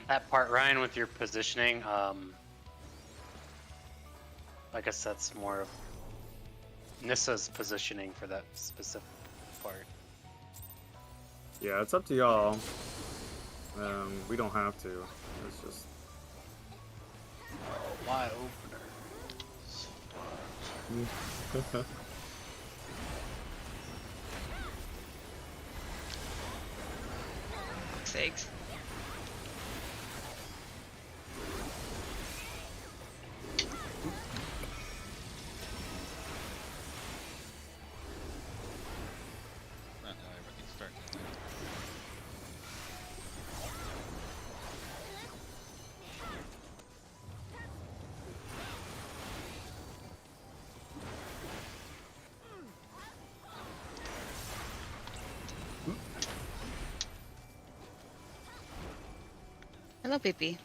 That part, Ryan, with your positioning, I guess that's more of Nissa's positioning for that specific part. Yeah, it's up to y'all. We don't have to. It's just. Oh, my opener. Sakes. Not now, everything's starting to land. Hello, Pippi.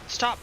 Stop.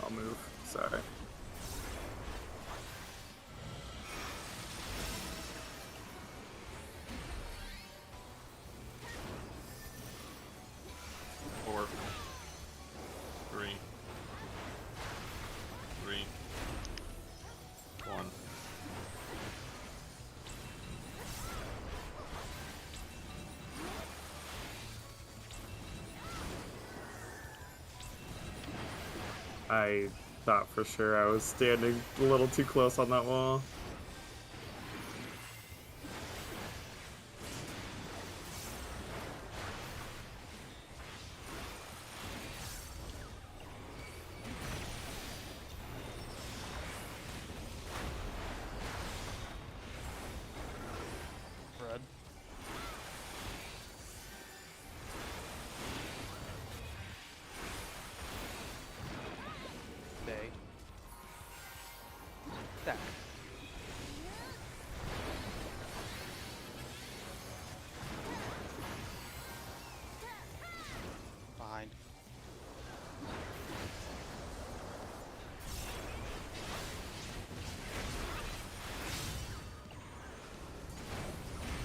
I'll move. Sorry. Four. Three. One. I thought for sure I was standing a little too close on that wall. Red. Bay. Stack. Behind.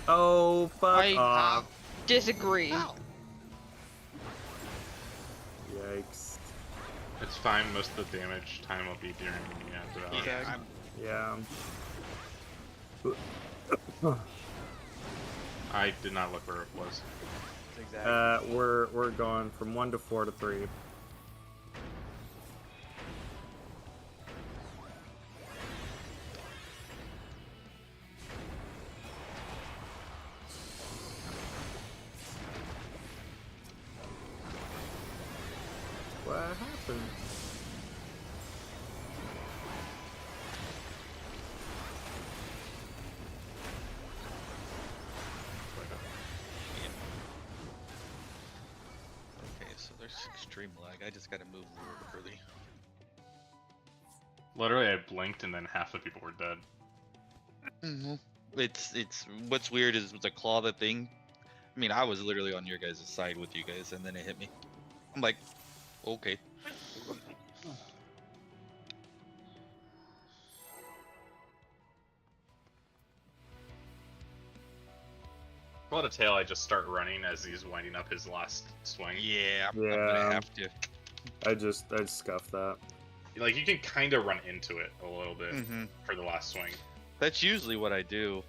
Oh, fuck I off. disagree. Ow. Yikes. It's fine, most of the damage time will be during the development. Yeah, Yeah. I did not look where it was. Zigzag. We're going from 1 to 4 to 3. What happened? Okay, so there's extreme lag. I just gotta move really. Literally, I blinked and then half the people were dead. It's what's weird is with the claw the thing. I mean, I was literally on your guys' side with you guys, and then it hit me. I'm like, okay. Without a tail, I just start running as he's winding up his last swing. Yeah, I'm Yeah. gonna have to. I scuffed that. Like, you can kind of run into it a little bit Mhm. for the last swing. That's usually what I do.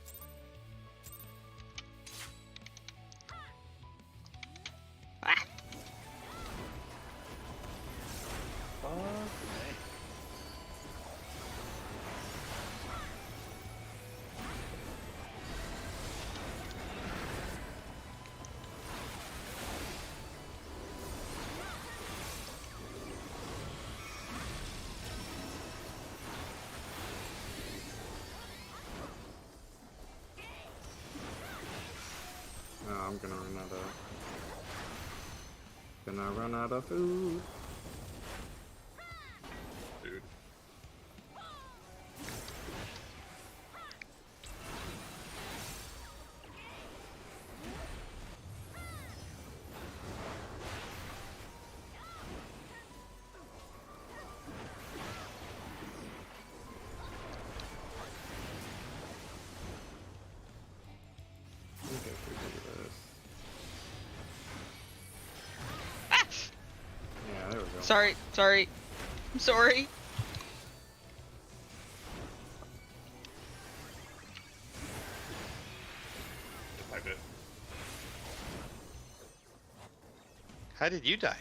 No, I'm gonna run out of food. Dude. I think I can do this. Yeah, there we go. Sorry. I'm sorry. I bit. How did you die?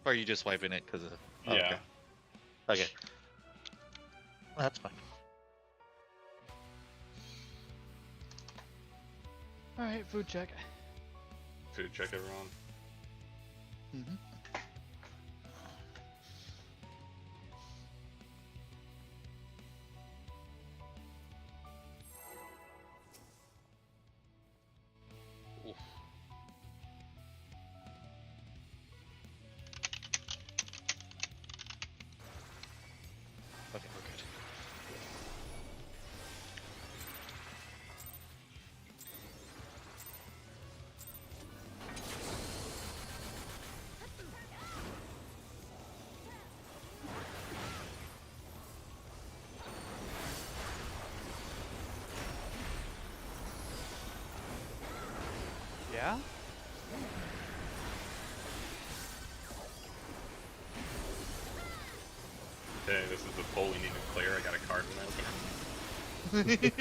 Or are you just wiping it because of? Oh, Yeah. Okay. Well, that's fine. Alright, food check. Food check, everyone. Mm-hmm. Oof. Okay, we're good. Yeah? Okay, this is the poll we need to clear. I got a card in it.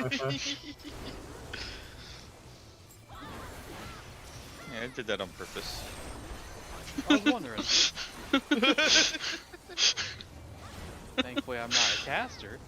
Yeah, I did that on purpose. I was wondering. Thankfully, I'm not a caster.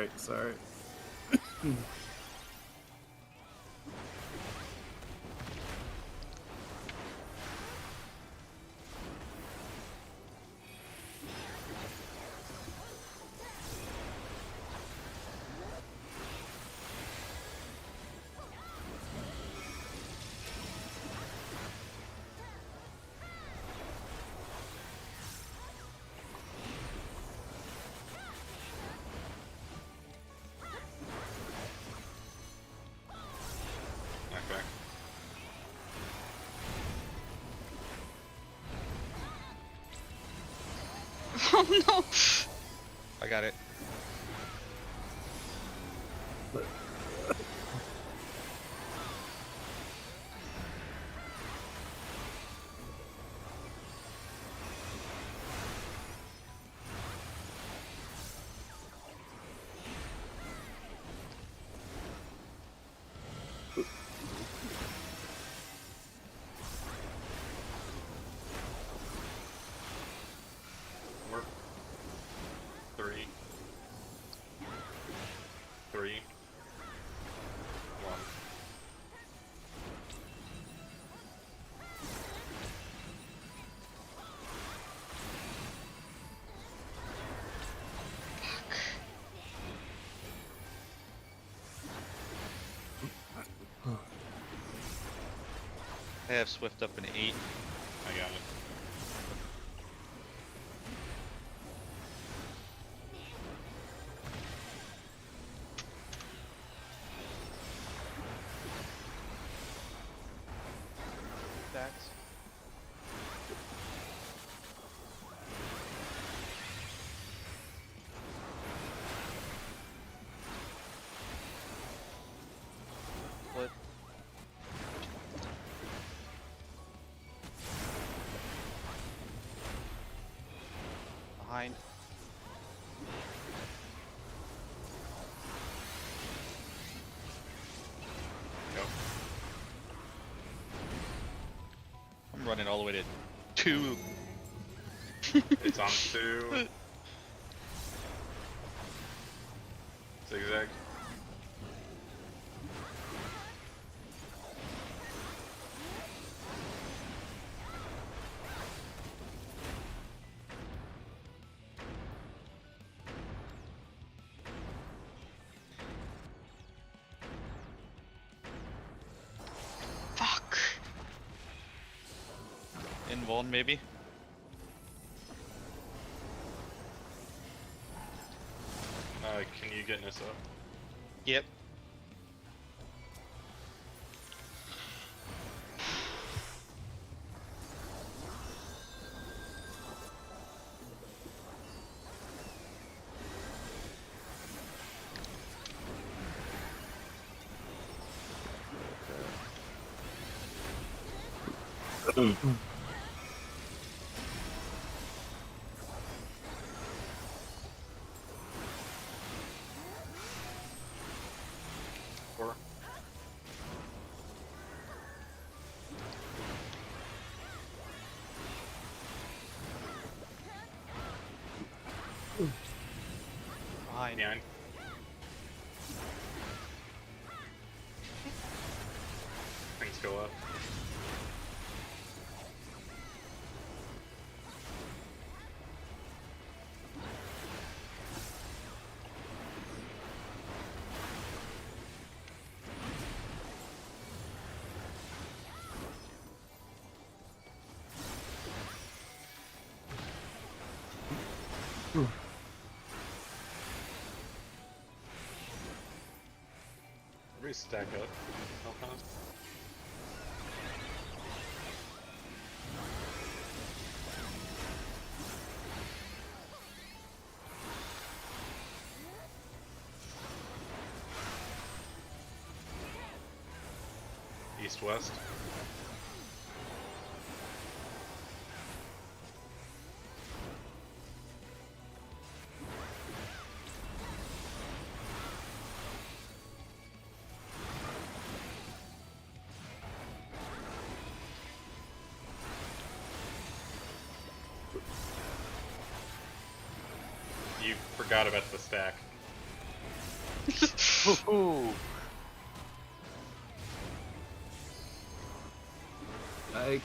Sorry. Oh no! I got it. We're 3, 3, 1. I have Swift up in 8. I got it. Stacks. Split. Behind. Go. I'm running all the way to 2. It's on 2. Zigzag. Fuck. In Vuln, maybe? Can you get Nissa? Yep. Four. Behind. Behind. Things go up. Everybody stack up. Uh-huh. East west. You forgot about the stack. Ooh. Like,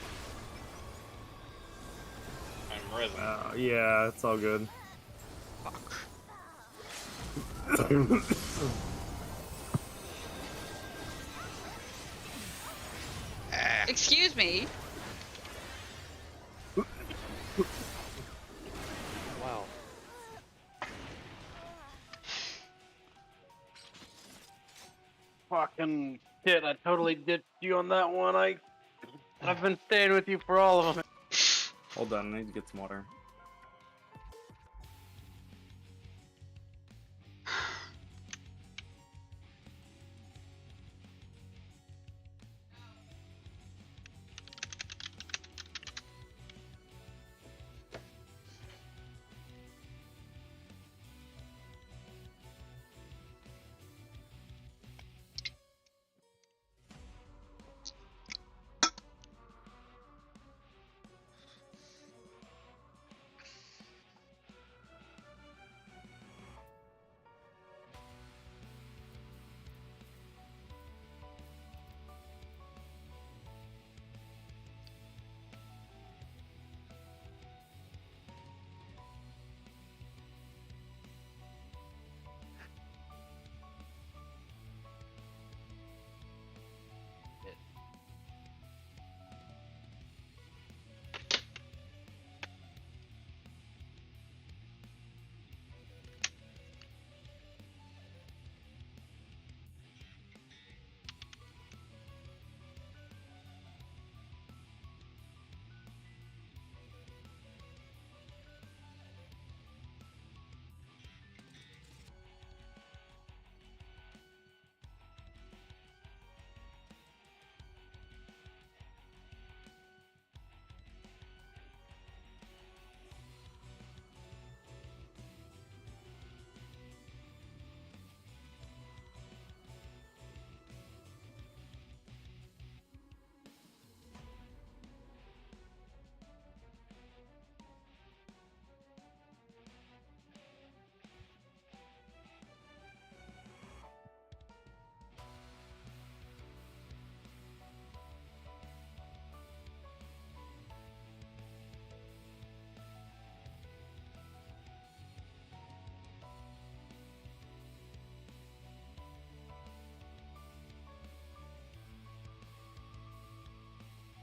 I'm resin. yeah, it's all good. Fuck. Excuse me. Wow. Fucking shit, I totally ditched you on that one. I've been staying with you for all of them. Hold on, I need to get some water.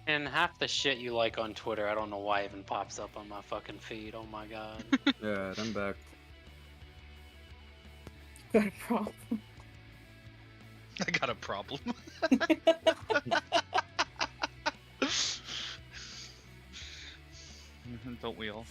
And half the shit you like on Twitter, I don't know why even pops up on my fucking feed. Oh my god. Yeah, I'm back. Got a problem. I got a problem. Don't we all?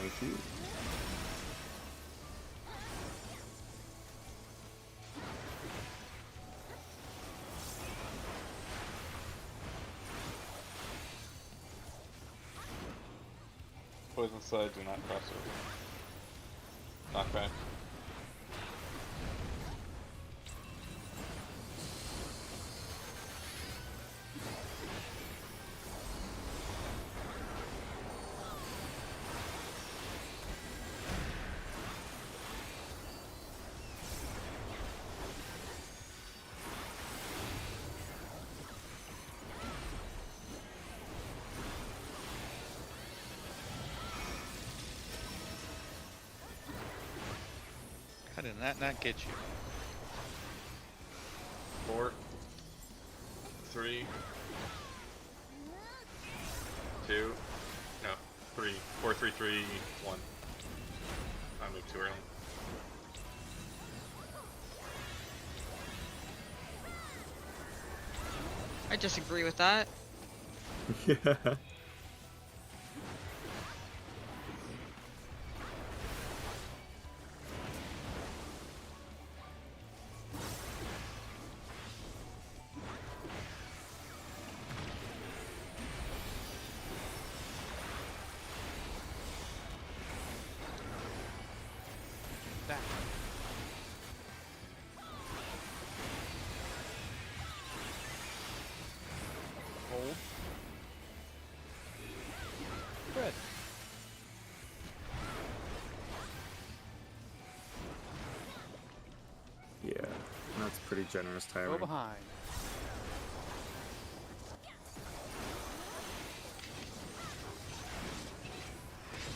Thank you. Poison side, do not cross over. Knockback. How did that not get you? 4, 3, 2, no, 3, 4, 3, 3, 1. I moved too early. I disagree with that. Yeah. That. Hold. Red. Yeah, that's pretty generous Go timing. behind.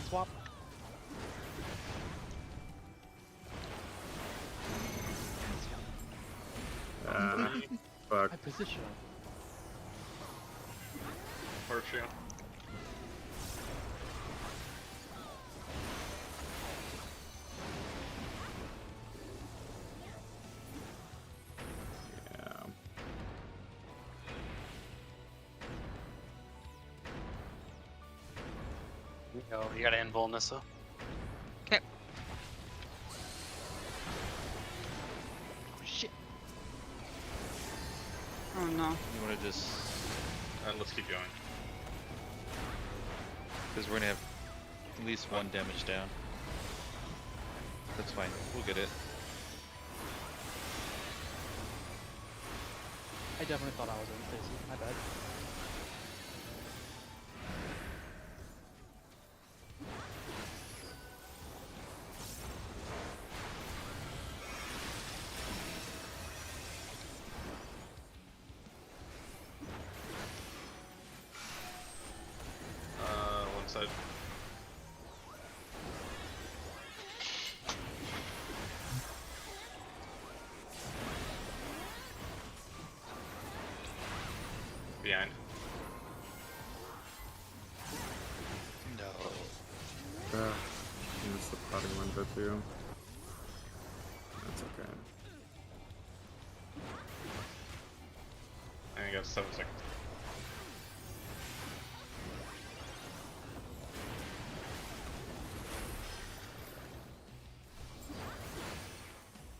Swap. Fuck. I position. Virtue. Yeah. You gotta invul Nissa. Okay. Oh shit. Oh no. You want to just, Let's keep going. because we're gonna have at least one damage down. That's fine. We'll get it. I definitely thought I was in Stacy. My bad. One side. Behind. No. Missed the potting window too. That's okay. And you got 7 seconds.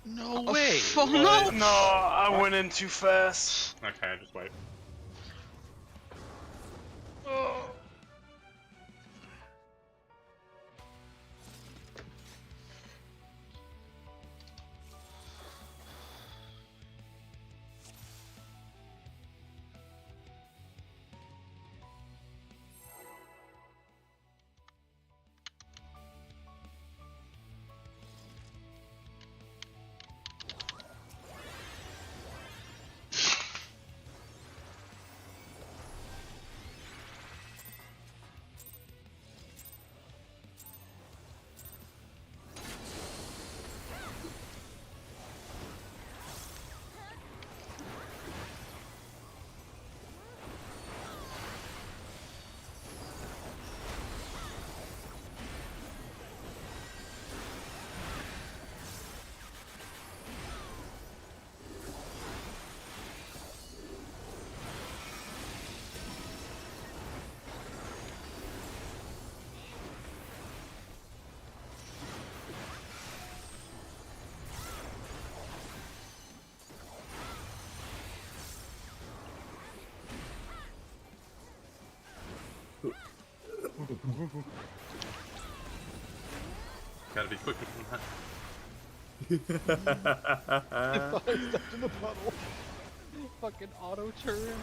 No way! Oh no! No, I went in too fast. Okay, I just wait. Gotta be quicker than that. I thought I stepped in the puddle. Fucking auto turn.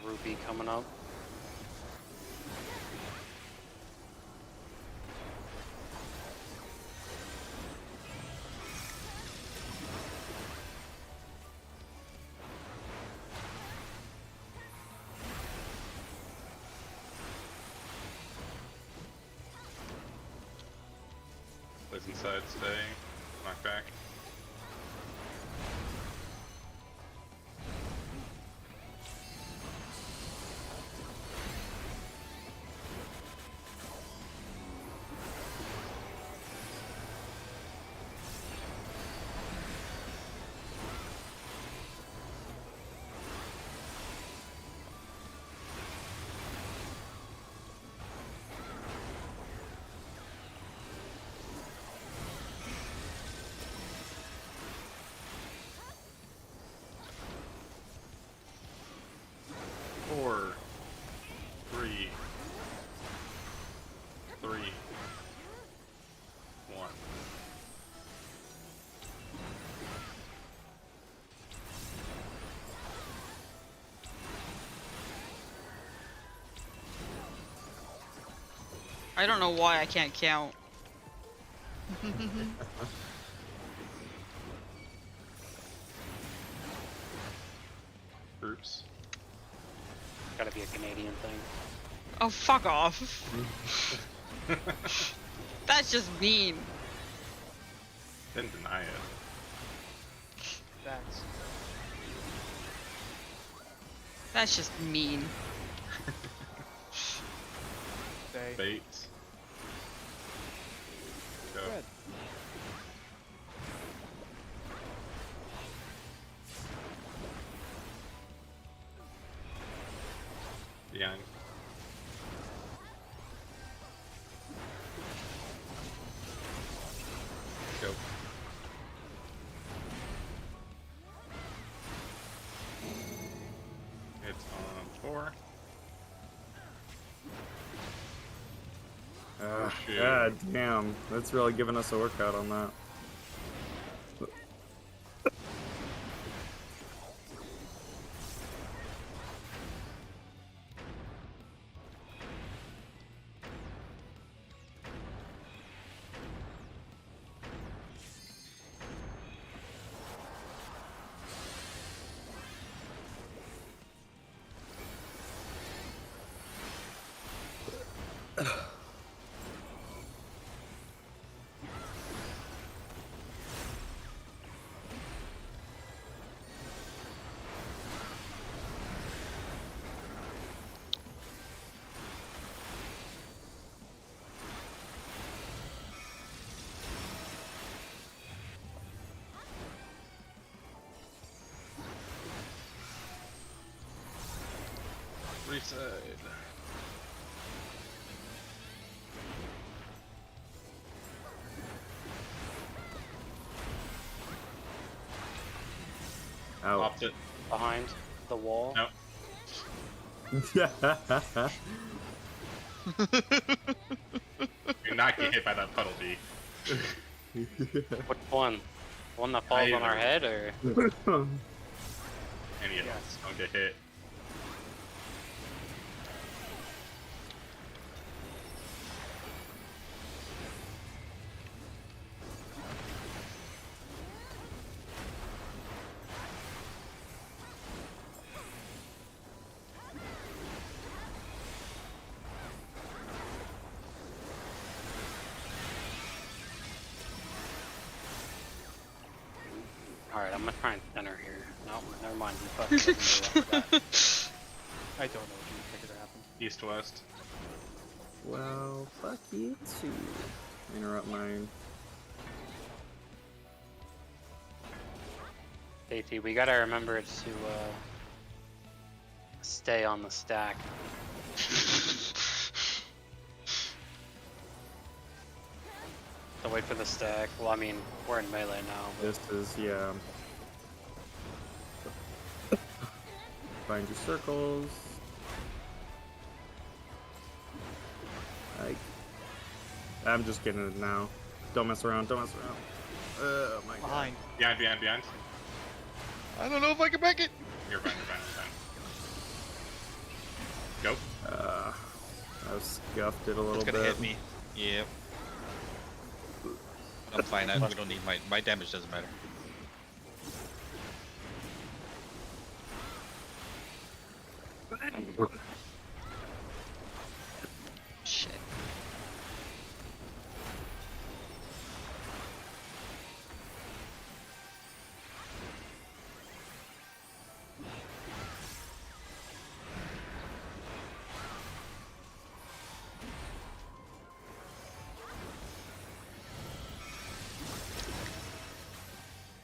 Ruby coming up. Plays inside, stay. Knock back. I don't know why I can't count. Groups. Gotta be a Canadian thing. Oh, fuck off. That's just mean. Didn't deny it. That's just mean. Stay. Bait. Go. Red. Behind. Go. It's on 4. Shit. God damn, that's really giving us a workout on that. Reside. Out. Popped it. Behind the wall. Nope. Do not get hit by that puddle bee. Which one? The one that falls on our Either. head, or? Any of them don't get hit. Alright, I'm gonna try and center here. No, never mind. You fucking doesn't know about that. I don't know what you think gonna happen. East west. Well, fuck you too. Interrupt mine. AT, we gotta remember to stay on the stack. So wait for the stack. Well, I mean, we're in melee now. But This is, yeah. Find your circles. I'm just getting it now. Don't mess around, don't mess around. Oh my god. Behind. Behind. I don't know if I can make it. You're fine. Go. I scuffed it a little It's bit. gonna hit me. Yep. I'm fine. We don't need my damage doesn't matter. Shit.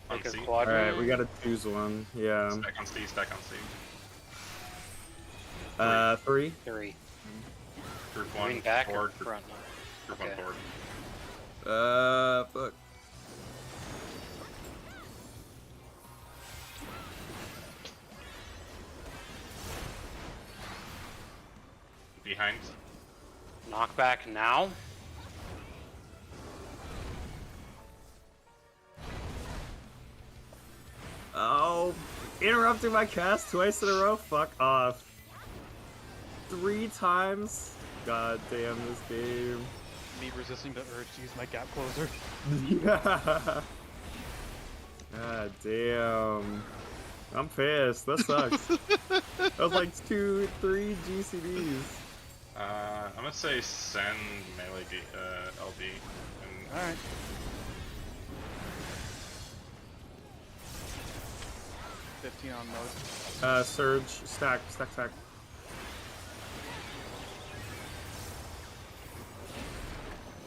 On Take a C. quadrant. Alright, we gotta choose one. Yeah. Stack on C. Stack on C. 3. 3. Group 1. Moving back or Forward. front? Group Okay. 1 forward. Fuck. Behind. Knockback now. Oh, interrupting my cast twice in a row? Fuck off. 3 times? God damn this game. Me resisting the urge to use my gap closer. Yeah. God damn. I'm pissed. That sucks. That was like 2, 3 GCDs. I'm gonna say send melee LB. And Alright. $15 on mode. Surge, stack.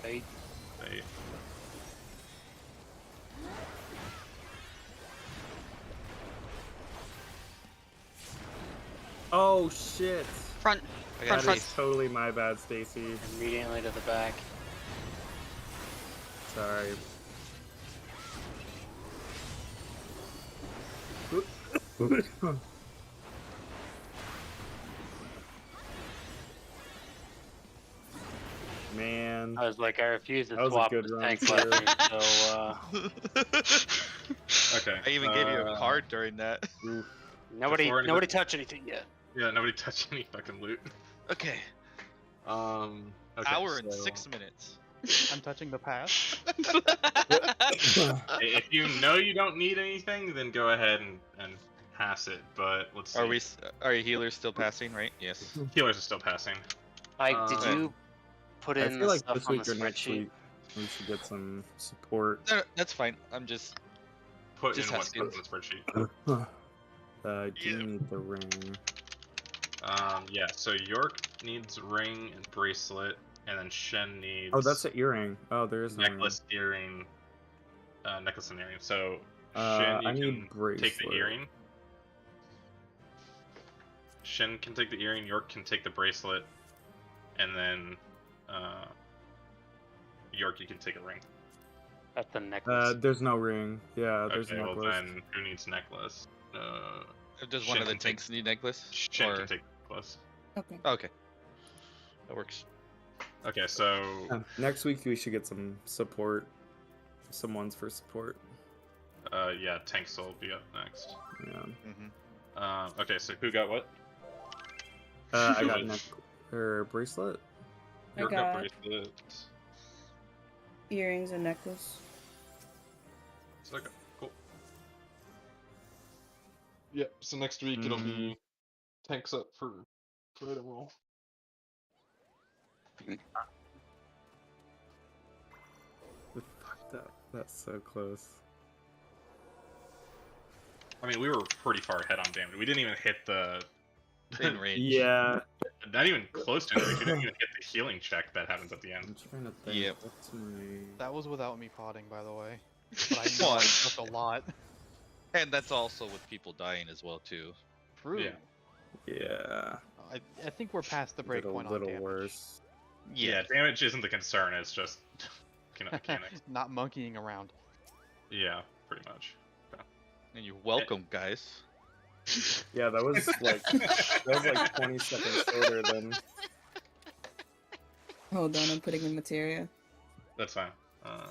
Right? they, Oh shit. Front. I That got is Stacy. totally my bad, Stacy. Immediately to the back. Sorry. Man. I was like, I refuse to That was a swap good with run, tank too. weapons, so okay. I even gave you a card during that. Oof. nobody Before anybody- touch anything yet. Yeah, nobody touch any fucking loot. Okay. Okay, Hour and so 6 minutes. I'm touching the pass. if you know you don't need anything, then go ahead and pass it. But let's see. Are your healers still passing, right? Yes. Healers are still passing. Mike, did Um, you put I in feel the like stuff this on the week or next spreadsheet? week we should get some support. No, that's fine. I'm just Put Just in what's asking. on the spreadsheet. Do Yeah. need the ring. Yeah. So York needs ring and bracelet, and then Shen needs. Oh, that's an earring. Oh, there is no necklace, earring, necklace and earring. So ring. Shen, you I need can take the bracelet. earring. Shen can take the earring. York can take the bracelet, and then York, you can take a ring. That's the necklace. There's no ring. Yeah, there's Okay, no well necklace. then, who needs necklace? does one Shen of the can take- tanks need necklace? Shen Or can take necklace. Okay. okay, that works. Okay, so Next week we should get some support. Some ones for support. yeah, tanks will be up next. Yeah. Mm-hmm. Okay, so who got what? I got bracelet. I York got bracelet. earrings and necklace. So, okay, cool. Yep. So next week it'll be tanks up for item roll. Fuck that. That's so close. I mean, we were pretty far ahead on damage. We didn't even hit the. In range. Yeah. Not even close to it. We didn't even hit the healing check that happens at the end. I'm trying to think. Yep. What's my... That was without me potting, by the way. But I know I took a lot. And that's also with people dying as well too. True. Yeah. Yeah. I think we're past the Did a breakpoint on little damage. worse. Yeah, damage isn't the concern. It's just mechanics. Not monkeying around. Yeah, pretty much. And you're welcome, guys. Yeah, that was like 20 seconds shorter than. Hold on, I'm putting in materia. That's fine.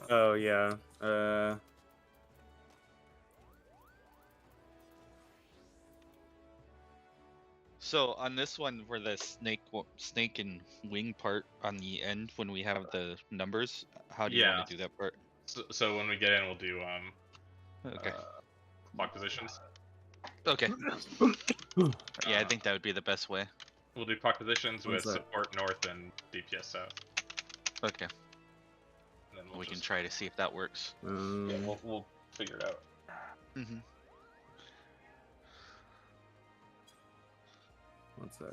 Oh yeah. So on this one, for the snake and wing part on the end, when we have the numbers, how do you Yeah. want to do that part? So when we get in, we'll do Okay. block positions. Okay. Yeah, I think that would be the best way. We'll do puck positions with What's that? support north and DPS south. Okay. And then we'll We can just, try to see if that works. Yeah, we'll figure it out. Mm-hmm. One sec.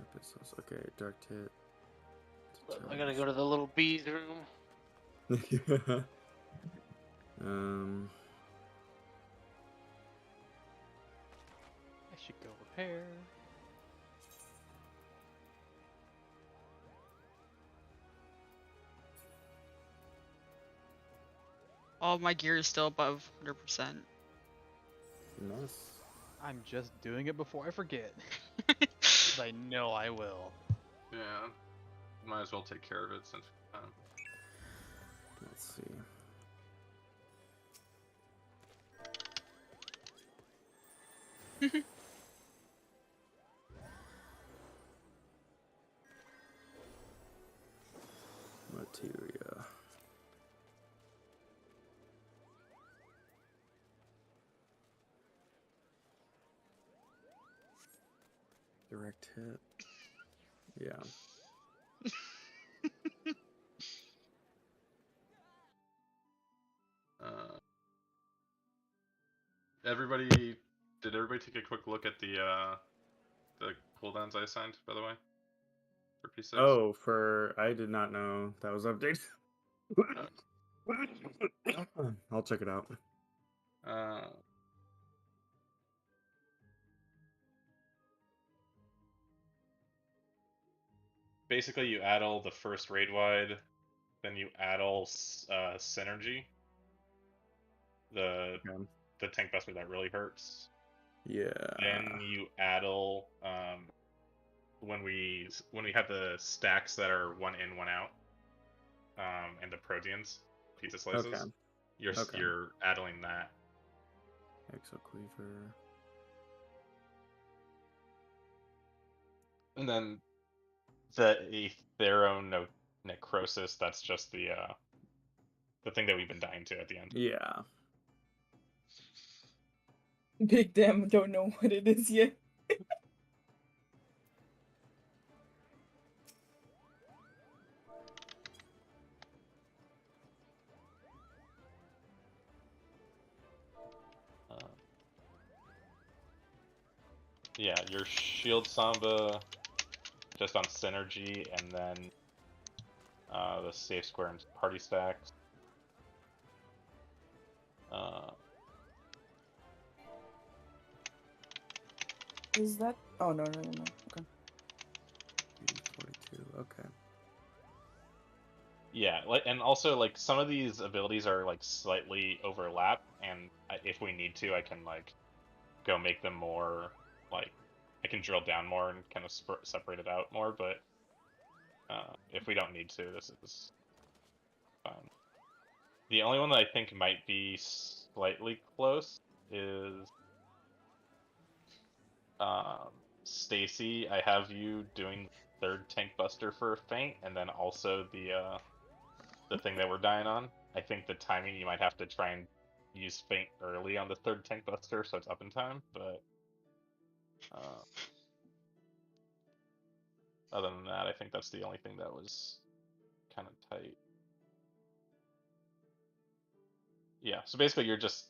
Episodes. Okay, dark tit. I gotta go to the little bees room. I should go repair. All of my gear is still above 100%. Nice. I'm just doing it before I forget. 'Cause I know I will. Yeah. Might as well take care of it since. Let's see. Direct hit. Yeah. Did everybody take a quick look at the cooldowns I assigned, by the way, for P6? Oh, I did not know that was updated. I'll check it out. Basically, you add all the first raid wide, then you add all synergy. The tank buster that really hurts. Yeah. Then you add all when we have the stacks that are one in, one out, and the proteins, pizza slices. Okay. You're adding that. Exo cleaver. And then the Aethero necrosis, that's just the thing that we've been dying to at the end. Yeah. Big damn, don't know what it is yet. Yeah, your shield samba just on synergy, and then the safe square and party stacks. Is that? Oh no. Okay. 42. Okay. Yeah, and also like some of these abilities are like slightly overlap, and if we need to, I can like go make them more like I can drill down more and kind of separate it out more. But if we don't need to, this is fine. The only one that I think might be slightly close is Stacy. I have you doing third tank buster for a feint, and then also the thing that we're dying on. I think the timing, you might have to try and use feint early on the third tank buster, so it's up in time. But other than that, I think that's the only thing that was kind of tight. Yeah. So basically, you're just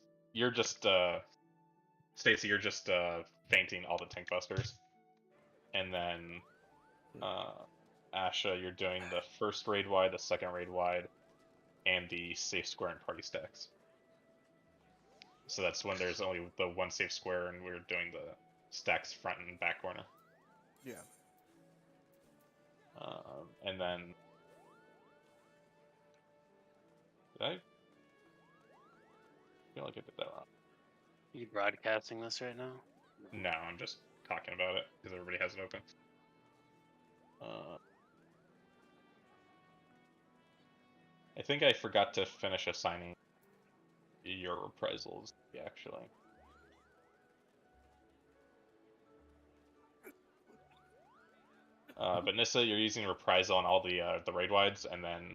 Stacy, you're just feinting all the tank busters, and then Asha, you're doing the first raid wide, the second raid wide, and the safe square and party stacks. So that's when there's only the one safe square, and we're doing the stacks front and back corner. Yeah. And then did I feel like I did that wrong? You broadcasting this right now? No, I'm just talking about it because everybody has it open. I think I forgot to finish assigning your reprisals, actually. But Nissa, you're using reprisal on all the raid wides, and then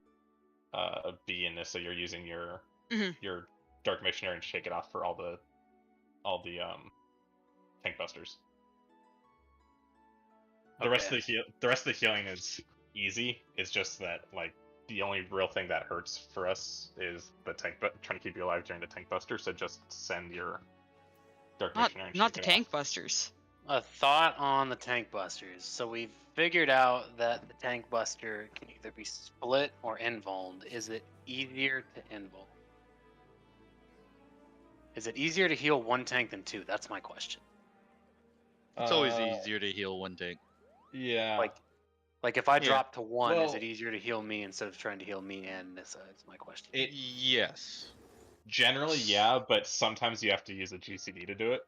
B and Nissa, you're using your your dark missionary and shake it off for all the tank busters. The rest of the healing is easy. It's just that like the only real thing that hurts for us is the tank, but trying to keep you alive during the tank buster. So just send your dark missionary. And Not the shake it tank off. busters. A thought on the tank busters. So we've figured out that the tank buster can either be split or invulned. Is it easier to invuln? Is it easier to heal one tank than two? That's my question. It's always easier to heal one tank. Yeah. Like if I Yeah. drop to one, is Well- it easier to heal me instead of trying to heal me and Nissa? Is my question. Yes. Generally, yeah, but sometimes you have to use a GCD to do it.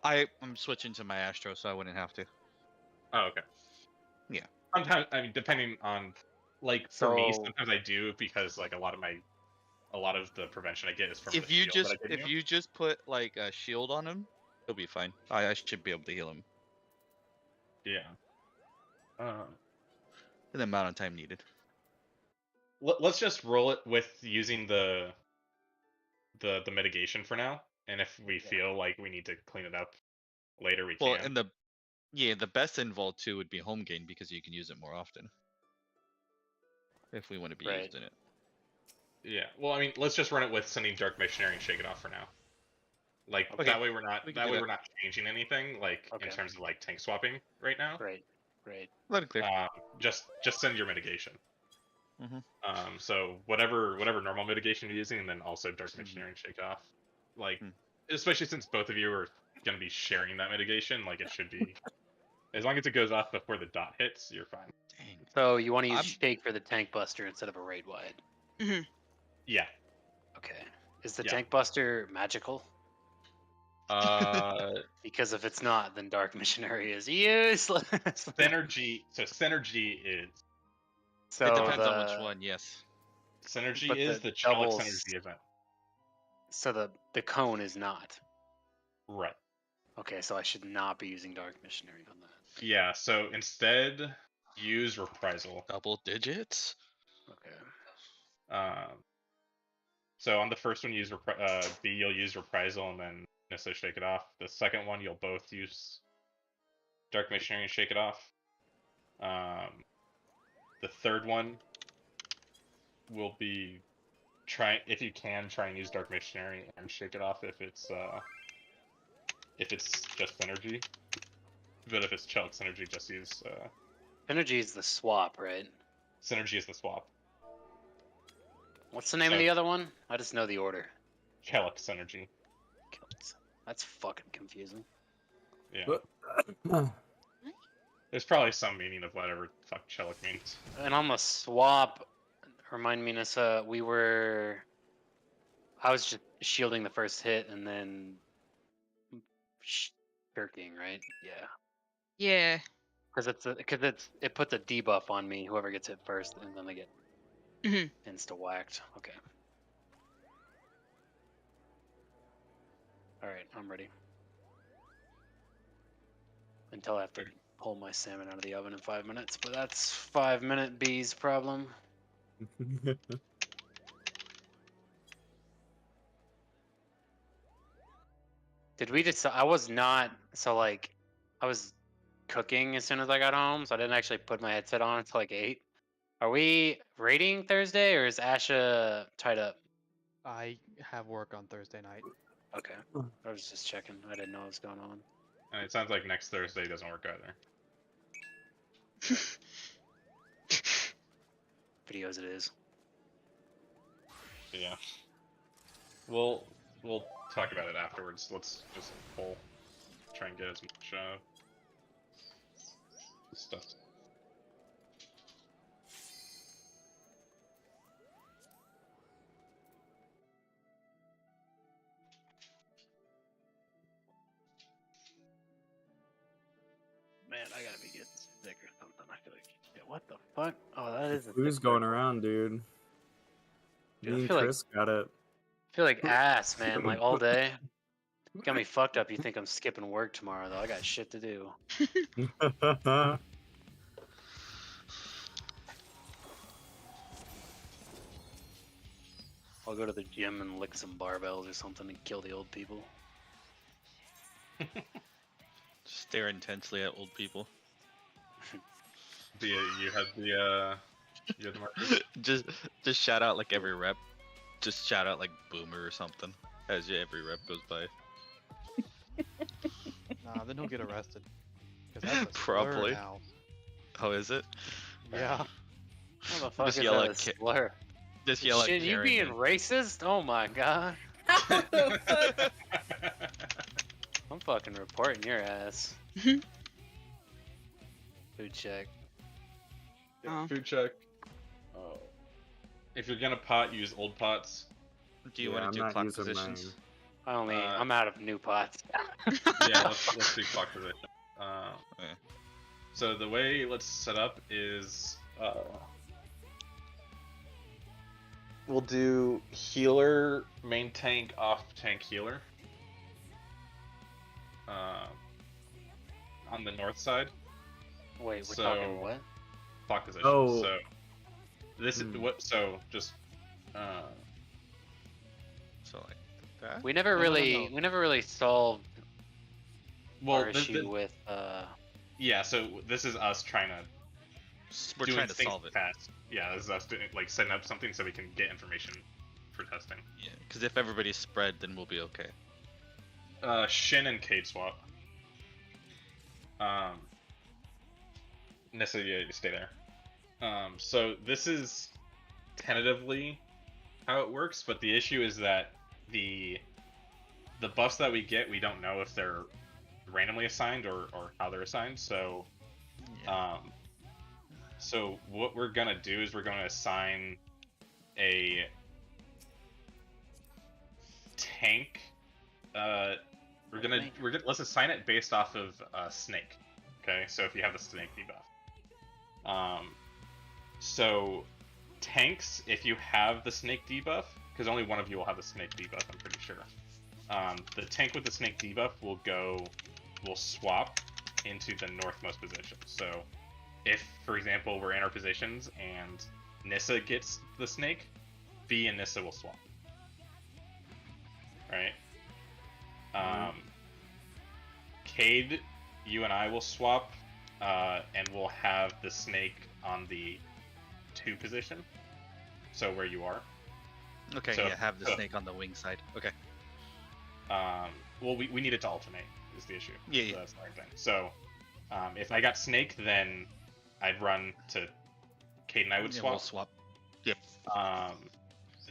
I'm switching to my Astro, so I wouldn't have to. Oh, okay. Yeah. Sometimes, I mean, depending on, like, for me, So- sometimes I do because like a lot of the prevention I get is from If the you shield just that I give if you just put like a shield on him, he'll be fine. I should be able to heal him Yeah. in the amount of time needed. Let's just roll it with using the mitigation for now, and if we feel like we need to clean it up later, we Well, can. and the Yeah, the best invol too would be home gain because you can use it more often. If we want to be Right. using it. Yeah. Well, I mean, let's just run it with sending Dark Missionary and shake it off for now. Like Okay. that way we're not We can do we're that. not changing anything like Okay. in terms of like tank swapping right now. Right. Right. Let it clear. Just send your mitigation. Mhm. So whatever normal mitigation you're using, and then also Dark Missionary and shake off. Like, especially since both of you are gonna be sharing that mitigation, like it should be. As long as it goes off before the dot hits, you're fine. Dang. So you want to use I'm- shake for the tank buster instead of a raid wide. Yeah. Okay. Is the Yeah. tank buster magical? Because if it's not, then Dark Missionary is useless. Synergy. So synergy is So it depends on which one. Yes. synergy But is the the Chelic doubles- synergy event. So the cone is not. Right. Okay, so I should not be using Dark Missionary on that. Yeah. So instead, use reprisal. Double digits. Okay. So on the first one, use B. You'll use reprisal and then necessarily shake it off. The second one, you'll both use Dark Missionary and shake it off. The third one will be if you can try and use Dark Missionary and shake it off if it's just synergy. But if it's Chelic synergy, just use Energy is the swap, right? synergy is the swap. What's the name of the other one? I just know the order. Chelic synergy. That's fucking confusing. Yeah. There's probably some meaning of whatever the fuck Chelic means. And on the swap, remind me, Nissa, I was just shielding the first hit and then shirking, right? Yeah. Yeah. Because it puts a debuff on me, whoever gets hit first, and then they get insta whacked. Okay. All right, I'm ready. Until I have to pull my salmon out of the oven in 5 minutes, but that's 5-minute B's problem. Did we just? I was not. So like, I was cooking as soon as I got home, so I didn't actually put my headset on until like 8. Are we raiding Thursday, or is Asha tied up? I have work on Thursday night. Okay, I was just checking. I didn't know what was going on. And it sounds like next Thursday doesn't work either. Videos it is. Yeah. We'll talk about it afterwards. Let's just try and get as much stuff. Man, I gotta be getting sick or something. I feel like, yeah, what the fuck? Oh, that is. Who's going around, dude? Dude, I Me and feel like- Chris got it. I feel like ass, man. Like all day. Got me fucked up. You think I'm skipping work tomorrow, though? I got shit to do. I'll go to the gym and lick some barbells or something and kill the old people. Stare intensely at old people. You had the marker? just shout out like every rep. Just shout out like boomer or something as every rep goes by. Nah, then he'll get arrested. 'Cause that's a slur Probably. now. Oh, is it? Yeah. What the fuck Just is yell that? at A slur? Just yell at Shit, you Karen, being man. racist? Oh my god. I'm fucking reporting your ass. Food check. Oh. Food check. Oh. If you're gonna pot, use old pots. Do you Yeah, want to I'm do not clock using positions? I'm out of new pots. Yeah, let's do clock position. Okay. So the way let's set up is we'll do healer, main tank, off tank healer. On the north side, Wait, we're So- talking what? clock position. Oh. So this is what. So just So like that. We never No, no, really no. we never really solved well, our issue with Yeah, so this is us trying to We're doing trying to things solve it. fast. Yeah, this is us doing, like setting up something so we can get information for testing. Yeah, because if everybody's spread, then we'll be okay. Shin and Cade swap. Nissa, yeah, you stay there. So this is tentatively how it works, but the issue is that the buffs that we get, we don't know if they're randomly assigned or how they're assigned. So, Yeah. so what we're gonna do is we're gonna assign a tank. Let's assign it based off of snake. Okay, so if you have the snake debuff. So tanks, if you have the snake debuff, because only one of you will have the snake debuff, I'm pretty sure. The tank with the snake debuff will swap into the northmost position. So if, for example, we're in our positions and Nissa gets the snake, B and Nissa will swap. Right? Cade, you and I will swap, and we'll have the snake on the 2 position. So where you are. Okay, So- yeah, have the so- snake on the wing side. Okay. Well, we need it to alternate is the issue. Yeah, So yeah. that's the right thing. So, if I got snake, then I'd run to Cade and I would Yeah, swap. we'll swap. Yep.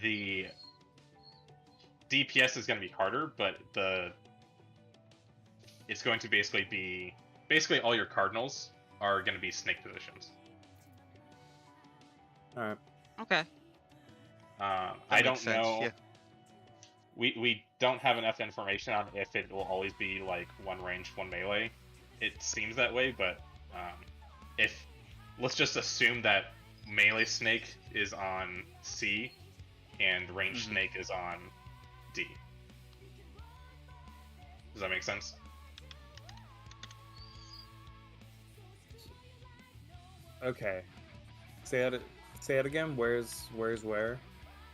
The DPS is going to be harder, but it's going to basically all your cardinals are going to be snake positions. All right. Okay. I That don't makes sense, know. yeah. We don't have enough information on if it will always be like one range, one melee. It seems that way, but let's just assume that melee snake is on C and range snake is on D. Does that make sense? Okay. Say it again. Where's where?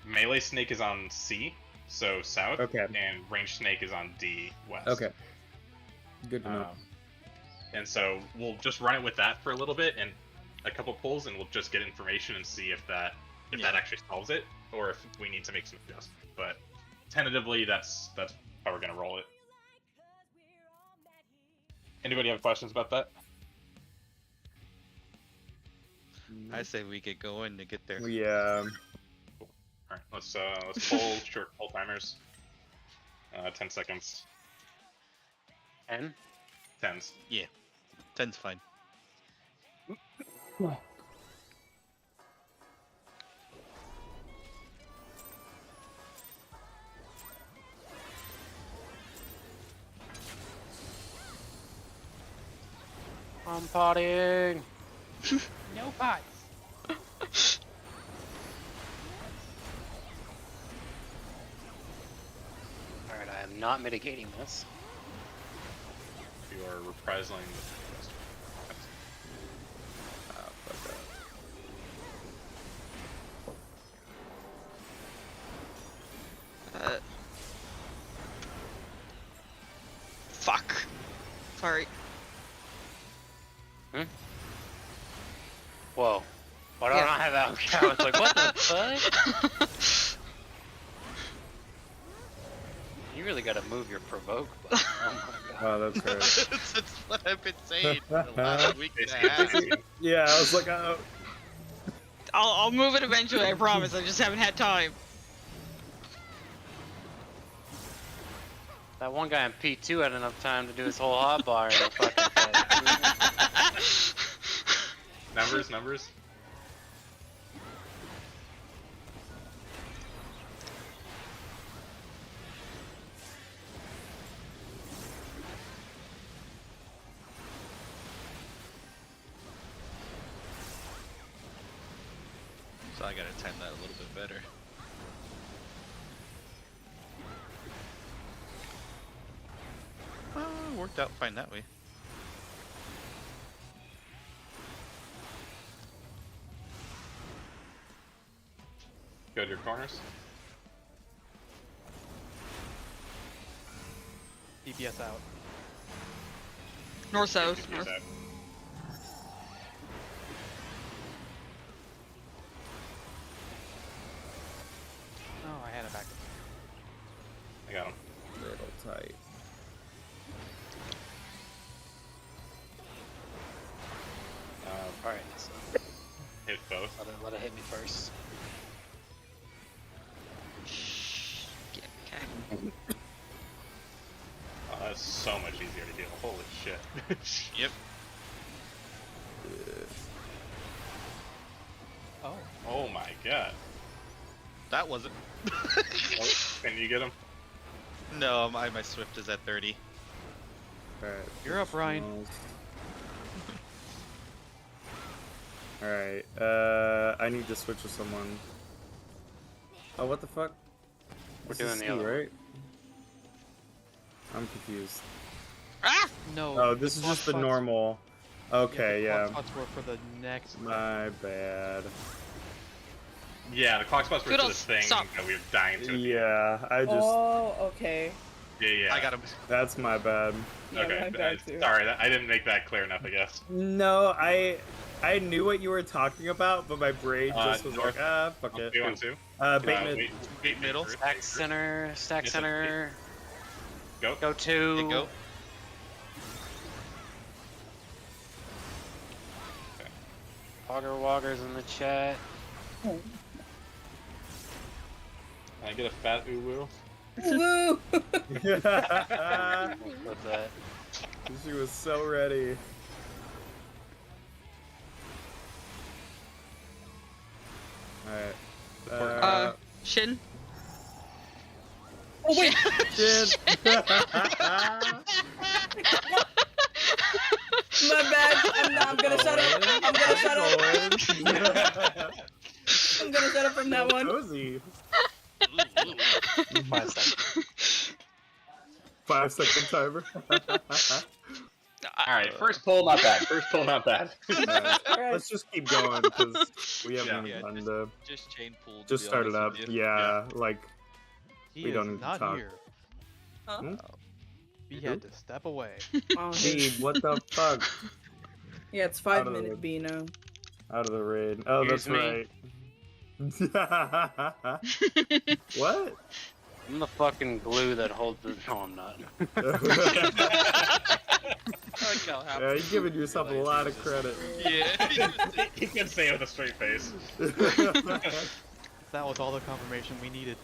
Melee snake is on C, so south, Okay. and range snake is on D, west. Okay. Good to know. And so we'll just run it with that for a little bit and a couple pulls, and we'll just get information and see if that actually solves it, or if we need to make some adjustments. But tentatively, that's how we're gonna roll it. Anybody have questions about that? I say we get going to get there. Yeah. All right, let's pull short pull timers. 10 seconds. 10? 10s. 10's fine. I'm partying. No pots. Alright, I am not mitigating this. You are reprisaling the Fuck that. Fuck. Sorry. Whoa. Why do I Yeah. not have that? I was like, what the fuck? You really gotta move your provoke button. Oh my god. Oh, that's great. That's what I've been saying for the last week and a half. Yeah, I was like, I'll move it eventually, I promise. I just haven't had time. That one guy in P2 had enough time to do his whole hotbar in the fucking fight. numbers. So I gotta time that a little bit better. Worked out fine that way. Go to your corners. DPS out. North south. Use North. that. hit both. Let it hit me first. Yeah, okay. Oh, that's so much easier to deal. Holy shit. Yep. Oh. Oh my god. That wasn't. Oh, can you get him? No, my Swift is at 30. Alright. You're up, Ryan. Alright, I need to switch with someone. Oh, what the fuck? We're This is doing the Ski, other one. right? I'm confused. Ah! No. Oh, this is just the normal. Okay, the yeah. clock spots were for the next. My bad. Yeah, the clock spots were to the Toodles, thing stop. that we were dying to. Yeah, I just. Oh, okay. Yeah. I got him. That's my bad. Yeah, Okay, my bad too. sorry, I didn't make that clear enough, I guess. No, I knew what you were talking about, but my brain just was north. like, ah, fuck it. 2-1-2. Bait mid. Bait Middle. first, Stack bait first. center. Stack Yes, center. Go. Go two. Okay, go. Wogger's in the chat. Oh. Can I get a fat uwu? Woo! What's that? She was so ready. Alright. Shin? Oh wait! Shit. My bad. I'm gonna shut up. I'm gonna shut up. I'm gonna shut up from that one. Cozy. 5 seconds. 5 second timer. Alright, first pull, not bad. First pull, not bad. Alright, let's just keep going because we haven't Yeah, even done the. Just chain pool. to Just be started honest up. with you. Yeah, like He We is don't need to not talk. here. Huh? He had to step away. Oh, hey, what the fuck? yeah, it's Out of 5-minute B now. Out of the raid. Oh, Here's that's me. right. What? I'm the fucking glue that holds the. No, I'm not. Yeah, you're giving yourself a lot of credit. Yeah. He can say it with a straight face. That was all the confirmation we needed.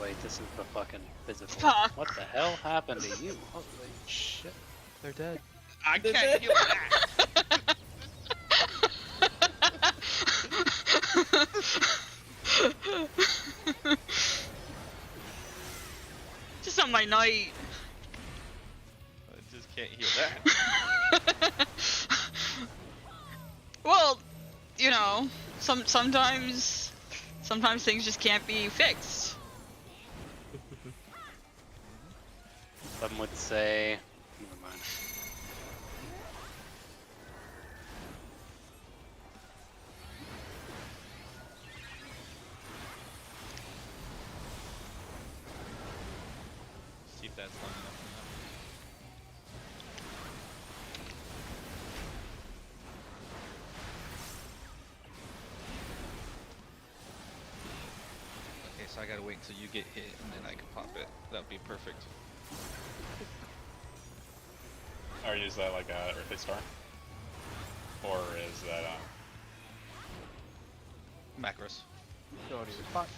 Wait, this is the fucking physical. Fuck. What the hell happened to you? Holy shit. They're dead. I can't heal that. Just on my night. I just can't heal that. Well, you know, sometimes things just can't be fixed. Some would say. Never mind. See if that's long enough. Okay, so I gotta wait until you get hit and then I can pop it. That'd be perfect. Or is that like a Earthly Star? Or is that Macros. Go to your spots.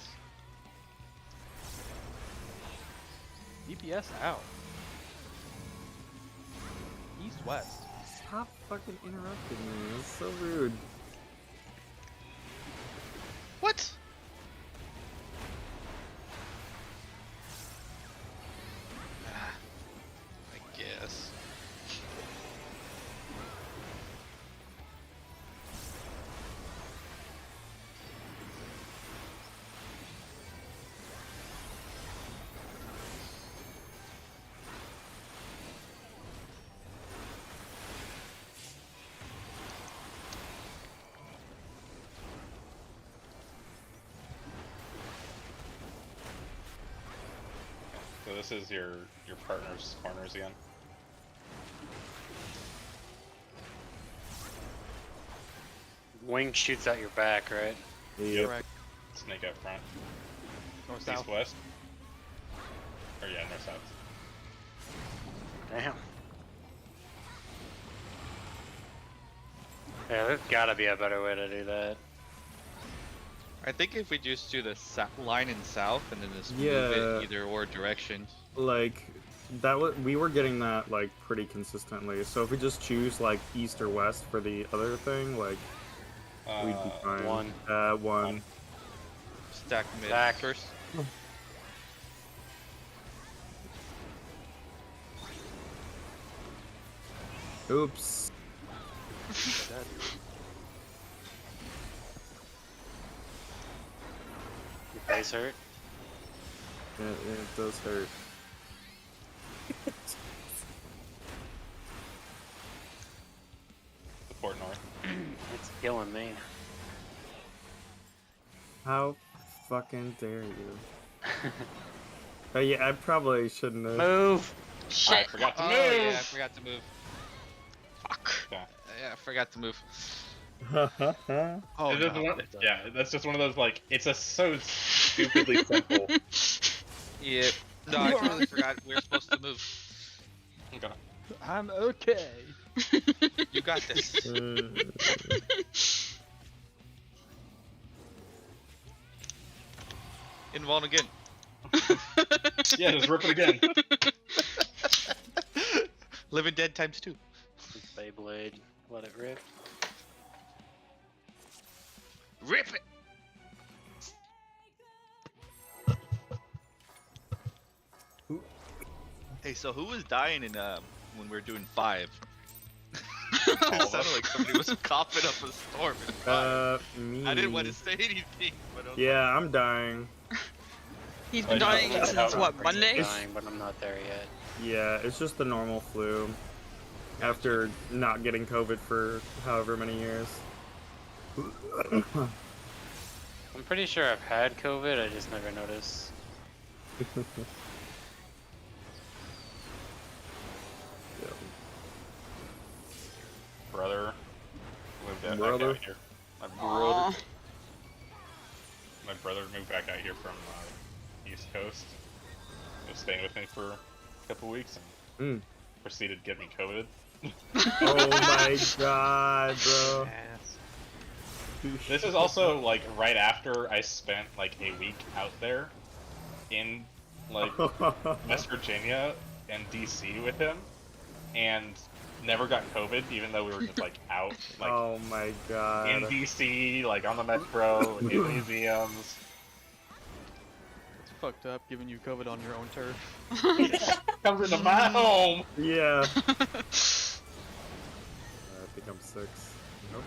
DPS out. East west. Stop fucking interrupting me. It's so rude. What? I guess. so this is your partner's corners again? Wing shoots out your back, right? Yep. Correct. Snake up front. North East south. west. Or yeah, north south. Damn. Yeah, there's gotta be a better way to do that. I think if we just do the line in south and then just move Yeah. it either or direction. Like that was we were getting that like pretty consistently. So if we just choose like east or west for the other thing, like we'd be fine. one. One. Stack mid Stack. first. Oops. Your face hurt. It does hurt. Support north. It's killing me. How fucking dare you? Yeah, I probably shouldn't have. Move! I Shit. forgot to Oh move. yeah, I forgot to move. Fuck. Yeah. Yeah, I forgot to move. Oh, It's just no. one- yeah, that's just one of those like it's a so stupidly simple. Yeah. No, I totally forgot we were supposed to move. Okay. I'm okay. You got this. Invuln again. Yeah, just rip it again. Living Dead times 2. Beyblade. Let it rip. Rip it! Hey, so who was dying in when we were doing 5? It sounded like somebody was coughing up a storm in 5. Me. I didn't want to say anything, but I was Yeah, I'm dying. He's been I know. dying That's since how- what, Monday? Dying, but I'm not there yet. Yeah, it's just the normal flu. After not getting COVID for however many years. I'm pretty sure I've had COVID, I just never noticed. Brother moved back Brother? out here. Aw. My brother moved back out here from East Coast. He was staying with me for a couple weeks and proceeded to get me COVID. Oh my god, bro. This is also like right after I spent like a week out there in like West Virginia and DC with him, and never got COVID, even though we were just like out, like Oh my god. in DC, like on the metro, in museums. It's fucked up giving you COVID on your own turf. Come to my home. Yeah. I think I'm 6. Nope,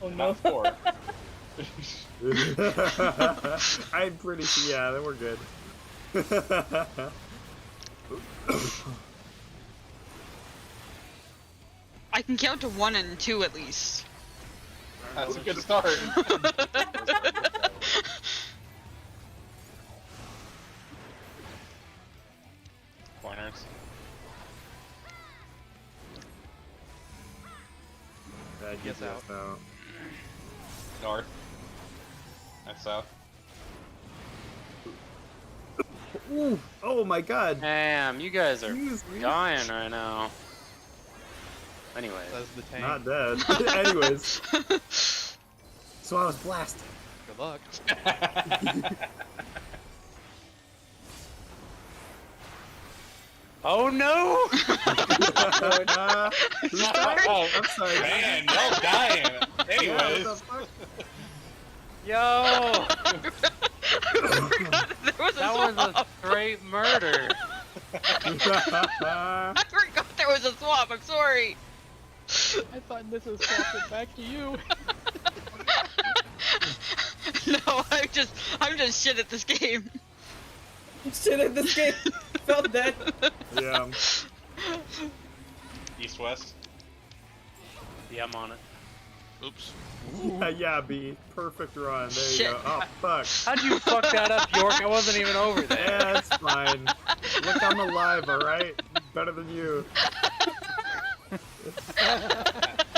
Oh no, 4. 6. I'm pretty sure. Yeah, then we're good. I can count to 1 and 2 at least. That's a good start. Corners. Guess out. North. And south. Ooh, oh my god. Damn, you guys are Jeez, dying right now. Anyway, Says the tank. Not dead. Anyways. So I was blasted. Good luck. oh no! Who's dying? Oh, I'm sorry. man, y'all dying. Yeah, Anyways, what the fuck? Yo! There was a That was a swap. straight murder. I forgot there was a swap. I'm sorry. I thought this was swapped it back to you. No, I'm just shit at this game. Shit at this game. Felt dead. Yeah. east west. Yeah, I'm on it. Oops. Yeah, B. Perfect run. There you Shit. go. Oh, fuck. How'd you fuck that up, York? I wasn't even over there. Yeah, it's fine. Look, I'm alive, alright? Better than you.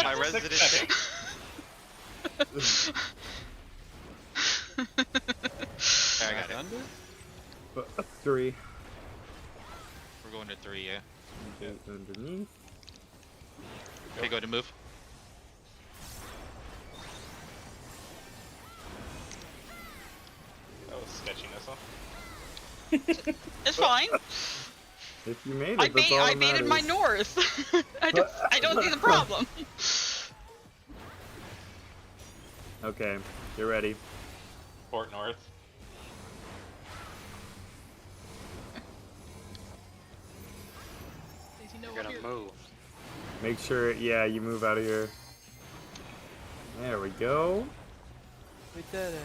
My resident tank. I got it. Under? 3. We're going to 3, yeah. Okay, underneath. Okay, go ahead and move. That was sketchiness, huh? It's fine. If you made it, I that's all that baited my matters. north. I don't see the problem. Okay, get ready. Port North. You're gonna move. Make sure, yeah, you move out of here. There we go. We did it.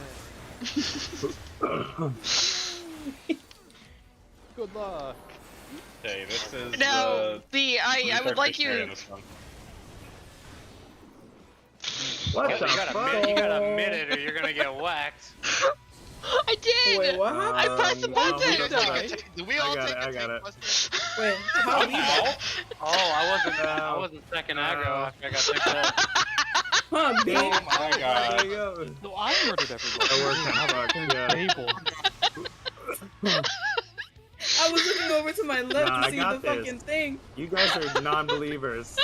Good luck. Okay, this is No, I would like you. in this one. What You the gotta, fuck? you gotta admit it or you're gonna get whacked. I did. Wait, what happened? I pressed the No, button. we don't Die. take it. Do we I all got take it, I a got take it. plus? Wait, how we Oh, I wasn't second aggro after I got picked up. Huh, Oh bitch. my There god. you go. No, I murdered everybody. That worked out, fuck, yeah. Table. I was looking over to my left Nah, to I see got the this. fucking thing. You guys are non-believers.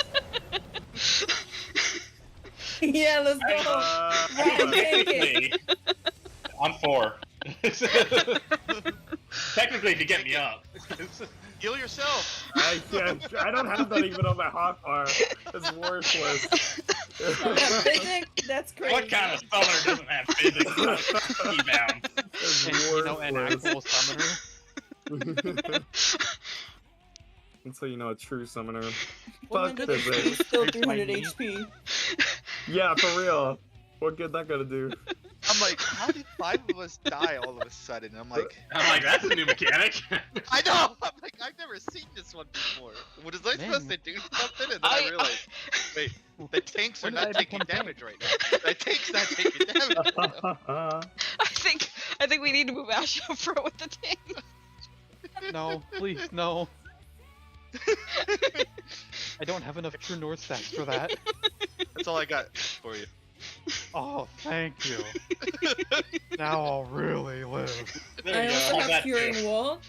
Yeah, let's go. Right, take it. Technically, I'm 4. Technically, if you get me up. Heal yourself. I don't have that even on my hotbar. It's worthless. Physics? That's crazy. What kind of summoner doesn't have physics? Rebound. It's And, you know, an worthless. actual summoner. Until you know a true summoner. Fuck 100 HP, physics. still Breaks my 300 knee. HP. Yeah, for real. What good that gonna do? I'm like, how did 5 of us die all of a sudden? I'm like, That's a new mechanic. I know. I'm like, I've never seen this one before. Was I supposed to do something? And then I realized, wait, the tanks are When did not I taking become damage right now. The tank's not taking damage right now. I think we need to move Ash up front with the tank. No, please, no. I don't have enough true north stacks for that. That's all I got for you. Oh, thank you. Now I'll really live. I also have curing wall.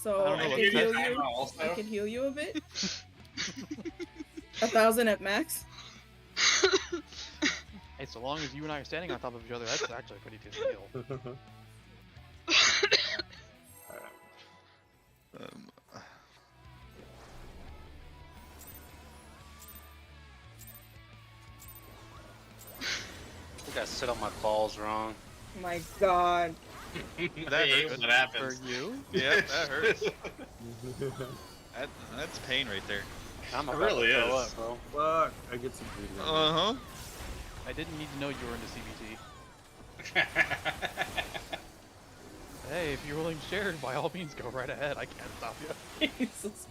So I don't know I what can that heal is. you. Also. I can heal you a bit. 1,000 at max. Hey, so long as you and I are standing on top of each other, that's actually a pretty decent heal. I think I sit on my balls wrong. My god. That Hey, hurts. what happens? For you? Yeah, that hurts. That's pain right there. I'm It about really to throw is. up, bro. Fuck, I get some greedy. Uh-huh. I didn't need to know you were into CBT. Hey, if you're willing to share, by all means, go right ahead. I can't stop you. Jesus.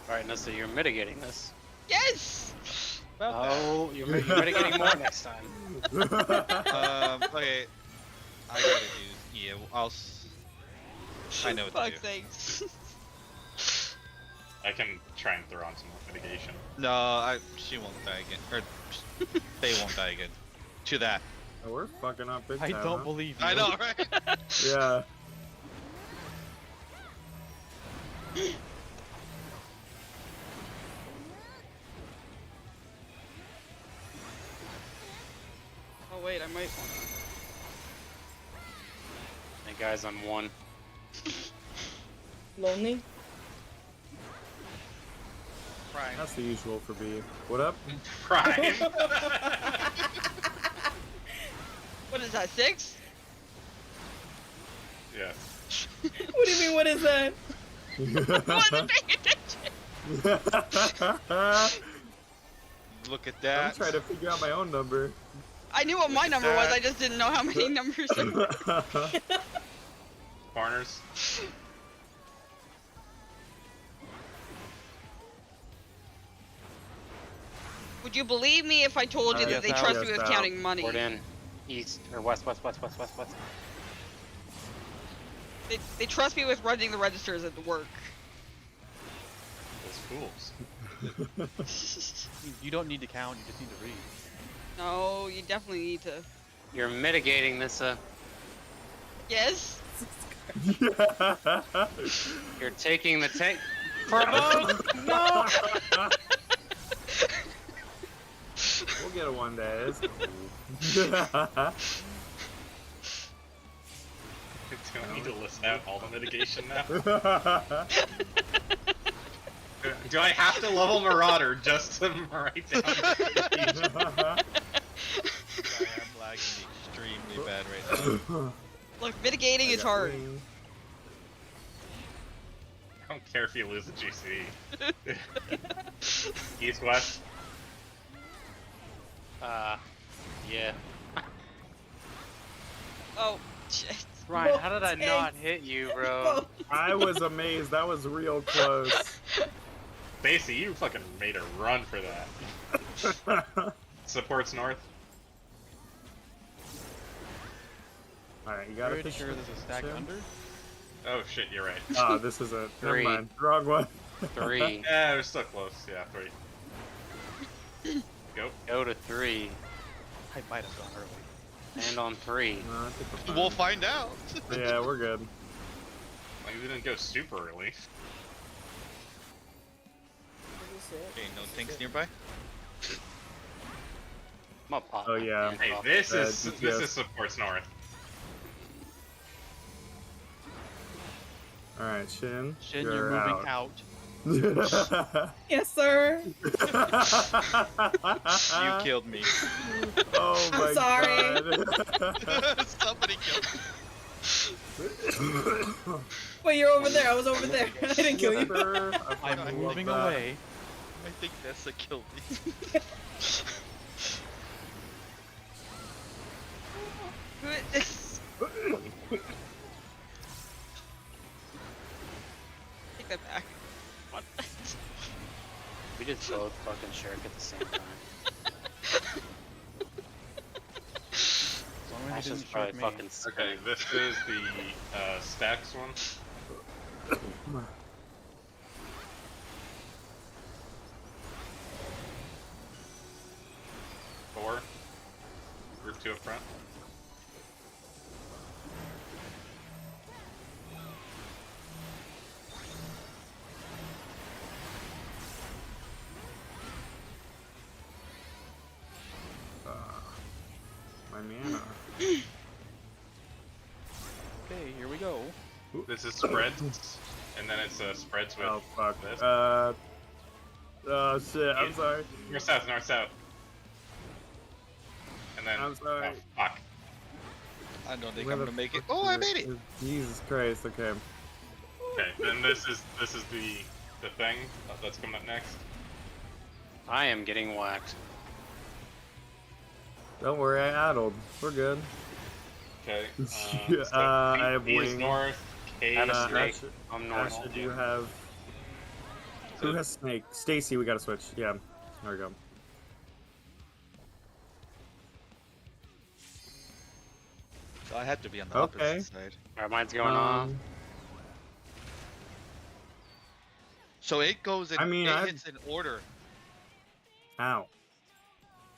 Alright, no, so you're mitigating this. Yes. Oh, you're mitigating more next time. Okay. I gotta do. Yeah, I know what to Fuck's do. sakes. I can try and throw on some more mitigation. No, she won't die again. Or they won't die again. To that. Oh, we're fucking up big I time, don't huh? believe you. I know, right? Yeah. Oh wait, I might. Hey guys, on 1. Lonely? Crying. That's the usual for B. What up? Prime. What is that? 6? Yes. What do you mean, what is that? I wasn't paying attention. Look at I'm that. trying to figure out my own number. I knew what my at number was. that. I just didn't know how many numbers. Corners. Would you believe me if I told you that Yes, they out. trust me Yes, with out. counting money? Port in. East. Or west. They trust me with running the registers at the work. Those fools. You don't need to count, you just need to read. No, you definitely need to. You're mitigating this. Yes. You're taking the tank. Provoke! No! We'll get it one day. It's cool. Do I need to list out all the mitigation now? Do I have to level Marauder just to write down mitigation? I am lagging extremely bad right now. Look, mitigating is hard. I don't care if you lose the GC. East, west. Yeah. Oh, shit. Ryan, how did I not hit you, bro? I was amazed. That was real close. Stacy, you fucking made a run for that. Supports north. Alright, you gotta Pretty push sure there's a stack Sure. under. Oh shit, you're right. Oh, this is it. Never 3. mind. Wrong one. 3. Yeah, we're still close. Yeah, 3. Go. Go to 3. I might have gone early. And on 3. No, I think we're fine. We'll find out. Yeah, we're good. Like, we didn't go super early. Okay, no tanks nearby. I'm gonna pop Oh, my yeah. hands Hey, off. this is DPS. supports north. Alright, Shin. Shin, you're moving out. Yes, sir. You killed me. Oh my sorry. god. Somebody killed me. Wait, you're over there. I was over there. I didn't kill you. Sir, I I'm fucking moving love that. away. I think Nessa killed me. Take that back. What? We just both fucking shirk at the same time. As long as That's you just didn't probably shoot me. fucking Okay, this is the stacks one. 4. Group 2 up front. My mana. Okay, here we go. This is spreads, and then it's spreads with Oh fuck. this. Oh shit, I'm sorry. North south, north south. And then I'm sorry. oh, fuck. I don't think Where I'm the gonna make it. fuck Oh, is I made it. Jesus Christ, okay. Okay, then this is the thing that's coming up next. I am getting whacked. Don't worry, I addled. We're good. Okay. Yeah, So I have B is wing. north. K Have a is snake. Asher, I'm north. Asher, do you have... Who has snake? Stacy, we gotta switch. Yeah, there we go. So I had to be on the Okay. opposite side. Alright, mine's going off. So it goes in. I mean, it I've- hits in order. Ow.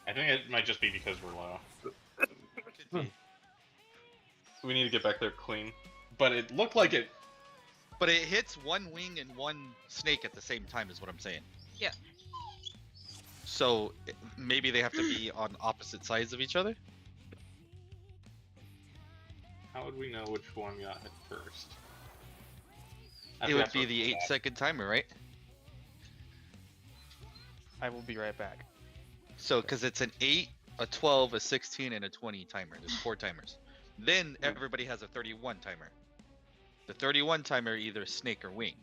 I think it might just be because we're low. Could be. So we need to get back there clean. But it looked like it. But it hits one wing and one snake at the same time, is what I'm saying. Yeah. So maybe they have to be on opposite sides of each other. How would we know which one got hit first? It would be the 8-second timer, right? I will be right back. So, because it's an 8, a 12, a 16, and a 20 timer. There's 4 timers. Then everybody has a 31 timer. The 31 timer either snake or wing.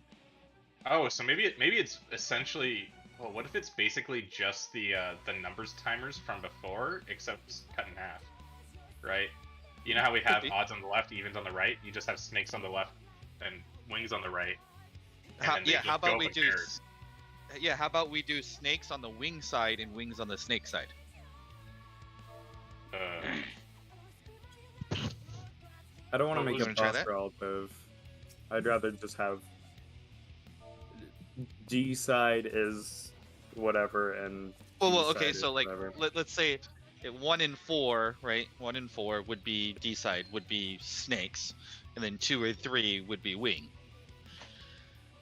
Oh, so maybe it's essentially. Well, what if it's basically just the numbers timers from before, except cut in half, right? You know how we have be. odds on the left, evens on the right. You just have snakes on the left and wings on the right. And then they Yeah, just how about go we like do? pairs. Yeah, how about we do snakes on the wing side and wings on the snake side? I don't want to Well, make who's a gonna try boss that? relative. I'd rather just have G side is whatever, and Well, D-side okay, is so like whatever. let's say 1 and 4, right? 1 and 4 would be D side, would be snakes, and then 2 or 3 would be wing.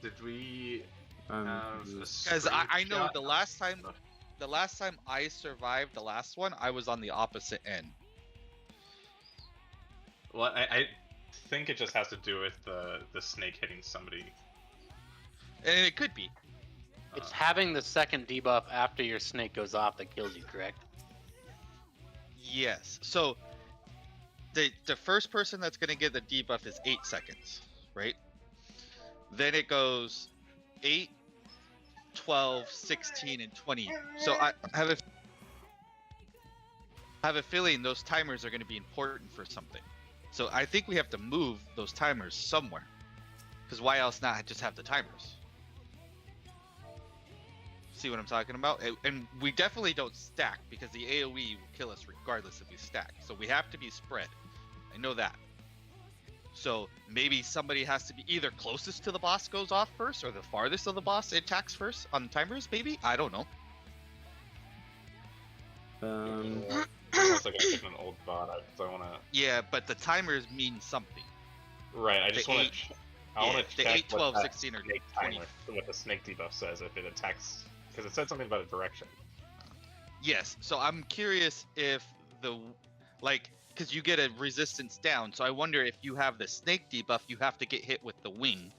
Did we have a Because I know screenshot the of last time the- the last time I survived the last one, I was on the opposite end. Well, I think it just has to do with the snake hitting somebody. And it could be. It's having the second debuff after your snake goes off that kills you, correct? Yes. So the first person that's going to get the debuff is 8 seconds, right? Then it goes 8, 12, 16, and 20. So I have a feeling those timers are going to be important for something. So I think we have to move those timers somewhere. Because why else not just have the timers? See what I'm talking about? And we definitely don't stack because the AoE will kill us regardless if we stack. So we have to be spread. I know that. So maybe somebody has to be either closest to the boss goes off first or the farthest of the boss attacks first on timers, maybe? I don't know. Unless I gotta pick an old bot, I want to. Yeah, but the timers mean something. Right, I just The want eight- to. I want to the check 8, 12, what that 16, or snake 20. timer, what the snake debuff says if it attacks, because it said something about a direction. Yes, so I'm curious if because you get a resistance down, so I wonder if you have the snake debuff, you have to get hit with the wing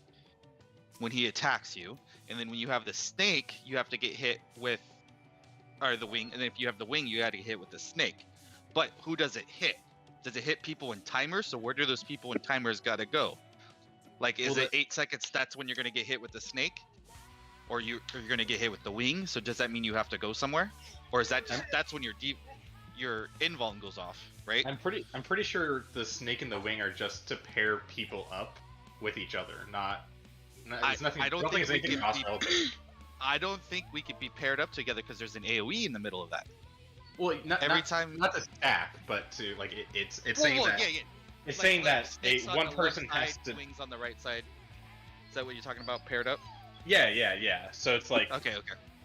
when he attacks you, and then when you have the snake, you have to get hit with, or the wing, and then if you have the wing, you got to get hit with the snake. But who does it hit? Does it hit people in timers? So where do those people in timers got to go? Like, is it 8 seconds? That's when you're gonna get hit with the snake, or you're gonna get hit with the wing. So does that mean you have to go somewhere, or is that just that's when your invuln goes off, right? I'm pretty sure the snake and the wing are just to pair people up with each other, not. It's nothing. I don't think think it's we anything can be- hostile. I don't think we could be paired up together because there's an AOE in the middle of that. Well, Every time, not to stack, but to like it's Well, saying well, that yeah. it's Like- saying like that snakes on one the person left has side, to. wings on the right side. Is that what you're talking about? Paired up? Yeah. So it's like Okay.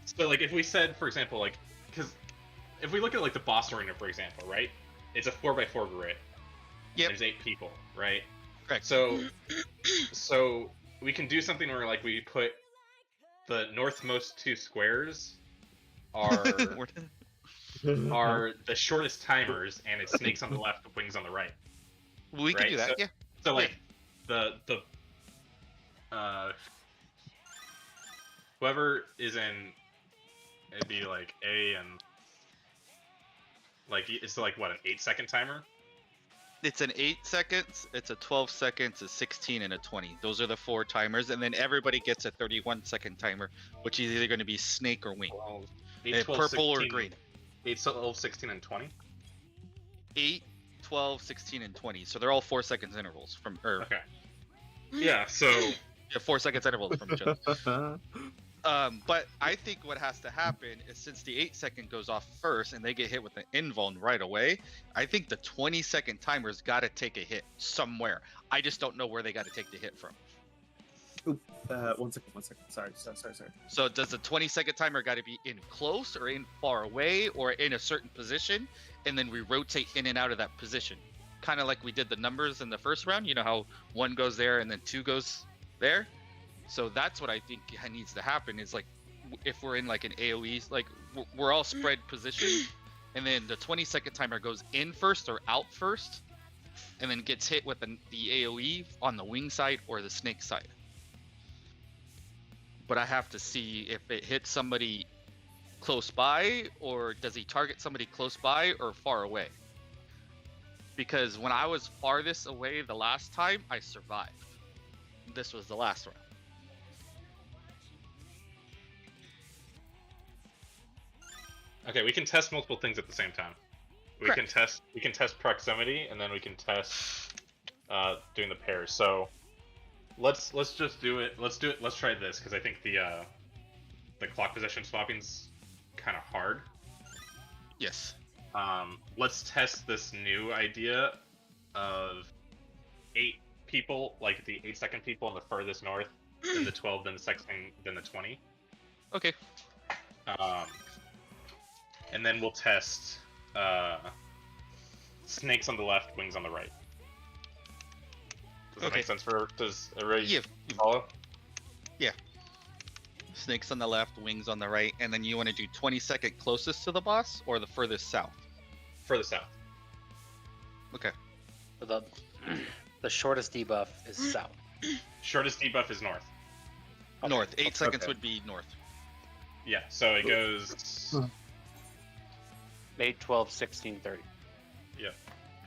so like if we said for example like because if we look at like the boss arena for example, right? It's a 4x4 grid. Yep. There's 8 people, right? Correct. So we can do something where like we put the northmost 2 squares are the shortest timers, and it's snakes on the left, wings on the right. We can right? do that. Yeah. So like the whoever is in, it'd be like A and like it's like what, an 8-second timer? It's an 8 seconds, it's a 12 seconds, a 16, and a 20. Those are the 4 timers, and then everybody gets a 31-second timer, which is either going to be snake or wing. 8, 12, Purple or 16, green. 8, 12, 16, and 20. 8, 12, 16, and 20. So they're all 4 seconds intervals from, or Okay. Yeah. So. yeah, 4 seconds intervals from each other. But I think what has to happen is since the 8-second goes off first and they get hit with an invuln right away, I think the 20-second timer's got to take a hit somewhere. I just don't know where they got to take the hit from. Oop, 1 second. Sorry. So does the 20-second timer got to be in close or in far away or in a certain position, and then we rotate in and out of that position, kind of like we did the numbers in the first round. You know how 1 goes there and then 2 goes there. So that's what I think needs to happen is like if we're in like an AoE, like we're all spread positioned, and then the 20-second timer goes in first or out first, and then gets hit with the AoE on the wing side or the snake side. But I have to see if it hits somebody close by, or does he target somebody close by or far away? Because when I was farthest away the last time, I survived. This was the last round. Okay, we can test multiple things at the same time. We can test proximity, and then we can test doing the pairs. So let's just do it. Let's try this because I think the clock position swapping's kind of hard. Yes. Let's test this new idea of 8 people, like the 8-second people in the furthest north, then the 12, then the 16, then the 20. Okay. And then we'll test snakes on the left, wings on the right. Does that make sense for? Does everybody follow? Yeah. Snakes on the left, wings on the right, and then you want to do 20-second closest to the boss or the furthest south? Further south. Okay. So the shortest debuff is south. Shortest debuff is north. North. 8 seconds would be north. Yeah, so it goes 8, 12, 16, 30. Yep.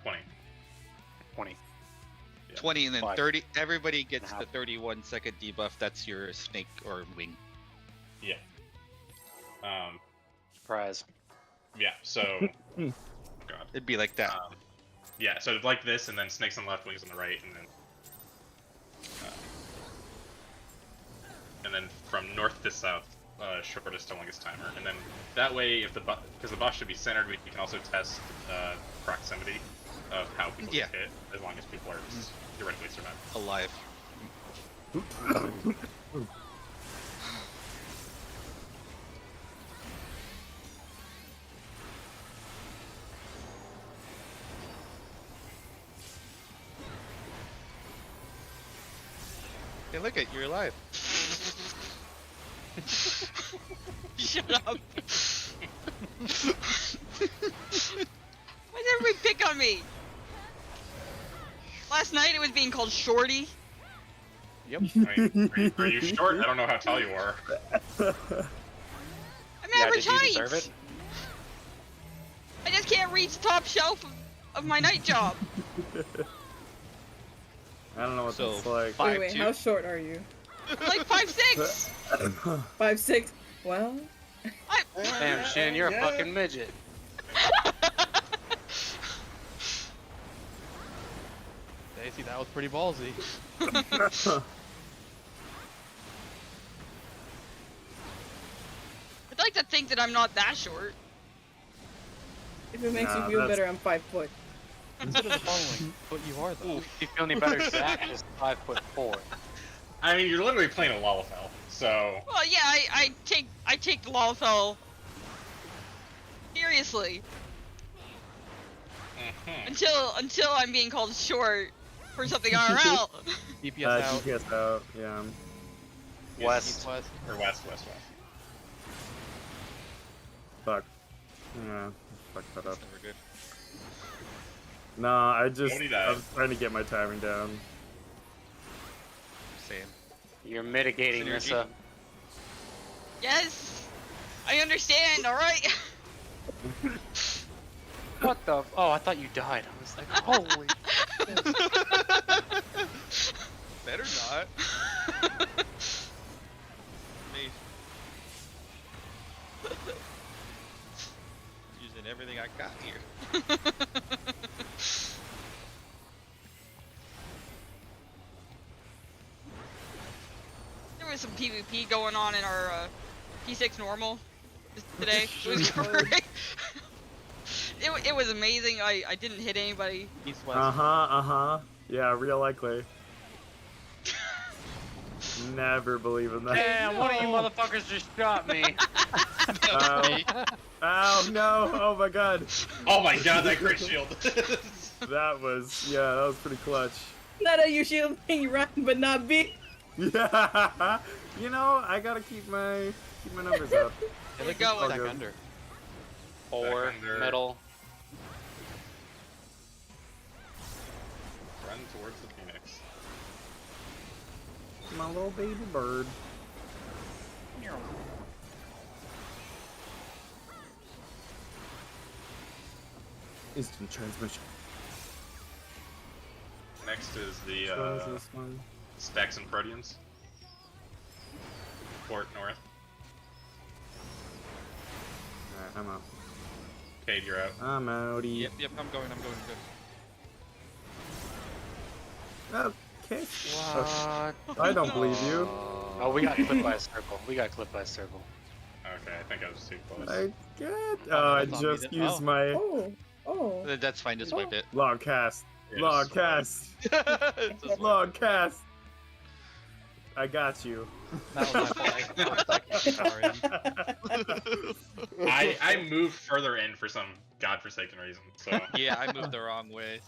20. 20. Yeah. 20 and then 5. 30. Everybody gets And a the 31-second debuff. That's your snake or wing. Yeah. Surprise. Yeah, so God. It'd be like that. Yeah, so like this, and then snakes on the left, wings on the right, and then from north to south, shortest to longest timer. And then that way, if because the boss should be centered, we can also test proximity of how people get hit, as long as people are theoretically surviving. Alive. Hey, look at you're alive. Shut up. Why did everybody pick on me? Last night it was being called Shorty. Yep. I mean, are you short? I don't know how tall you are. I'm average did you height. deserve it? I just can't reach the top shelf of my night job. I don't know what So, that's like. Wait, how short are you? Like 5'6". 5'6". Well, Damn, Shin, you're a fucking midget. Daisy, that was pretty ballsy. I'd like to think that I'm not that short. if it makes Nah, you feel that's- better, I'm 5 foot. Consider the following. But you are though. If you feel any better, Zach is 5'4". I mean, you're literally playing a Lalafell, so Well, yeah, I take the Lalafell seriously until I'm being called short for something IRL. DPS out. DPS out, yeah. West. West. or west. Fuck. Yeah, fuck that up. Never good. Nah, I was trying to get my timing down. Same. You're mitigating, Synergy. Nissa. Yes, I understand. All right. What the? Oh, I thought you died. I was like, holy. Better not. Me. Using everything I got here. There was some PvP going on in our P6 normal today. It was great. It was amazing. I didn't hit anybody. East west. Yeah, real likely. Never believe in that. Damn, one of you motherfuckers just shot me. Ow, no, oh my god. Oh my god, that great shield. That was pretty clutch. Not a you shield being right, but not B. Yeah, you know, I gotta keep my numbers up. There we go. Back good. under. 4, under. middle. Run towards the Phoenix. My little baby bird. Instant transmission. Next is the Which one is this one? Stacks and Proteans. Port north. Alright, I'm up. Cade, you're out. I'm outie. Yep, I'm going good. Okay. What? I don't believe you. Oh, we got clipped by a circle. Okay, I think I was too close. I get. Oh, I that's on me just then. used Oh. my Oh. That's fine, just wipe it. log cast. Yeah, Log just cast. Just wipe Log cast. I got you. That was my fault. Sorry. I moved further in for some godforsaken reason. So Yeah, I moved the wrong way.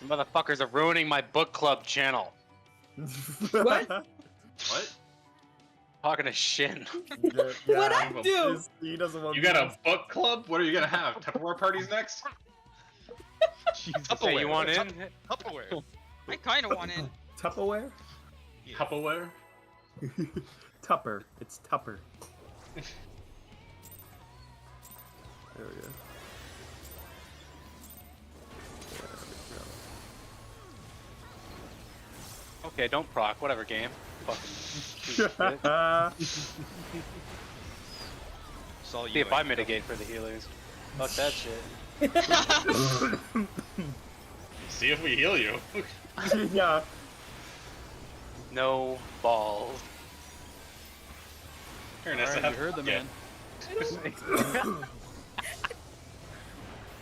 You motherfuckers are ruining my book club channel. What? what? Talking to Shin. What'd I do? He doesn't want You got a book club? What are you gonna have? Tupperware parties next? Jesus. Hey, you want in? Tupperware. I kind of want in. Tupperware? Yeah. Tupperware? Tupper. It's Tupper. There we go. Okay, don't proc. Whatever game. Fucking. It's all See you. if I mitigate for the healers. Fuck that shit. See if we heal you. Yeah. No balls. Here, All Nessa, right, have- you heard the yeah. man.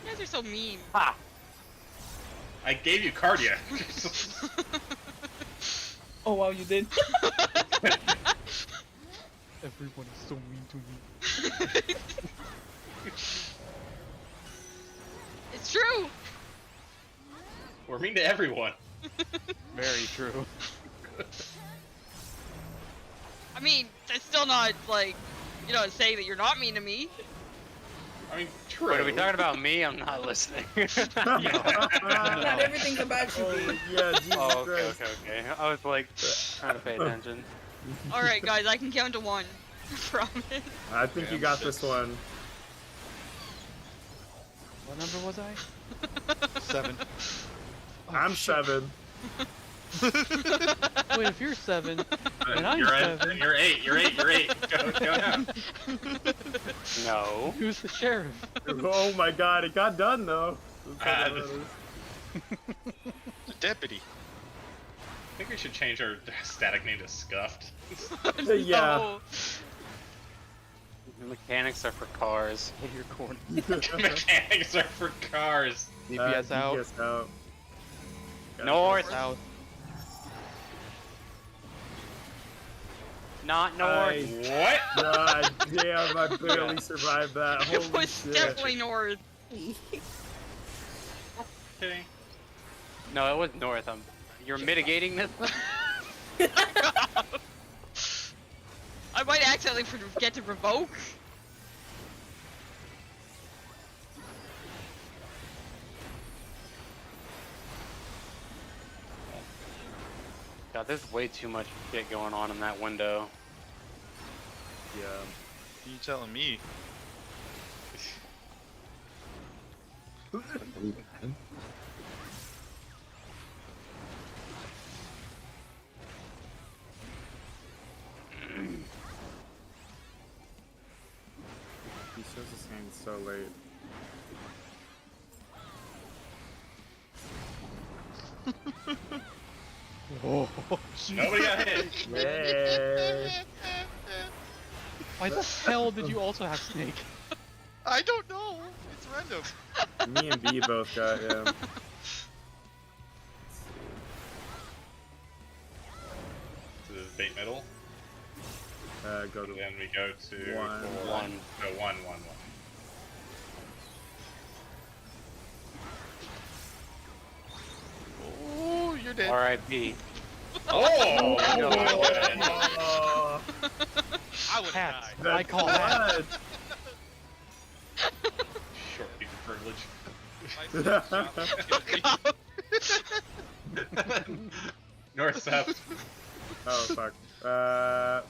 You guys are so mean. Ha! I gave you cardiac. Oh wow, you did. Everyone is so mean to me. It's true. We're mean to everyone. Very true. I mean, that's still not like, you know, saying that you're not mean to me. I mean, true. Wait, are we talking about me? I'm not listening. Not everything's about you, Oh, B. yeah, Jesus Oh, okay, Christ. okay. I was like trying to pay attention. All right, guys, I can count to 1. Promise. I think you got this one. What number was I? 7. Oh, I'm shit. 7. Wait, if you're 7, and I'm you're 7, You're 8. You're 8. You're 8. Go now. No. who's the sheriff? Oh my god, it got done though. The deputy. I think we should change our static name to Scuffed. Yeah. No. The mechanics are for cars. Hey, you're corny. Mechanics are for cars. DPS out. DPS out. North. South. Not north. What? God damn, I barely survived that. Holy It was shit. definitely north. Okay. No, it was north. You're mitigating this? I might accidentally forget to revoke. God, there's way too much shit going on in that window. Yeah. You telling me? He shows his hand so late. Oh, Nobody got hit. Yay! why the hell did you also have Snake? I don't know. It's random. Me and B both got him. To the bait middle. Go to And then we go to One. One. No, one. Oh, you're dead. R.I.P. Oh! No. Oh, I would Hats. have I call hats. Short people privilege. North south. Oh fuck.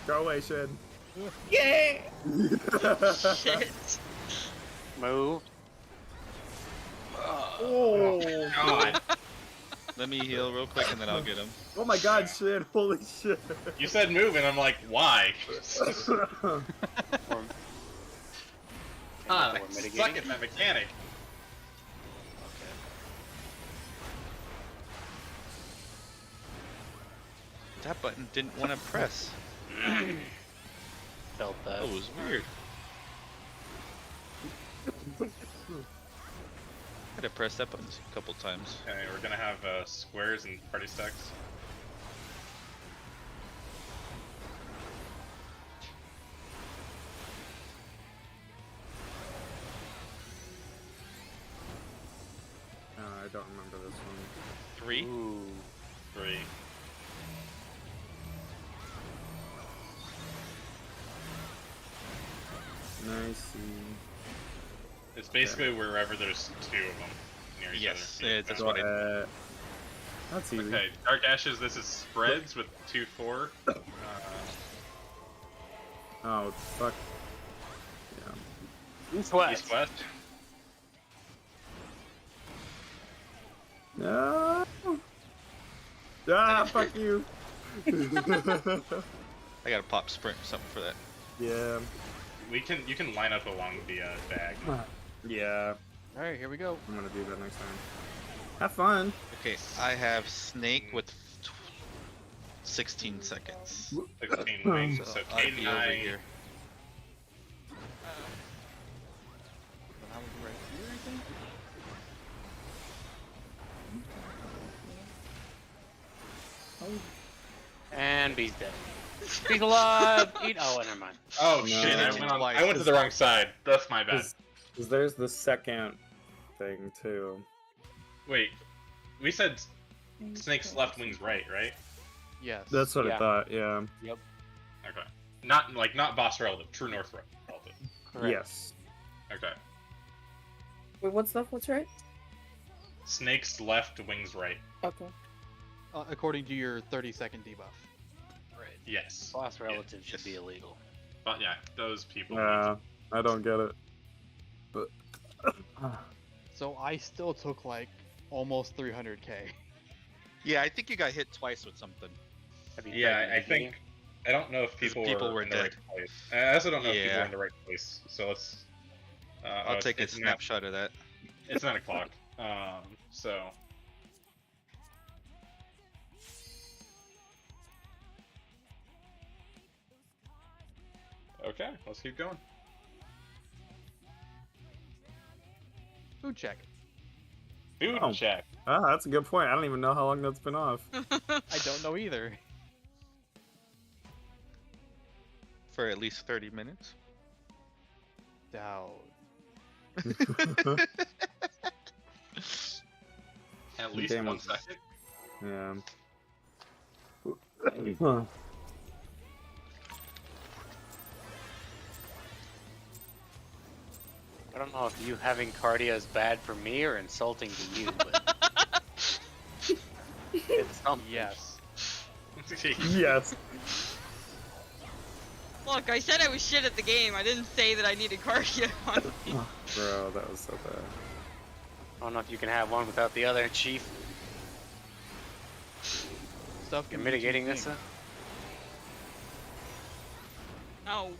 Go away, Shin. Yeah. Shit. Move. Oh, God. Let me heal real quick and then I'll get him. oh my god, Shin. Holy shit. You said move, and I'm like, why? Or, Ah, We're I mitigating. suck at that mechanic. That button didn't want to press. Felt that. That was weird. Had to press that button a couple times. Okay, we're gonna have squares and party stacks. I don't remember this one. 3. Ooh. 3. Nice. It's basically wherever there's 2 of them near each Yes, other. yeah, that's Go what I. ahead. That's easy. Okay, Dark Ashes, this is spreads with 2-4. Oh, fuck. Yeah. East-west. East-west. No. Ah, fuck you. I gotta pop sprint or something for that. Yeah. You can line up along the bag. Yeah. Alright, here we go. I'm gonna do that next time. Have fun. Okay, I have snake with 16 seconds. 16 wings, so I'll Kate be and over I. here. I was right here, I think. And B's dead. B's alive! Eat. Oh, never mind. Oh No. shit! Hit him twice. I went to the wrong side. That's my bad. Because there's the second thing, too. Wait, we said snake's left, wings right, right? Yes. That's what I Yeah. thought, yeah. Yep. Okay. Not boss relative, true north relative. Correct. Yes. Okay. Wait, what's left? What's right? Snake's left, wings right. Okay. According to your 30-second debuff. Right. Yes. Boss relatives should Yes. be illegal. But yeah, those people. Yeah, I don't get it. But. So I still took like almost 300k. Yeah, I think you got hit twice with something. Have you Yeah, tried I mitigating? think. I don't know if people, people were in the right dead. place. I also don't know if people Yeah. were in the right place. So let's. I'll take a snapshot of that. It's 9 o'clock. So. Okay, let's keep going. Food check. Food Oh. check. Ah, that's a good point. I don't even know how long that's been off. I don't know either. For at least 30 minutes. Doubt. At least game 1 was- second. Yeah. I don't know if you having cardio is bad for me or insulting to you, but it's something. Yes. Yes. Look, I said I was shit at the game. I didn't say that I needed cardio. Bro, that was so bad. I don't know if you can have one without the other, Chief. Stuff You're can be mitigating too this? big. No.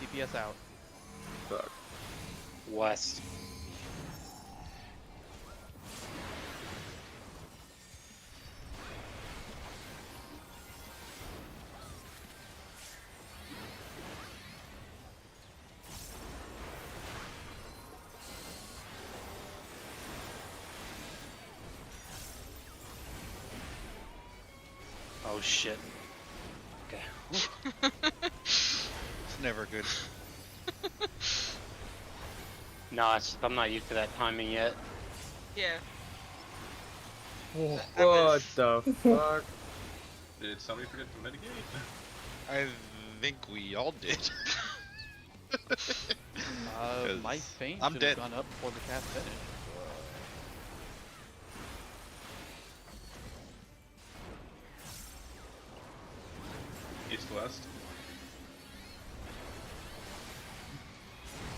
DPS out. Fuck. West. shit. Okay. It's never good. No, I'm not used to that timing yet. Yeah. What the fuck? Did somebody forget to mitigate? I think we all did. My 'Cause feint I'm should dead. have gone up before the cast finished. East west.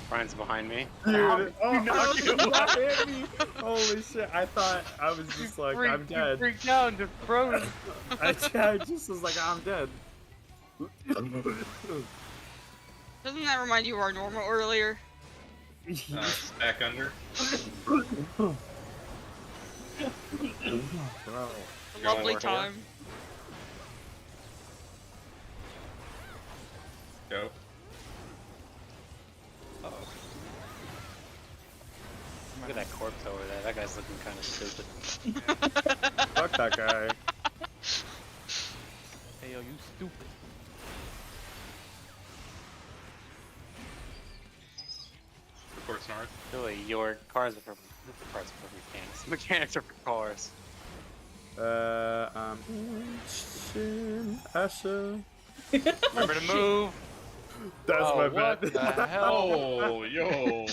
Brian's behind me. Dude, oh, you not hit me! Holy shit! I thought I was just like, I'm dead. You freaked out and just froze. I just was like, I'm dead. Doesn't that remind you of our normal earlier? Stack under. Bro. A Going lovely over here. time. Go. Look at that corpse over there. That guy's looking kind of stupid. Fuck that guy. Hey yo, you stupid. Reports north. Really, your cars are for cars are for mechanics. Mechanics are for cars. Asha. Remember to move. That's my what bad. the hell? Oh, yo.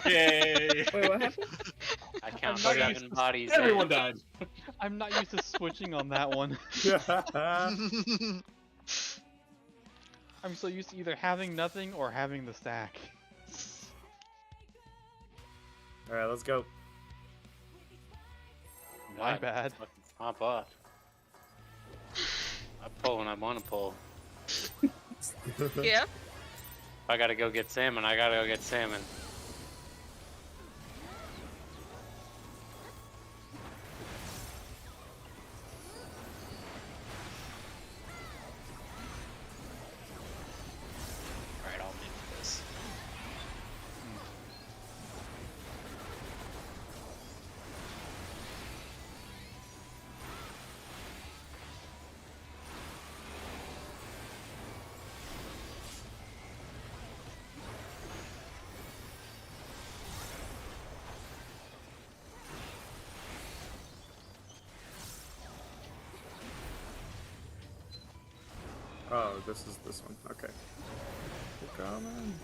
Yay. Wait, what happened? I count not 7 bodies. Everyone died. I'm not used to switching on that one. I'm so used to either having nothing or having the stack. Alright, let's go. My God, bad. fucking hop off. I pull when I want to pull. Yeah. If I gotta go get salmon, I gotta go get salmon. Alright, I'll make this. Oh, this is this one. Okay. We're coming.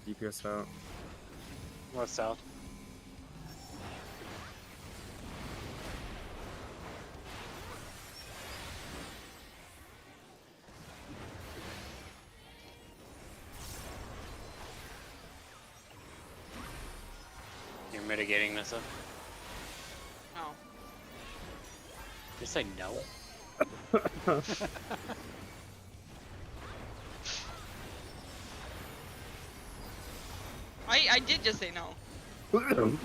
DPS out. What's south? You're mitigating this up? No. Just say no. I did just say no. I'm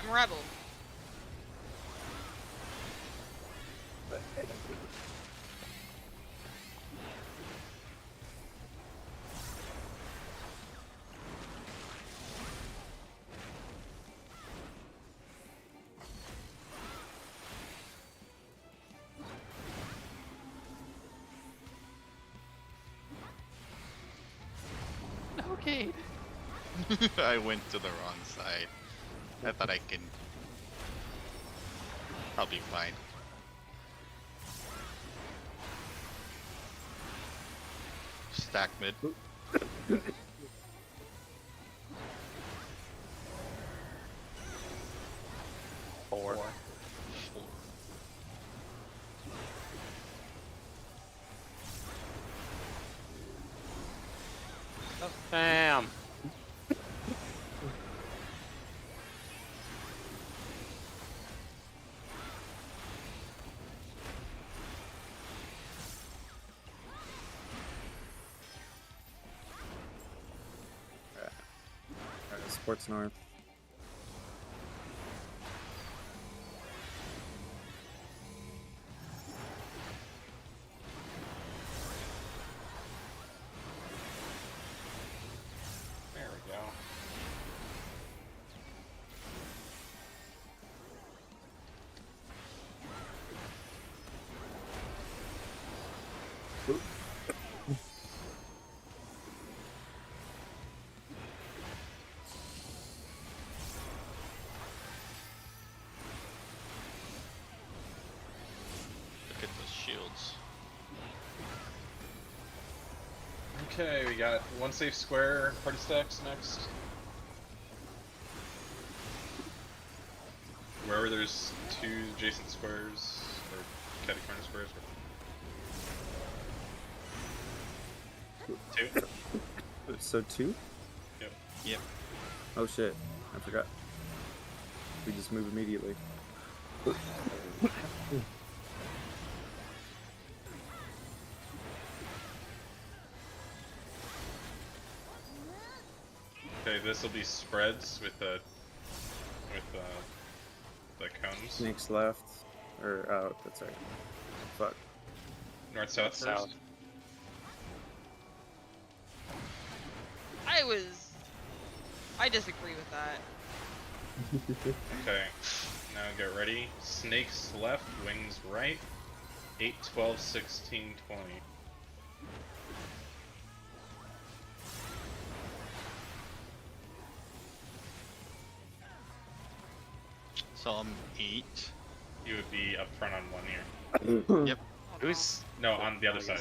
a rebel. Okay. I went to the wrong side. I thought I can I'll be fine. Stack mid. Four. Bam. Alright, Sports North. There we go. Look at those shields. Okay, we got one safe square party stacks next. Wherever there's two adjacent squares or catty corner squares. Two. So 2? Yep. Yep. Oh shit, I forgot. We just move immediately. Okay, this will be spreads with the cones. Snakes left. Or out, that's right. Fuck. North south first. South. I disagree with that. Okay. Now get ready. Snakes left, wings right. 8, 12, 16, 20. So I'm 8. You would be up front on one here. Yep. Who's No, on the other side.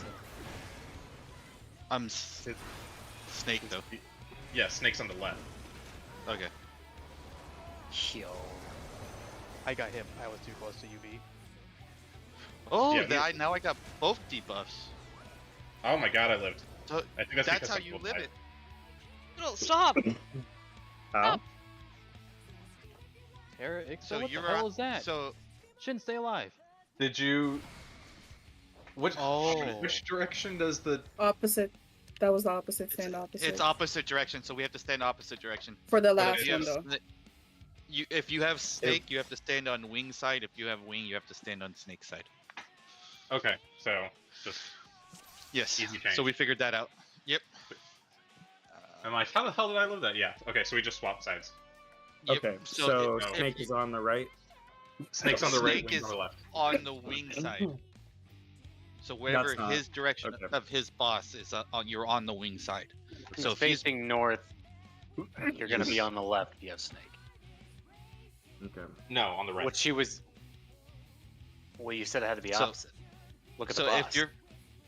I'm snake though. Yeah, snakes on the left. Okay. Yo. I got him. I was too close to UV. Oh, Yeah, now I got both debuffs. Oh my god, I lived. So I think that's that's because how I'm you both live died. it. No, stop! How? Eric, So what the you're hell is that? So Shouldn't stay alive. Did you? Which Oh. which direction does the? Opposite. That was the opposite. Stand opposite. it's opposite direction, so we have to stand opposite direction. For the But last if you one have though. if you have snake, you have to stand on wing side. If you have wing, you have to stand on snake side. Okay, so just Yes. Easy change. So we figured that out. Yep. I'm like, how the hell did I live that? Yeah. Okay, so we just swap sides. Yep. Okay, So so if- Snake is on the right. Snakes on the right, Snake wings is on the left. on the wing side. So wherever That's not- his direction okay. of his boss is, you're on the wing side. So So if he's facing north, you're gonna be on the left if you have snake. Okay. No, on the right. Which she was. Well, you said it had to be So- opposite. Look at so the boss. if you're,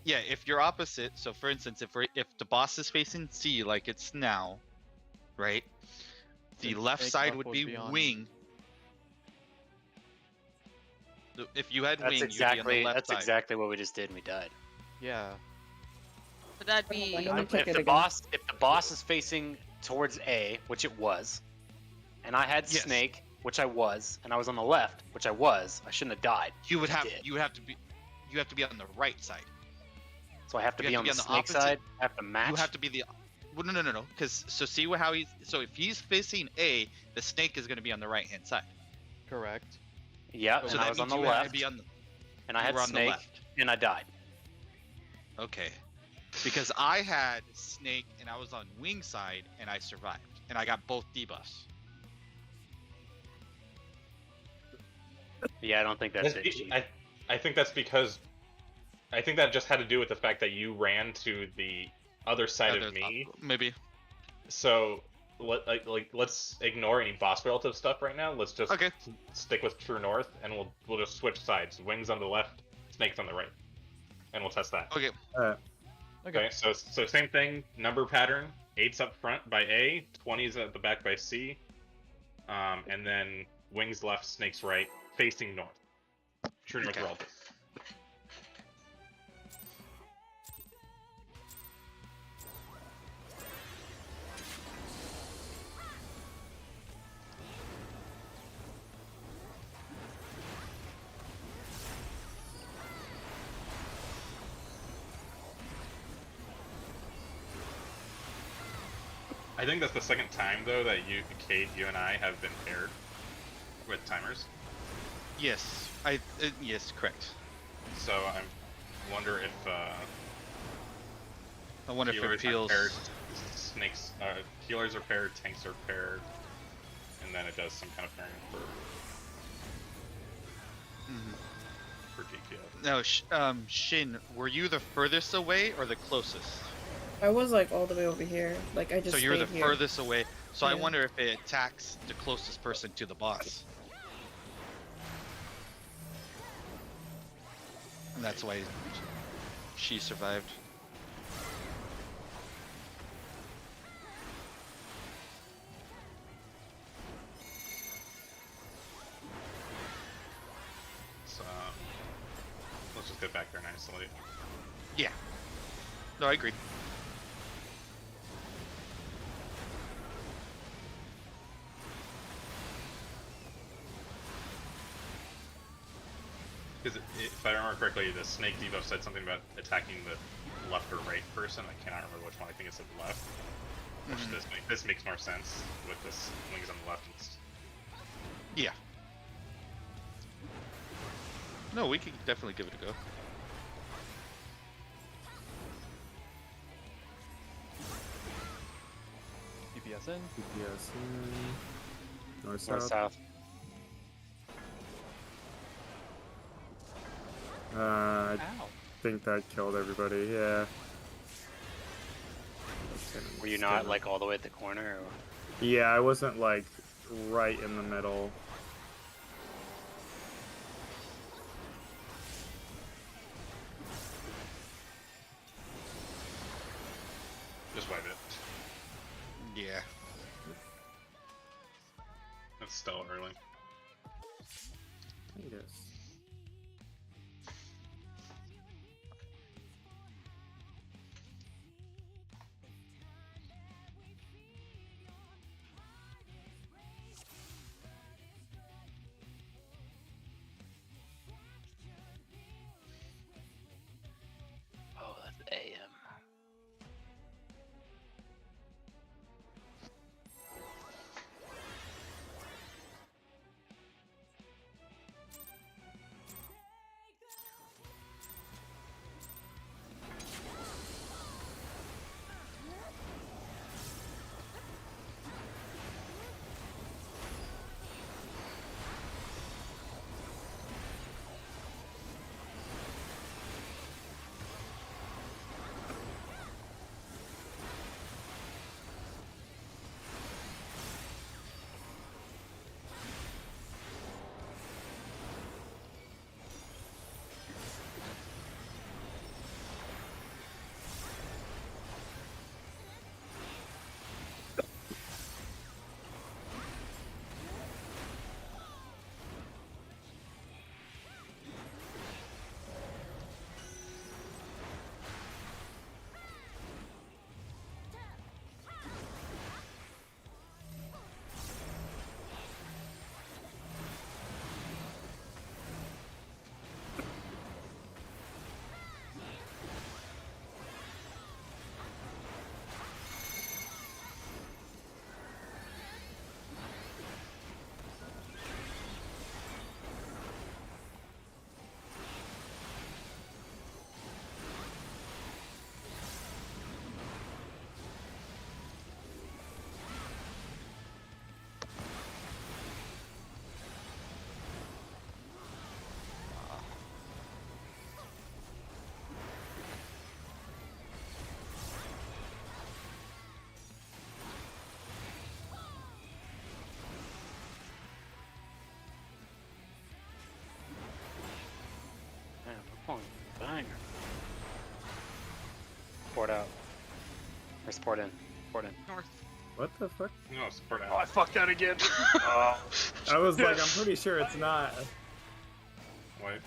yeah, if you're opposite. So for instance, if the boss is facing C like it's now, right? The Then left snake side buff would would be be on- wing. If you had that's wing, exactly you'd be on the left that's side. exactly what we just did, and we died. Yeah. But that'd be. Let me If check it the again. boss is facing towards A, which it was, and I had Yes. snake, which I was, and I was on the left, which I was, I shouldn't have died. You would I have did. you have to be on the right side. So I have to You be have on to the be on the snake opposite- side. I have to match. You have to be the. Well, no. Because how he's. So if he's facing A, the snake is going to be on the right hand side. Correct. Yeah, So and that I was on means the you have to left, be on the. and I you had were on the snake, left. and I died. Okay. Because I had snake and I was on wing side and I survived and I got both debuffs. Yeah, I don't think that's it. Chief. I think that's because I think that just had to do with the fact that you ran to the other side of me. Maybe. So let's ignore any boss relative stuff right now. Let's just Okay. stick with true north, and we'll just switch sides. Wings on the left, snakes on the right, and we'll test that. Okay. Okay. So same thing. Number pattern. 8's up front by A. 20's at the back by C. And then wings left, snakes right, facing north. True north Okay. relative. I think that's the second time though that Cade, you and I have been paired with timers. Yes. Yes, correct. So I wonder if I wonder if it healers are feels. paired, snakes, healers are paired, tanks are paired, and then it does some kind of pairing for GTO. Now, Shin, were you the furthest away or the closest? I was like all the way over here. Like I just. So you're the stayed here. furthest away. So I Yeah. wonder if it attacks the closest person to the boss. And that's why she survived. So let's just get back there and isolate. Yeah. No, I agree. Because if I remember correctly, the snake debuff said something about attacking the left or right person. I cannot remember which one. I think it said left. Which this makes more sense with this wings on the left. Yeah. No, we could definitely give it a go. PPS in. PPS north North south. south. I Ow. think that killed everybody. Yeah. Were you not like all the way at the corner? Or... Yeah, I wasn't like right in the middle. Just wipe it. Yeah. That's still early. Yes. Oh, that's AM. fine. Port out. Or sport in. Port in. North. What the fuck? No, support Oh, I out. fucked that again. Oh. I was like, I'm pretty sure it's not. Wait.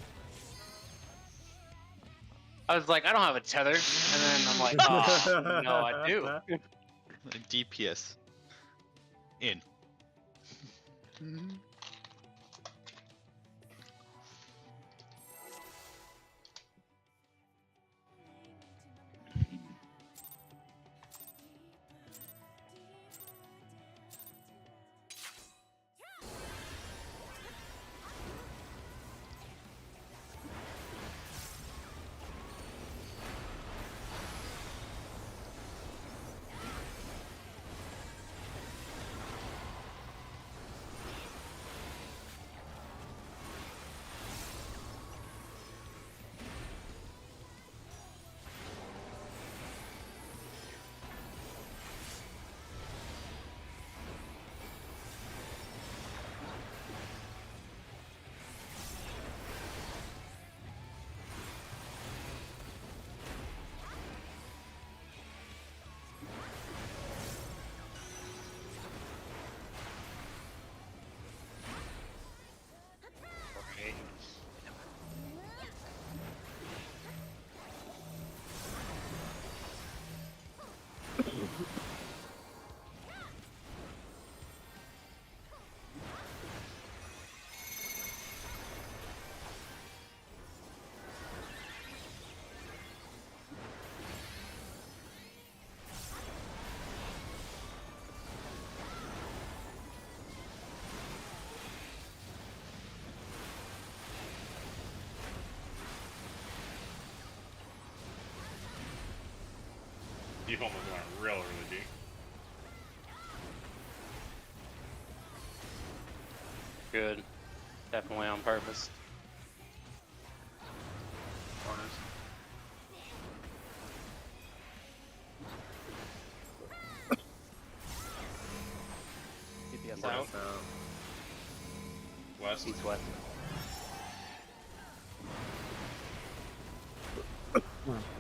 I was like, I don't have a tether. And then I'm like, oh, no, I do. DPS. In. Okay. Default was going real really deep. Good. Definitely on purpose. Corners. DPS Out. out. West. He's wet.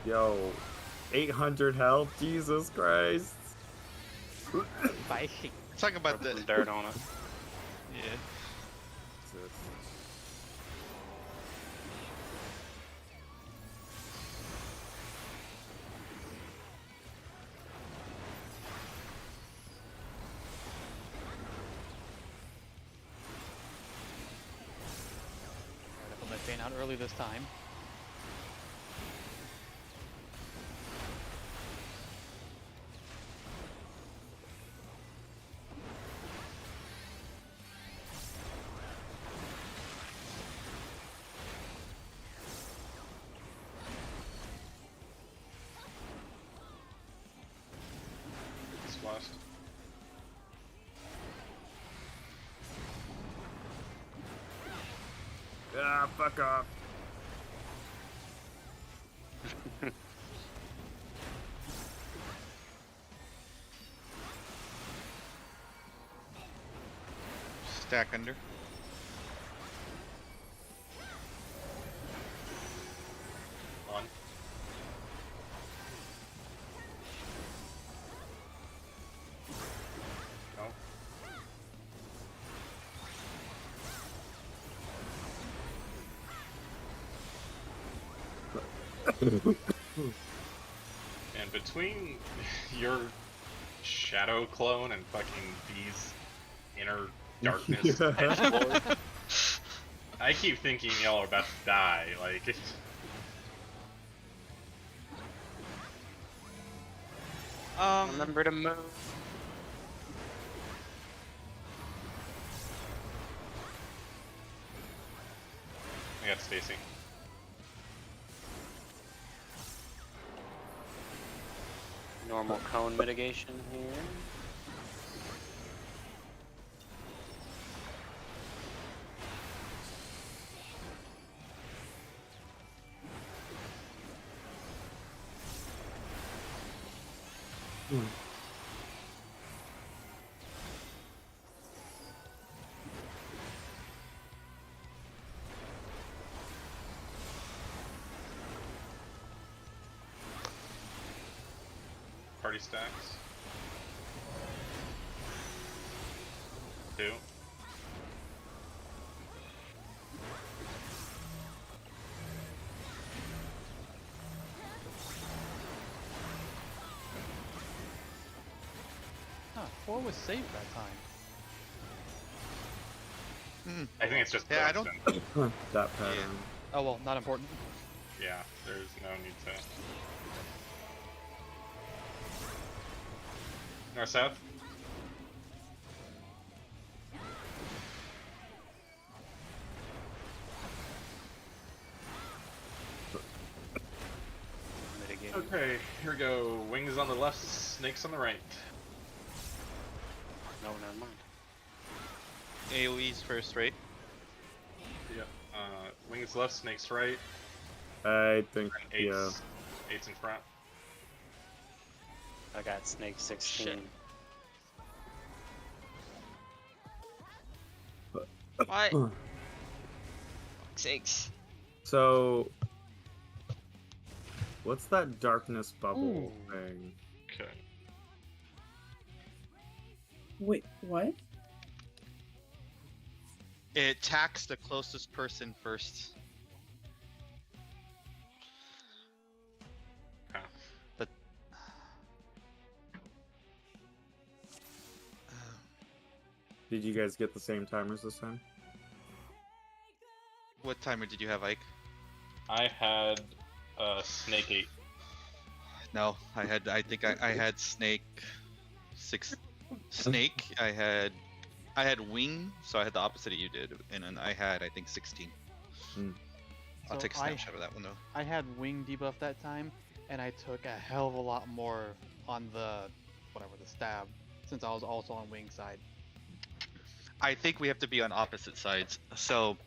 Yo, 800 health, Jesus Christ. Spicy. Talking about Put the some dirt on it. yeah. Jesus. I put my pain out early this time. It's west. Ah, fuck off. Stack under. On. No. And between your shadow clone and fucking these inner darkness edgelords, I keep thinking y'all are about to die. Like, Remember to move. I got Stacy. Normal cone mitigation here. party stacks. 2. Huh, 4 was safe that time. I think it's just Yeah, I don't- constant. That pattern. Oh well, not important. Yeah, there's no need to. North south. Mitigate. Okay, here we go. Wings on the left, snakes on the right. No, never mind. AoE's first, right? Yep. Wings left, snakes right. I think, And eights, yeah. eights in front. I got snake 16. Shit. What? Fuck's sakes. So, what's that darkness bubble Ooh. thing? Okay. Wait, what? It attacks the closest person first. Okay. But Did you guys get the same timers this time? what timer did you have, Ike? I had snake 8. No, I think I had snake 6. Snake. I had wing, so I had the opposite of you did, and then I had, I think, 16. I'll So take a snapshot of that one though. I had wing debuff that time, and I took a hell of a lot more on the the stab, since I was also on wing side. I think we have to be on opposite sides. So,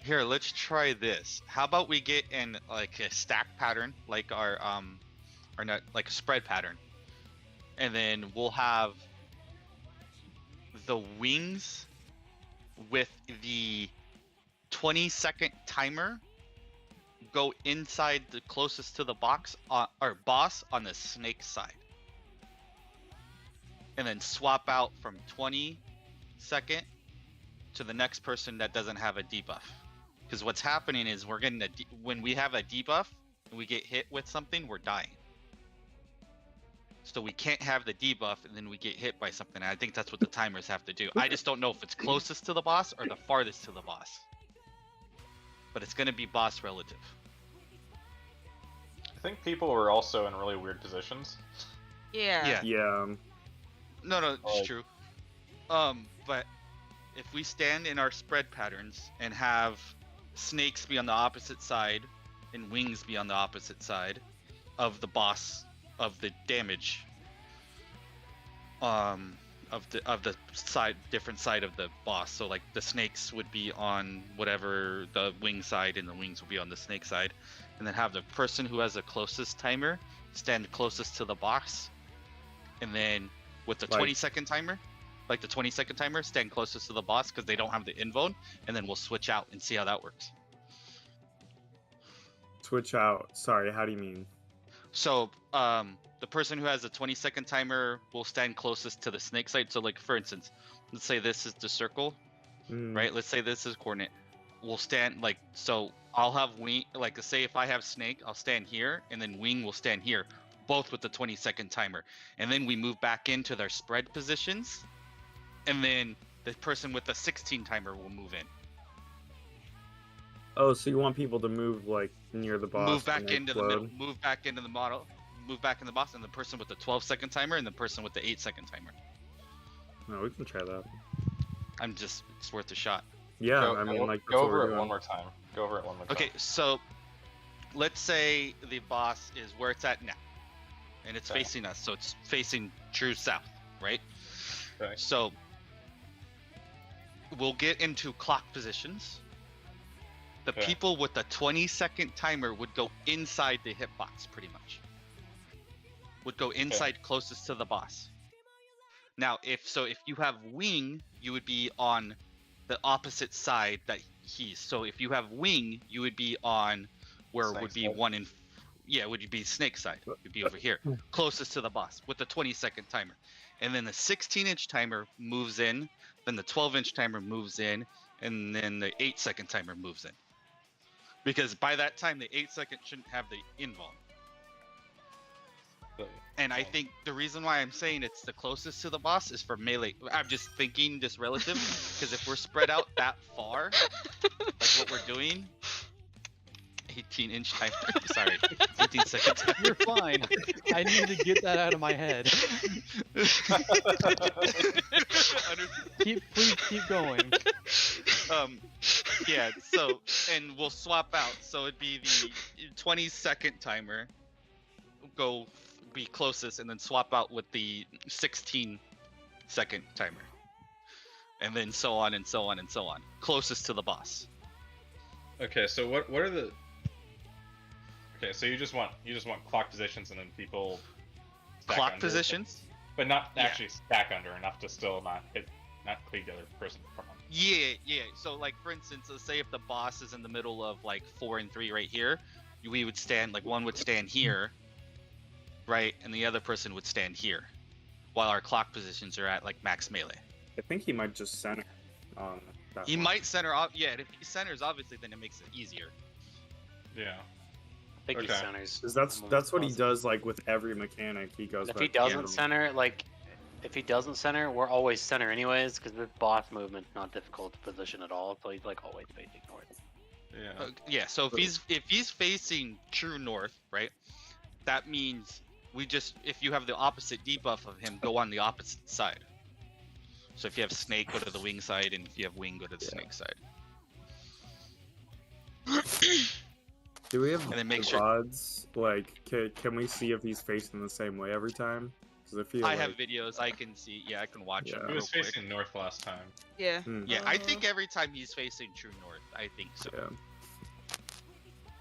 here, let's try this. How about we get in like a stack pattern, like our not like a spread pattern, and then we'll have the wings with the 20-second timer go inside the closest to the box or boss on the snake side, and then swap out from 20-second to the next person that doesn't have a debuff. Because what's happening is we're getting when we have a debuff and we get hit with something, we're dying. So we can't have the debuff and then we get hit by something. I think that's what the timers have to do. I just don't know if it's closest to the boss or the farthest to the boss. But it's going to be boss relative. I think people were also in really weird positions. Yeah. Yeah. Yeah. No, it's Like- true. But if we stand in our spread patterns and have snakes be on the opposite side and wings be on the opposite side of the boss of the damage, of the side, different side of the boss. So like the snakes would be on whatever the wing side, and the wings will be on the snake side, and then have the person who has the closest timer stand closest to the boss, and then with the Like- 20-second timer, like the 20-second timer, stand closest to the boss because they don't have the invuln, and then we'll switch out and see how that works. Switch out. Sorry, how do you mean? So, the person who has a 20-second timer will stand closest to the snake side. So, like, for instance, let's say this is the circle, right? Let's say this is coordinate. We'll stand, like, so I'll have wing, like, say if I have snake, I'll stand here, and then wing will stand here, both with the 20-second timer. And then we move back into their spread positions, and then the person with the 16 timer will move in. Oh, so you want people to move like near the boss? Move back and into the middle, explode? move back into the model, move back in the boss, and the person with the 12-second timer, and the person with the 8-second timer. No, we can try that. It's worth a shot. Yeah, Go, I mean, go- like go that's what over we're it doing. one more time. Go over it one more time. Okay, so let's say the boss is where it's at now, and it's Okay. facing us, so it's facing true south, right? Okay. So we'll get into clock positions. The Okay. people with the 20-second timer would go inside the hitbox, pretty much. Would go inside closest to the boss. Now, if you have wing, you would be on the opposite side that he's. So if you have wing, you would be on where it would Snake's be side. one in. yeah, would be snake side. It'd be over here, closest to the boss with the 20-second timer. And then the 16-inch timer moves in, then the 12-inch timer moves in, and then the 8-second timer moves in. Because by that time, the 8-second shouldn't have the invuln. And I think the reason why I'm saying it's the closest to the boss is for melee. I'm just thinking just relative, because if we're spread out that far, like what we're doing, 18-inch timer. Sorry, 18-second timer. You're fine. I need to get that out of my head. Please keep going. Yeah. So, and we'll swap out. So it'd be the 20-second timer. Be closest, and then swap out with the 16-second timer, and then so on and so on and so on, closest to the boss. Okay, so what are the? Okay, so you just want clock positions and then people stack Clock under, positions, but not actually stack under enough to still not cleave the other person from them. Yeah. So like for instance, let's say if the boss is in the middle of like 4 and 3 right here, we would stand like one would stand here, right, and the other person would stand here, while our clock positions are at like max melee. I think he might just center. He might center off. Yeah, if he centers, obviously, then it makes it easier. Yeah. I think he Okay. centers. Because that's what he does like with every mechanic. He goes. If back he to doesn't the- center, like, if he doesn't center, we're always center anyways, because the boss movement's not difficult to position at all, so he's like always facing north. Yeah. Yeah. So if he's facing true north, right, that means if you have the opposite debuff of him, go on the opposite side. So if you have snake, go to the wing side, and if you have wing, go to the snake side. Do we have And then make sure- odds? Like, can we see if he's facing the same way every time? Because I feel I like, have videos. I can see. Yeah, I can watch Yeah. them He real was quick. facing north last time. Yeah. Yeah, I think every time he's facing true north, I think so. Yeah.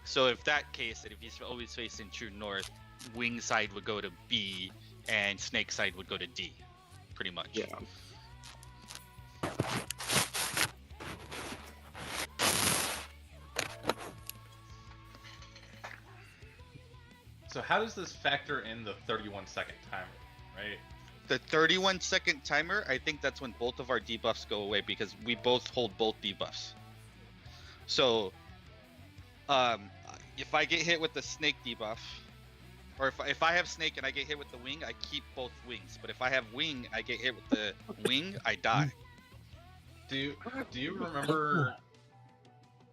So if that case, that if he's always facing true north, wing side would go to B, and snake side would go to D, pretty much. Yeah. So how does this factor in the 31-second timer, right? The 31-second timer, I think that's when both of our debuffs go away because we both hold both debuffs. So, if I get hit with the snake debuff, or if I have snake and I get hit with the wing, I keep both wings. But if I have wing, I get hit with the wing, I die. Do you remember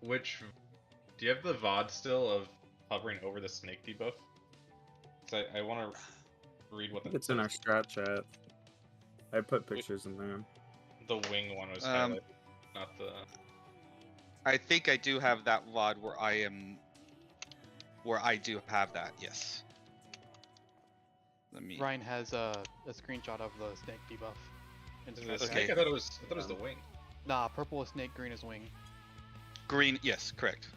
which? Do you have the VOD still of hovering over the snake debuff? 'Cause I want to read what It's in our strat chat. I put pictures in there. the wing one was highlighted, not the. I think I do have that VOD where I do have that. Yes. Let me. Ryan has a screenshot of the snake debuff. in his Is it the chat. snake? I thought it was the wing. Nah, purple is snake, green is wing. Green. Yes, correct.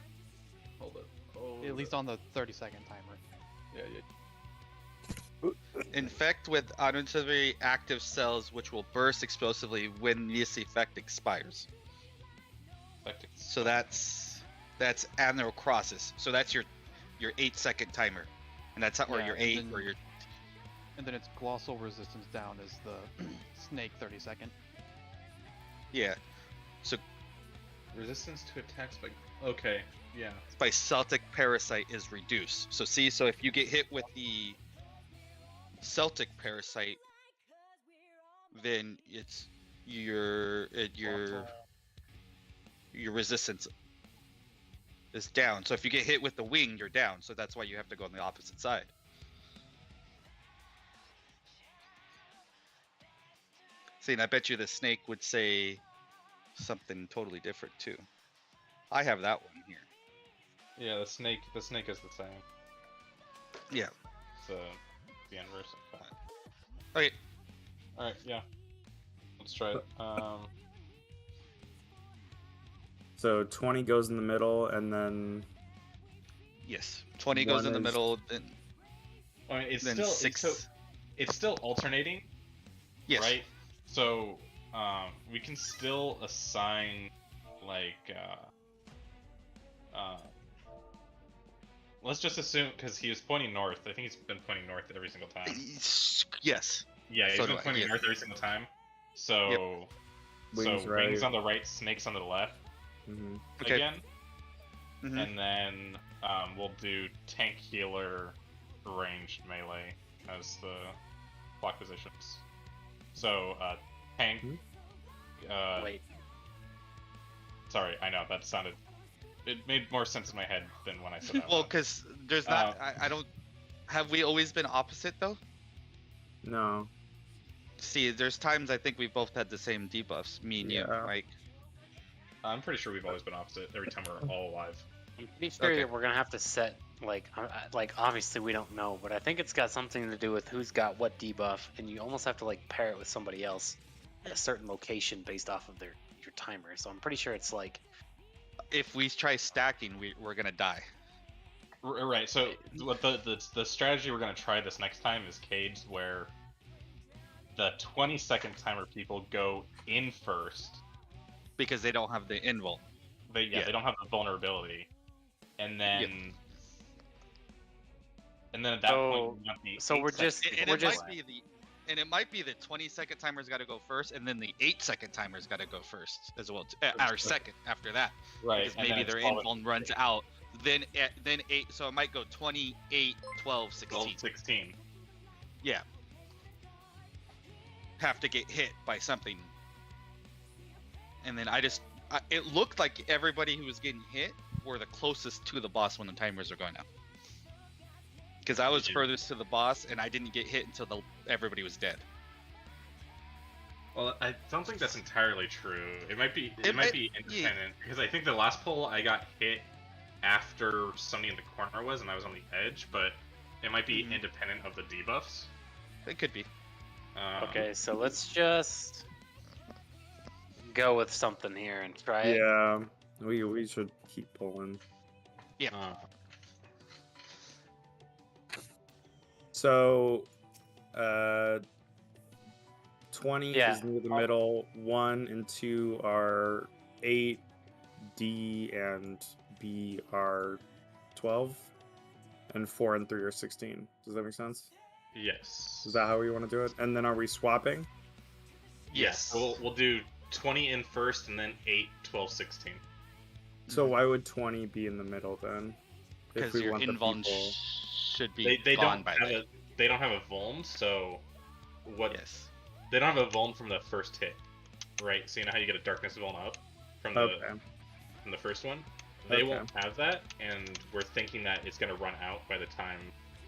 Hold it. At least on the 30-second timer. Yeah. Infect with auxiliary active cells, which will burst explosively when this effect expires. So that's anarocrosis. So that's your 8-second timer, and that's how, or Yeah, your and 8 then- or your. And then its glossal resistance down is the snake 30-second. Yeah. So Resistance to attacks by. Okay. Yeah. by Celtic Parasite is reduced. So see, so if you get hit with the Celtic Parasite, then it's your resistance is down. So if you get hit with the wing, you're down. So that's why you have to go on the opposite side. See, and I bet you the snake would say something totally different too. I have that one here. Yeah. The snake is the same. Yeah. It's the inverse. Okay. Okay. All right. Yeah. Let's try it. So 20 goes in the middle, and then Yes. 20 goes One in the is- middle. Then I mean, it's then still 6. it's still alternating, Yes. right? So we can still assign like let's just assume because he was pointing north. I think he's been pointing north every single time. Yes. Yeah, he's So been do I, pointing yeah. north every single time. So, Wings wings right. on the right, snakes on the left. Mm-hmm. Okay. Again, Mhm. and then we'll do tank, healer, ranged, melee as the block positions. So tank. Wait. Sorry, I know that sounded. It made more sense in my head than when I said that. Well, because there's not. I don't. Have we always been opposite though? No. See, there's times I think we both had the same debuffs, me and you. Yeah. Like, I'm pretty sure we've always been opposite every time we're all alive. I'm pretty sure Okay. we're gonna have to set like obviously we don't know, but I think it's got something to do with who's got what debuff, and you almost have to like pair it with somebody else at a certain location based off of your timer. So I'm pretty sure it's like if we try stacking, we're gonna die. Right. So what the strategy we're gonna try this next time is caged, where the 20-second timer people go in first. Because they don't have the invul. They don't have the vulnerability, and then at that point we want the so we're 8 seconds just- people And we're it to just- might land. be the 20-second timer's got to go first, and then the 8-second timer's got to go first as well. Our second after that, Right, because and then maybe it's their followed invul runs out. Then 8, so it might go 28, 12, 16. 16. Yeah. Have to get hit by something. And then it looked like everybody who was getting hit were the closest to the boss when the timers are going out. Because I was furthest to the boss, and I didn't get hit until everybody was dead. Well, I don't think that's entirely true. It might be. It It might might- be independent because I think the last pull I got hit after somebody in the corner was, and I was on the edge. But it might be Mhm. independent of the debuffs. It could be. okay. So let's just go with something here and try it. Yeah. We should keep pulling. Uh, So, 20 Yeah. is near the middle. 1 and 2 are 8. D and B are 12. And 4 and 3 are 16. Does that make sense? yes. Is that how we want to do it? And then are we swapping? Yes. So we'll do 20 in first, and then 8, 12, 16. So why would 20 be in the middle then? If Because we your want the invuln people- should be They gone don't by have then. they don't have a vuln, so what? Yes. They don't have a vuln from the first hit, right? So you know how you get a darkness vuln up from the Okay. from the first one. They Okay. won't have that, and we're thinking that it's going to run out by the time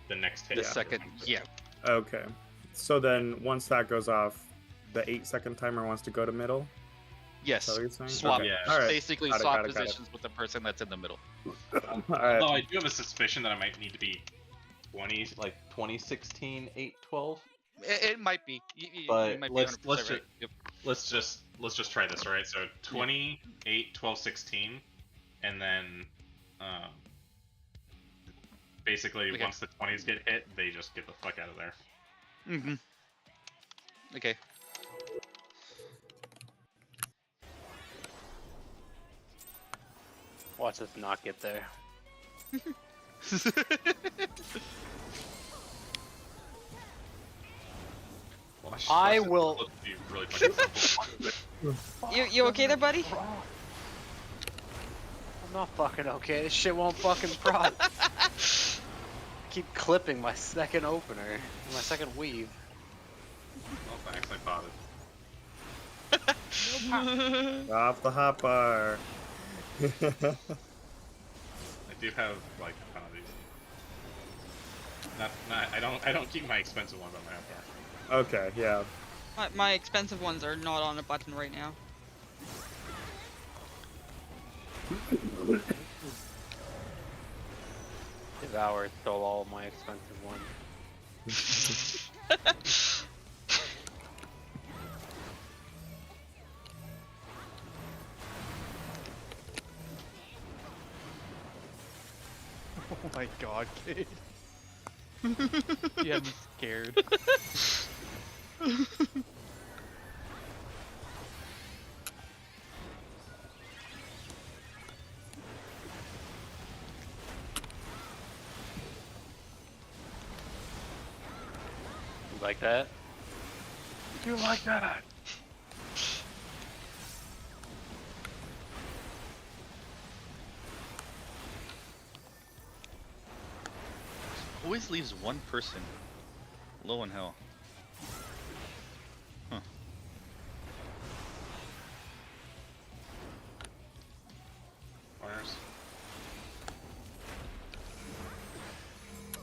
the next hit. The is second, run. yeah. Okay. So then once that goes off, the 8-second timer wants to go to middle? Yes. Is that what you're saying? Swap. Okay. Yeah. All right. Basically Got it, swap got it, got it. positions with the person that's in the middle. All right. Although I do have a suspicion that I might need to be 20, like 2016, 8, 12. It might be. You But might be let's 100% right. Yep. let's just try this, all right? So 20, 8, 12, 16, and then basically Okay. once the 20s get hit, they just get the fuck out of there. Mm-hmm. Okay. Watch us not get there. Watch- I watch this will- look to be really fucking simple. You okay there, buddy? I'm not fucking okay. This shit won't fucking prod. Keep clipping my second opener, my second weave. Oh, thanks, I caught it. Off the hot bar. I do have like a ton of these. I don't keep my expensive ones on my own car. Okay, yeah. My expensive ones are not on a button right now. Devour stole all my expensive ones. Oh my god, kid. You had me scared. like that? You like that? Always leaves one person low in hell. Huh. Corners.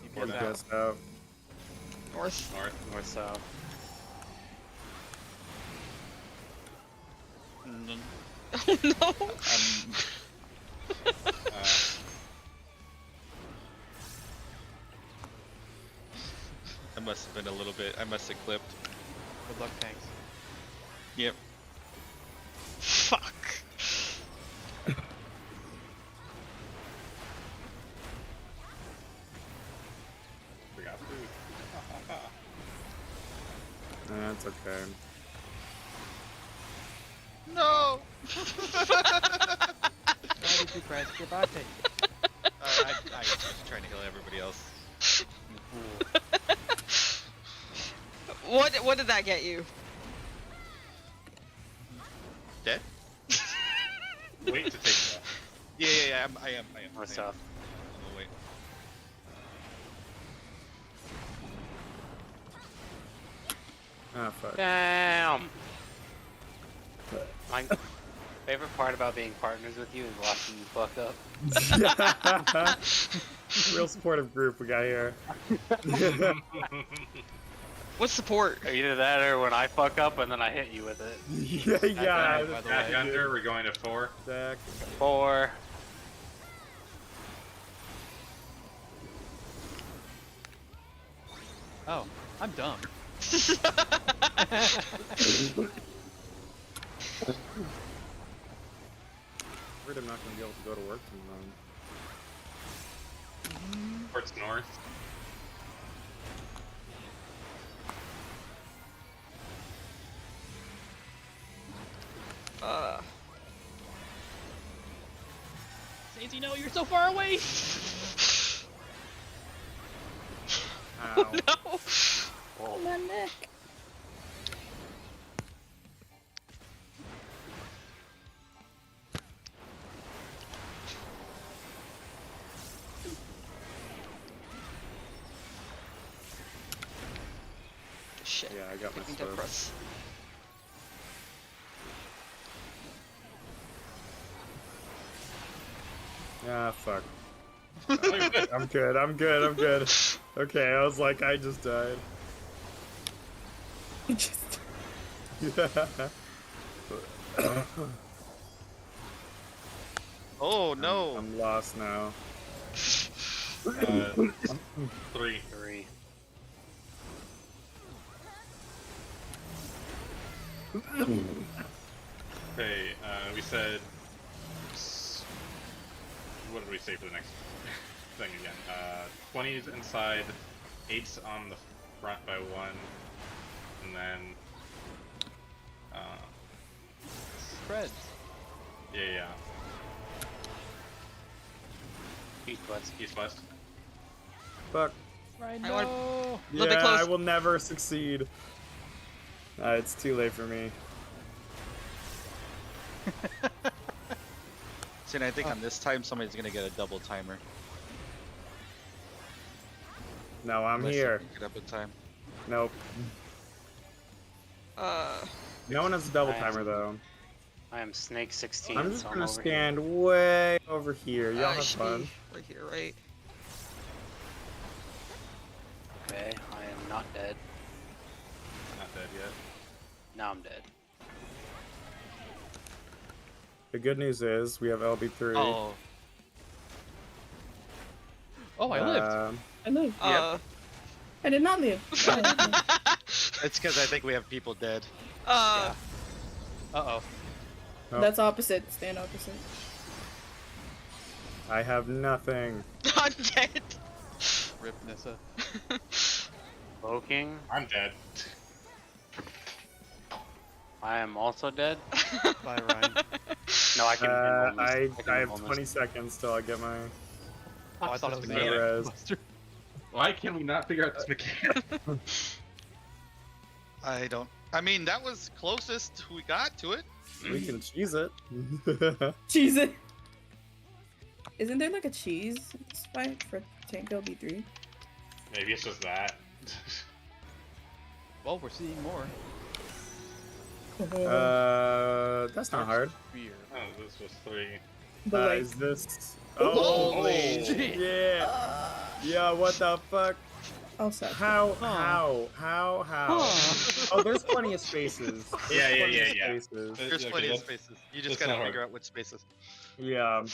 Keep Get out. this out. North. North south. Oh no! I must have been a little bit. I must have clipped. Good luck, tanks. Yep. Fuck. Forgot food. That's okay. No. Why did you press your button? I was just trying to kill everybody else. What did that get you? Dead? Wait to take that. Yeah. I am. North I am. south. Oh, wait. Ah, fuck. Damn. My favorite part about being partners with you is watching you fuck up. Real supportive group we got here. What's support? Either that or when I fuck up and then I hit you with it. yeah. By the Back way. under, we're going to 4. Zach. 4. Oh, I'm dumb. Afraid I'm not gonna be able to go to work tomorrow. Towards north. Daisy, no, you're so far away! Ow. No. Oh, my neck. Shit. Yeah, I got my Taking stuff. death press. Ah, fuck. I'm good. Okay, I was like, I just died. Just Oh no. I'm lost now. 3. 3. Okay, we said. What did we say for the next thing again? 20s inside, 8s on the front by 1, and then. Spreads. Yeah. East west. East west. Fuck. Right, I want- no! Little bit Yeah, close. I will never succeed. It's too late for me. See, and I think on this time somebody's gonna get a double timer. No, I'm Unless you here. pick it up in time. Nope. No one has a double I am- timer though. I am Snake 16. I'm just so gonna over here. stand way over here. Y'all it have should fun. be right here, right? Okay, I am not dead. Not dead yet. Now I'm dead. The good news is we have LB3. Oh, Oh, I lived! I live. Uh, I did not live. it's because I think we have people dead. uh, Uh-oh. Oh, That's opposite. Stand opposite. I have nothing. I'm dead. Rip Nissa. Voking. I'm dead. I am also dead. Bye, Ryan. No, I can. handle this. I can have handle this. 20 seconds till I get my. Oh, I thought it was No me. res. Buster. Why can we not figure out this mechanic? I don't. I mean, that was closest we got to it. We can cheese it. Cheese it. Isn't there like a cheese spike for Tank LB3? Maybe it's just that. Well, we're seeing more. That's not hard. Beer. Oh, this was 3. But like, Is this? Holy shit. Yeah. Yeah. What the fuck? oh, sad. How? Huh. How? Oh, there's plenty of spaces. There's Yeah. plenty of spaces. There's Okay, plenty of that's- spaces. You just that's gotta not figure hard. out which spaces. Yeah.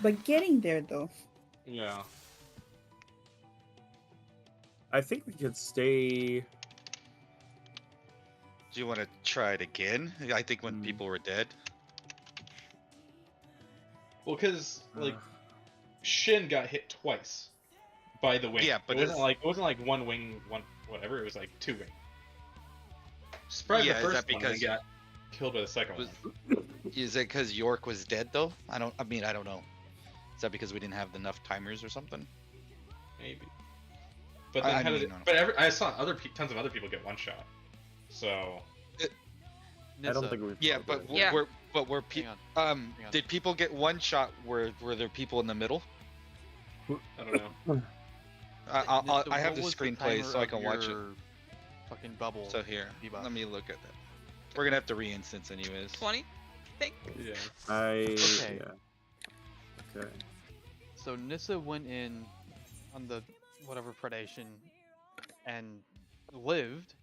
But getting there though. Yeah. I think we could stay. Do you want to try it again? I think when Hmm. people were dead. Well, because like Shin got hit twice by the wing. Yeah, but it wasn't like one wing, one whatever. It was like 2 wing. Surprised Yeah, the is first that one because- and got killed by the second Was- one. Is it because York was dead though? I don't know. Is that because we didn't have enough timers or something? Maybe. But I then how did mean, it, but I saw tons of other people get one shot. So I don't Nissa, think we've. Yeah, talked but about it. Yeah. we're hang on. Hang on. did people get one shot? Were there people in the middle? I don't know. Nissa, I have what the was screenplay timer so I of can watch it. your Fucking bubble. So here, debuff? let me look at that. We're gonna have to re-instance anyways. 20. Yeah. Okay. Yeah. Okay. So Nissa went in on the whatever predation and lived,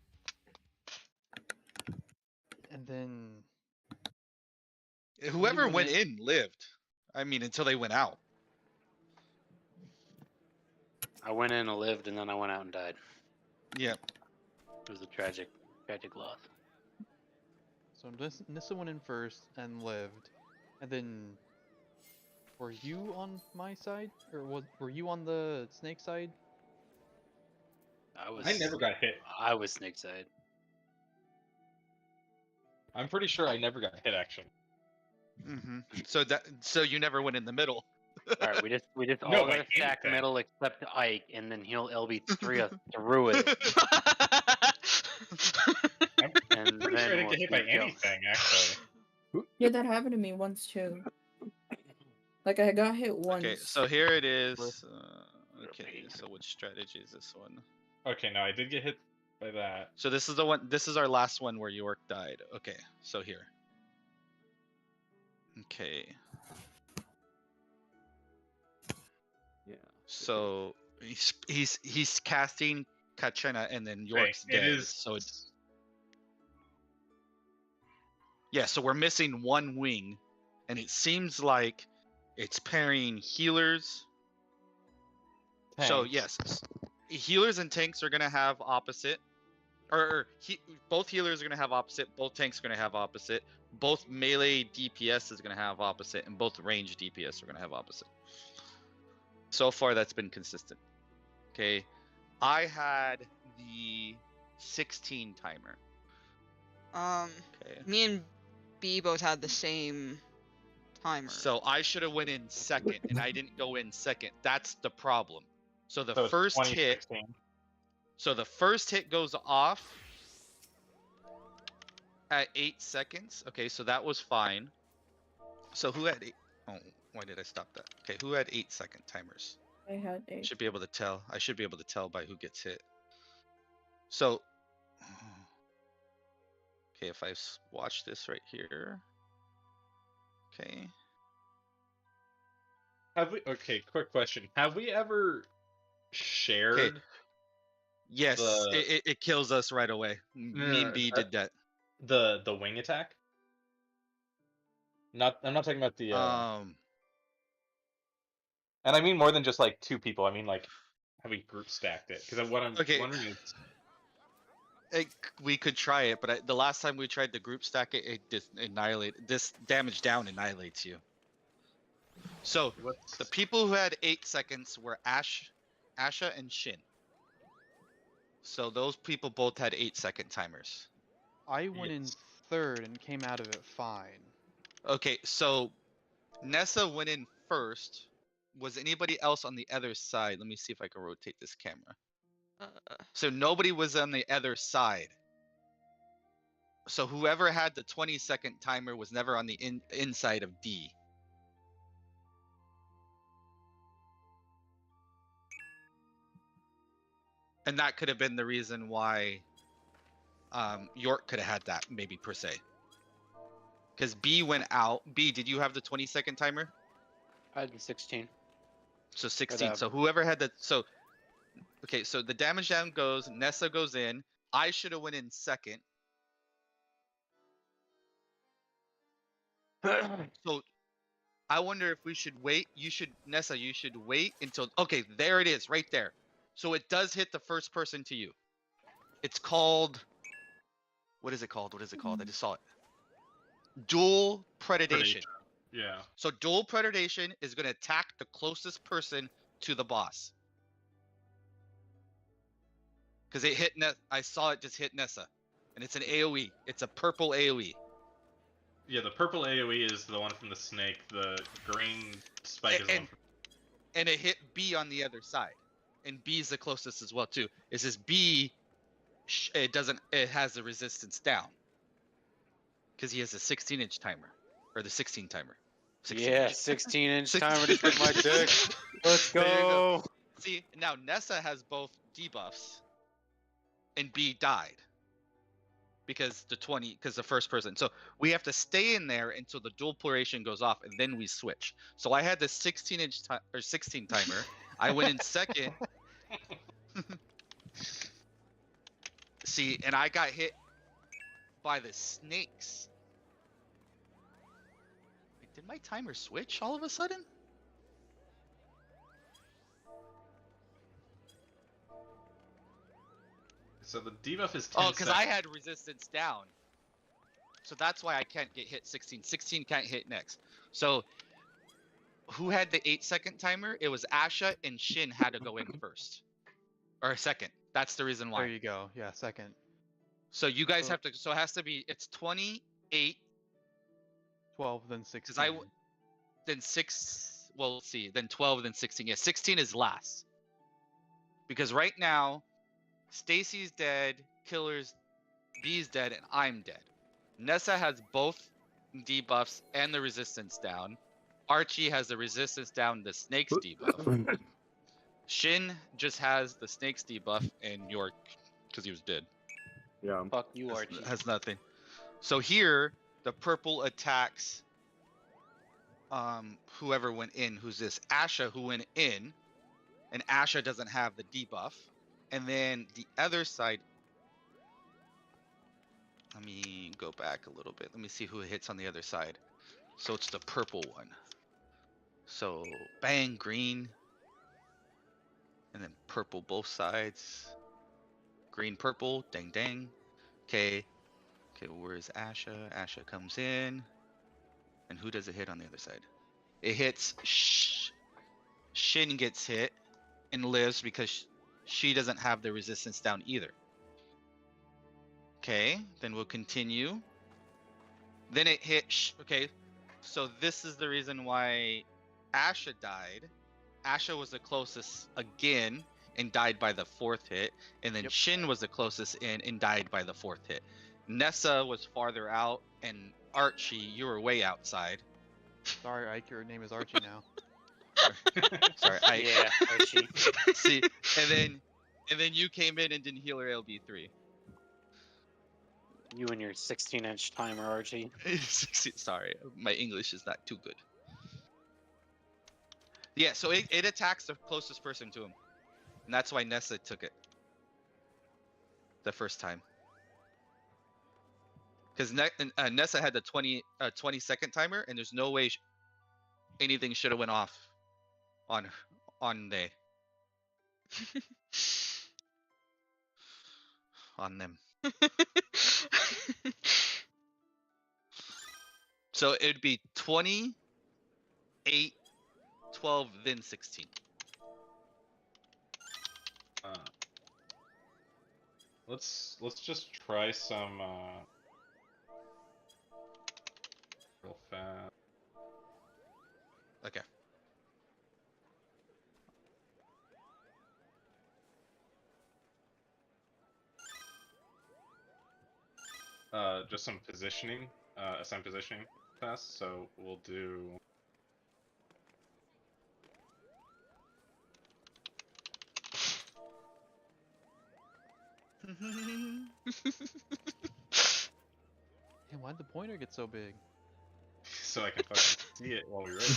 and then Whoever went went in lived. I mean, until they went out. I went in and lived, and then I went out and died. Yeah. It was a tragic loss. so Nissa went in first and lived, and then were you on my side, or were you on the snake side? I never got hit. I was snake side. I'm pretty sure I never got hit actually. So you never went in the middle. All right, we just No, all like got stack anything. middle except Ike, and then he'll LB3 us through it, and Pretty then sure I didn't we'll get hit by sneak kills. anything actually. Yeah, that happened to me once too. Like I got hit once. Okay, so here it is. Okay, so which strategy is this one? Okay, no, I did get hit by that. So this is the one. This is our last one where York died. Okay, so here. Okay. Yeah. So he's casting Kachena and then York's Right, it dead. is. So it's yeah. So we're missing one wing, and it seems like it's pairing healers. So Tanks. yes, healers and tanks are gonna have opposite, both healers are gonna have opposite. Both tanks are gonna have opposite. Both melee DPS is gonna have opposite, and both range DPS are gonna have opposite. So far, that's been consistent. Okay, I had the 16 timer. Okay, Me and B both had the same timer. so I should have went in second, and I didn't go in second. That's the problem. So the So it's first hit. 2016. So the first hit goes off at 8 seconds. Okay, so that was fine. So who had 8? Oh, why did I stop that? Okay, who had 8-second timers? I had a. Should be able to tell. I should be able to tell by who gets hit. So, okay, if I watch this right here. Okay. Have we? Okay, quick question. Have we ever shared? Yes, The- it kills us right away. Me and B did that. The wing attack? I'm not talking about the and I mean more than just like 2 people. I mean like have we group stacked it? Because what I'm Okay. wondering is We could try it, but the last time we tried the group stack it, it just annihilated. This damage down annihilates you. So what's the people who had 8 seconds were Asha, and Shin. So those people both had 8-second timers. I went in Yes. third and came out of it fine. Okay, so Nessa went in first. Was anybody else on the other side? Let me see if I can rotate this camera. So nobody was on the other side. So whoever had the 20-second timer was never on the inside of D. And that could have been the reason why York could have had that, maybe, per se. Because B went out. B, did you have the 20-second timer? I had the 16. So 16. So whoever had that. So, okay, so the damage down goes. Nessa goes in. I should have went in second. So I wonder if we should wait. Nessa, you should wait until. Okay, there it is, right there. So it does hit the first person to you. It's called. What is it called? What is it called? I just saw it. Dual predation. Yeah. So dual predation is going to attack the closest person to the boss. Because it hit I saw it just hit Nessa. And it's an AoE. It's a purple AoE. Yeah, the purple AoE is the one from the snake. The green spike is the one from... And it hit B on the other side. And B is the closest as well too. It's this B, it has the resistance down. Because he has a 16-inch timer. Or the 16 timer. 16 Yeah, inch. 16-inch timer to hit my dick. Let's There you go. go. See, now Nessa has both debuffs. And B died. Because the first person. So we have to stay in there until the dual pleuration goes off, and then we switch. So I had the 16-inch or 16 timer. I went in second. See, and I got hit by the snakes. Wait, did my timer switch all of a sudden? So the debuff is 10 Oh, because I had resistance down. So that's why I can't get hit 16. 16 can't hit next. So who had the 8-second timer? It was Asha and Shin had to go in first. Or second. That's the reason why. There you go. Yeah, second. So you guys have to, so it has to be, it's 28, 12, then 16. because then 6, well, let's see, then 12, then 16. Yeah, 16 is last. Because right now, Stacy's dead, Killer's, B's dead, and I'm dead. Nessa has both debuffs and the resistance down. Archie has the resistance down, the snake's debuff. Shin just has the snake's debuff, and York, because he was dead. Yeah. Fuck you, Archie. Has nothing. So here, the purple attacks whoever went in. Who's this? Asha, who went in, and Asha doesn't have the debuff. And then the other side. Let me go back a little bit. Let me see who hits on the other side. So it's the purple one. So bang, green. And then purple both sides. Green, purple, dang, dang. Okay. Okay, where's Asha? Asha comes in. And who does it hit on the other side? It hits Shin gets hit and lives because she doesn't have the resistance down either. Okay, then we'll continue. Then it hit. Okay, so this is the reason why Asha died. Asha was the closest again and died by the 4th hit, and then Shin was the closest in and died by the 4th hit. Nessa was farther out, and Archie, you were way outside. Sorry, Ike, your name is Archie now. Sorry, Ike. Yeah, Archie. See, and then you came in and didn't heal her LB3. You and your 16-inch timer, Archie. Sorry, my English is not too good. Yeah, so it attacks the closest person to him. And that's why Nessa took it. The first time. Because Nessa had the 20-second timer, and there's no way anything should have went off on they. On them. So it'd be 20, 8, 12, then 16. Let's just try some real fast. just some positioning, assigned positioning tests. So we'll do. Hey, why'd the pointer get so big? So I can fucking see it while we race.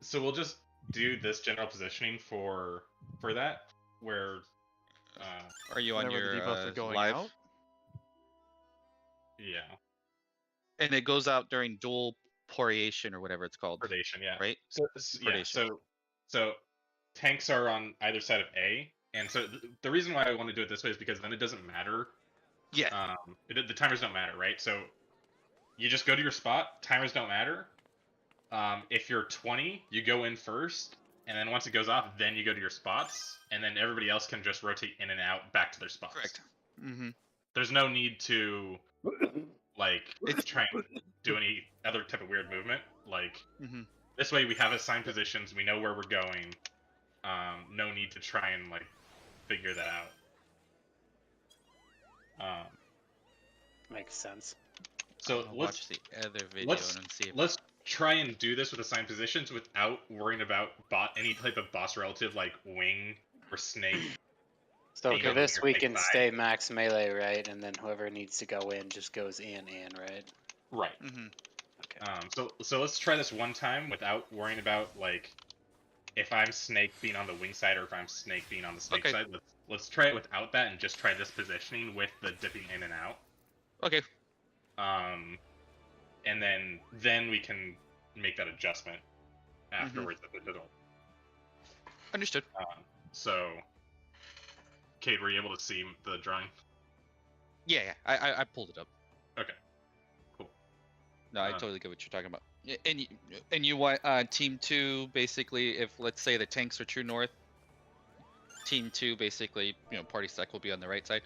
So we'll just do this general positioning for that, where Are you on Whenever the your debuffs are going live? out? yeah, And it goes out during dual poriation or whatever it's called, predation, yeah. right? So yeah, Predation. so tanks are on either side of A, and so the reason why I want to do it this way is because then it doesn't matter. Yeah. The timers don't matter, right? So you just go to your spot. Timers don't matter. If you're 20, you go in first, and then once it goes off, then you go to your spots, and then everybody else can just rotate in and out back to their spots. Correct. Mm-hmm. There's no need to like try and do any other type of weird movement. Like this way, we have assigned positions. We know where we're going. No need to try and like figure that out. Makes sense. So watch the other video and see. Let's try and do this with assigned positions without worrying about any type of boss relative like wing or snake. So being for on this, your we big can side. stay max melee, right? And then whoever needs to go in just goes in, right? Right. Okay. So let's try this one time without worrying about like if I'm snake being on the wing side or if I'm snake being on the snake side. Let's try it without that and just try this positioning with the dipping in and out. Okay. And then we can make that adjustment afterwards at the middle. Understood. So, Kate, were you able to see the drawing? Yeah. I pulled it up. Okay. Cool. No, I totally get what you're talking about. And you want team 2 basically, if let's say the tanks are true north, team 2 basically, party stack will be on the right side.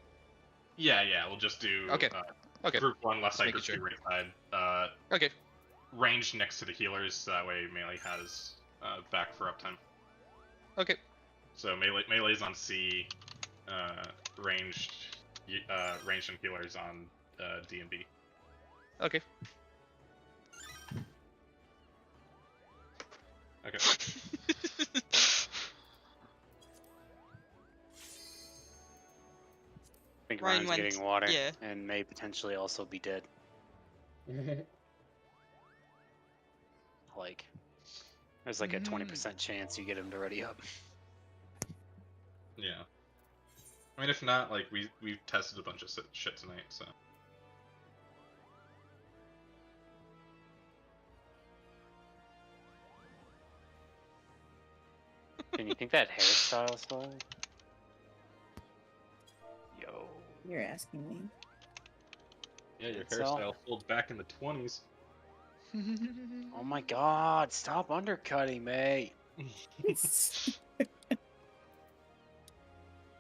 Yeah, we'll just do Okay. Group 1 left side, Just Group making 2 right side. Okay. Range next to the healers, so that way melee has back for uptime. Okay. So melee's on C, ranged and healers on D and B. Okay. Okay. I think Ryan Ryan's went- getting water yeah. and may potentially also be dead. Like, there's like a 20% chance you get him to ready up. Yeah. I mean, if not, like we've tested a bunch of shit tonight, so. Can you think that hairstyle still? Yo. You're asking me. Yeah, your It's all- hairstyle pulled back in the 20s. Oh my god, stop undercutting, mate. My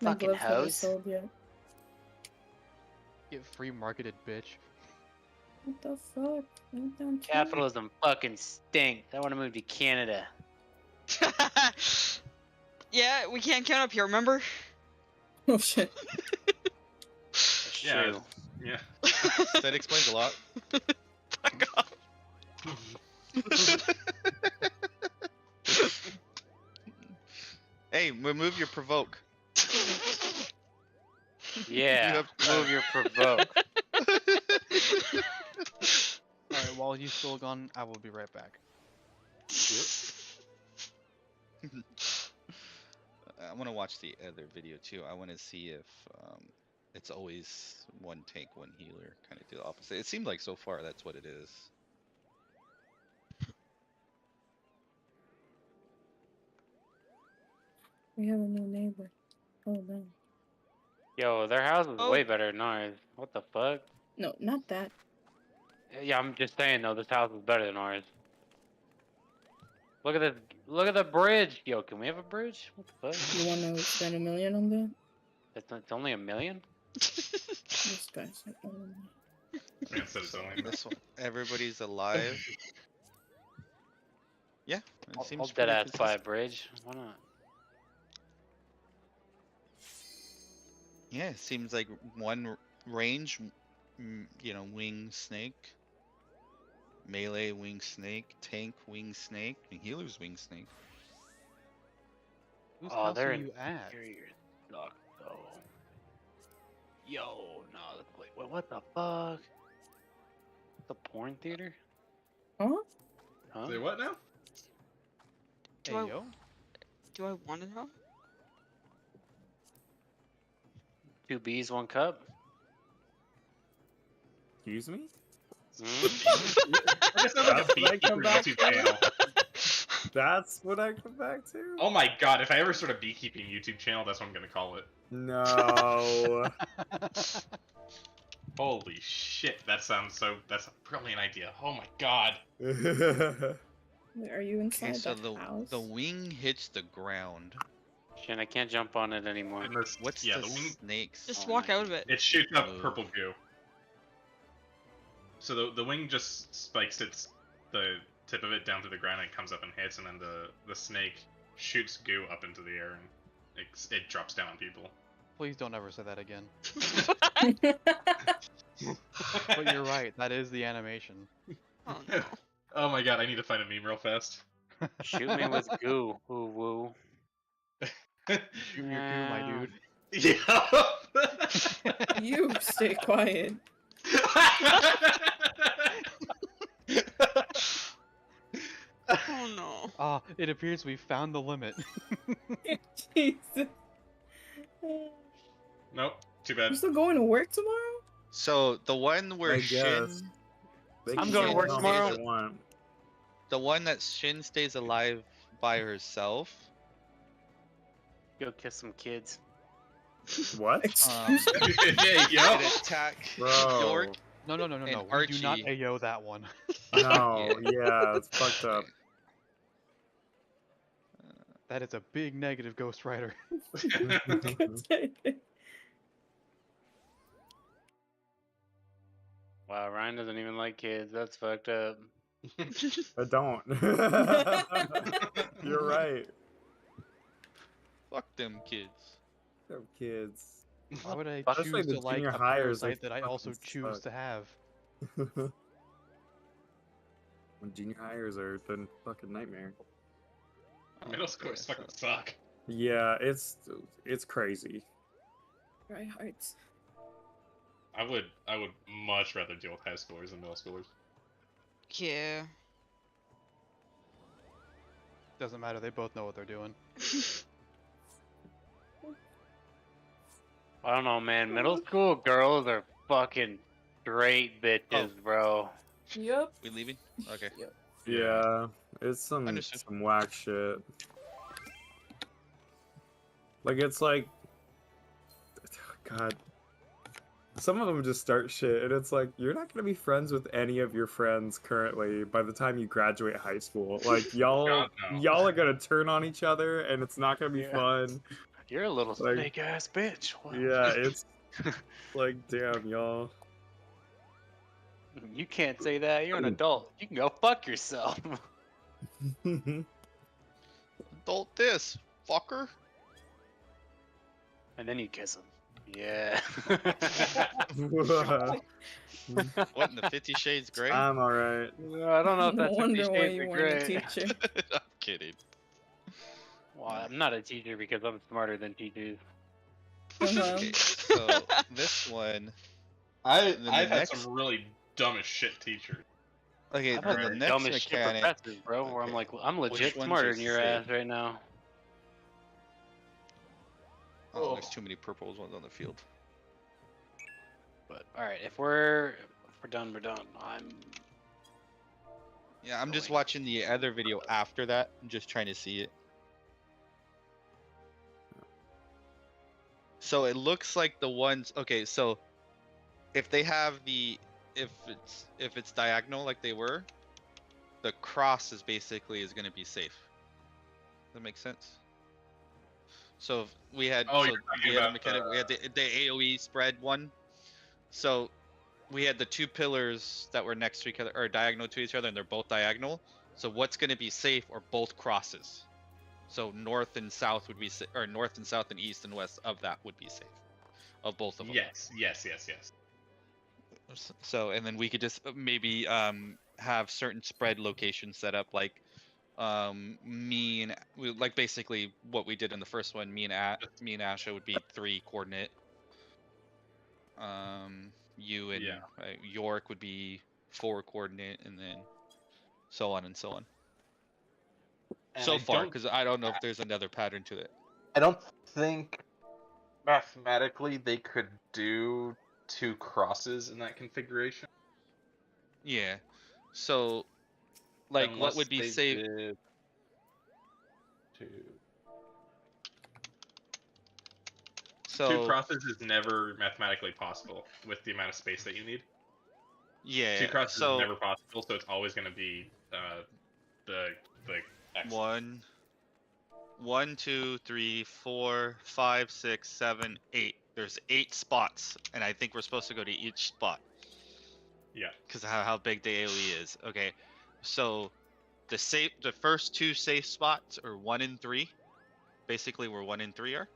Fucking gloves haven't hoes. sold yet. Get free marketed, bitch. What the fuck? Went down too. Capitalism fucking stinks. I want to move to Canada. Yeah, we can't count up here, remember? Oh shit. That's Yeah. true. Yeah. That explains a lot. Fuck off. Hey, remove your provoke. Yeah, have- move your provoke. Alright, while he's still gone, I will be right back. I want to watch the other video too. I want to see if it's always one tank, one healer, kind of do the opposite. It seemed like so far that's what it is. We have a new neighbor. Hold on. Yo, their house is Oh. way better than ours. What the fuck? No, not that. Yeah, I'm just saying though, this house is better than ours. Look at this. Look at the bridge. Yo, can we have a bridge? What the fuck? You wanna spend $1 million on that? It's only $1 million? This guy's like, oh my. Man said it's only. This one, everybody's alive. Yeah, it I'll seems dead pretty ass buy a consistent. bridge. Why not? Yeah, it seems like one range, you know, wing snake, melee wing snake, tank wing snake, and healer's wing snake. Whose Oh, house they're are in you at? Superior suck, though. Yo, no, wait, what the fuck? The porn theater? Huh? Huh? Say what now? Do Hey I- yo. Do I want to know? 2 B's, 1 cup? Excuse me? Hmm? I guess I'm like a That's what I beekeeper come back YouTube to? channel. That's what I come back to? Oh my god, if I ever start a beekeeping YouTube channel, that's what I'm gonna call it. No. Holy shit, that's a brilliant idea. Oh my god. Wait, are you Okay, inside so that house? the wing hits the ground. Shit, I can't jump on it anymore. And this- What's yeah, the the wing? snakes? Just Oh walk my out of it. It shoots up Ooh. purple goo. So the wing just spikes the tip of it down to the ground and it comes up and hits, and then the snake shoots goo up into the air and it drops down on people. Please don't ever say that again. But you're right, that is the animation. Oh no. Oh my god, I need to find a meme real fast. Shoot me with goo. Ooh, woo. Shoot your goo, my dude. Yeah. You stay quiet. Oh no. Ah, it appears we found the limit. Jesus. Nope, too You're bad. still going to work tomorrow? So the one where I Shin, guess. They I'm can going to say work how much tomorrow. they want. the one that Shin stays alive by herself. Go kiss some kids. What? Excuse me? Hey, yo. Could attack Bro. York. No. And We do not Archie. AO that one. No, yeah, it's fucked up. That is a big negative, Ghost Rider. Wow, Ryan doesn't even like kids. That's fucked up. I don't. You're right. Fuck them kids. Them kids. Why would I That's choose like the to like junior a hires, parasite they that I also fucking choose suck. to have? When junior hires are the fucking nightmare. Middle schoolers fucking suck. Yeah, it's crazy. Dry hearts. I would much rather deal with high schoolers than middle schoolers. Yeah. Doesn't matter, they both know what they're doing. I don't know, man. Middle school girls are fucking straight bitches, bro. Yep. We leaving? Okay. Yeah, it's some Understood. whack shit. Like it's like, God, some of them just start shit, and it's like you're not gonna be friends with any of your friends currently by the time you graduate high school. Like y'all, God, no. y'all are gonna turn on each other, and it's not gonna be Yeah. fun. You're a little Like- snake ass bitch. Wow. Yeah, it's like, damn, y'all. You can't say that. You're an adult. You can go fuck yourself. Adult this, fucker. And then you kiss him. Yeah. What in the 50 Shades Grey? I'm alright. I don't know if No that's 50 wonder why Shades you of weren't a Grey. teacher. I'm kidding. Well, I'm not a teacher because I'm smarter than teachers. Okay, so this one. I've the had next- some really dumb as shit teachers. Okay, I've then had the the next dumbest shit mechanic. professors, bro. Where I'm Okay. like, I'm Which legit ones smarter are than your safe? ass right now. Oh, there's too many purples ones on the field. But all right, if we're done, we're done. Yeah, I'm just Going. watching the other video after that. I'm just trying to see it. So it looks like the ones. Okay, so if they have the if it's diagonal like they were, the cross is basically going to be safe. Does that make sense? So if we had Oh, so you're talking we had a about mechanic. We had the AOE spread one. So we had the two pillars that were next to each other or diagonal to each other, and they're both diagonal. So what's going to be safe are both crosses. So north and south would be or north and south and east and west of that would be safe. of both of them. Yes. So, and then we could just maybe have certain spread locations set up, like like basically what we did in the first one. Me and Asha would be 3 coordinate. You and Yeah. York would be 4 coordinate, and then so on and so on. And So I far, don't- because I don't know if there's another pattern to it. I don't think mathematically they could do 2 crosses in that configuration. Yeah. So, like, what Unless would be they safe? did 2. So 2 crosses is never mathematically possible with the amount of space that you need. yeah. 2 crosses So is never possible, so it's always going to be the X. 1, 2, 3, 4, 5, 6, 7, 8. There's 8 spots, and I think we're supposed to go to each spot. Yeah. Because how big the AoE is. Okay, so the first 2 safe spots are 1 and 3, basically where 1 and 3 are.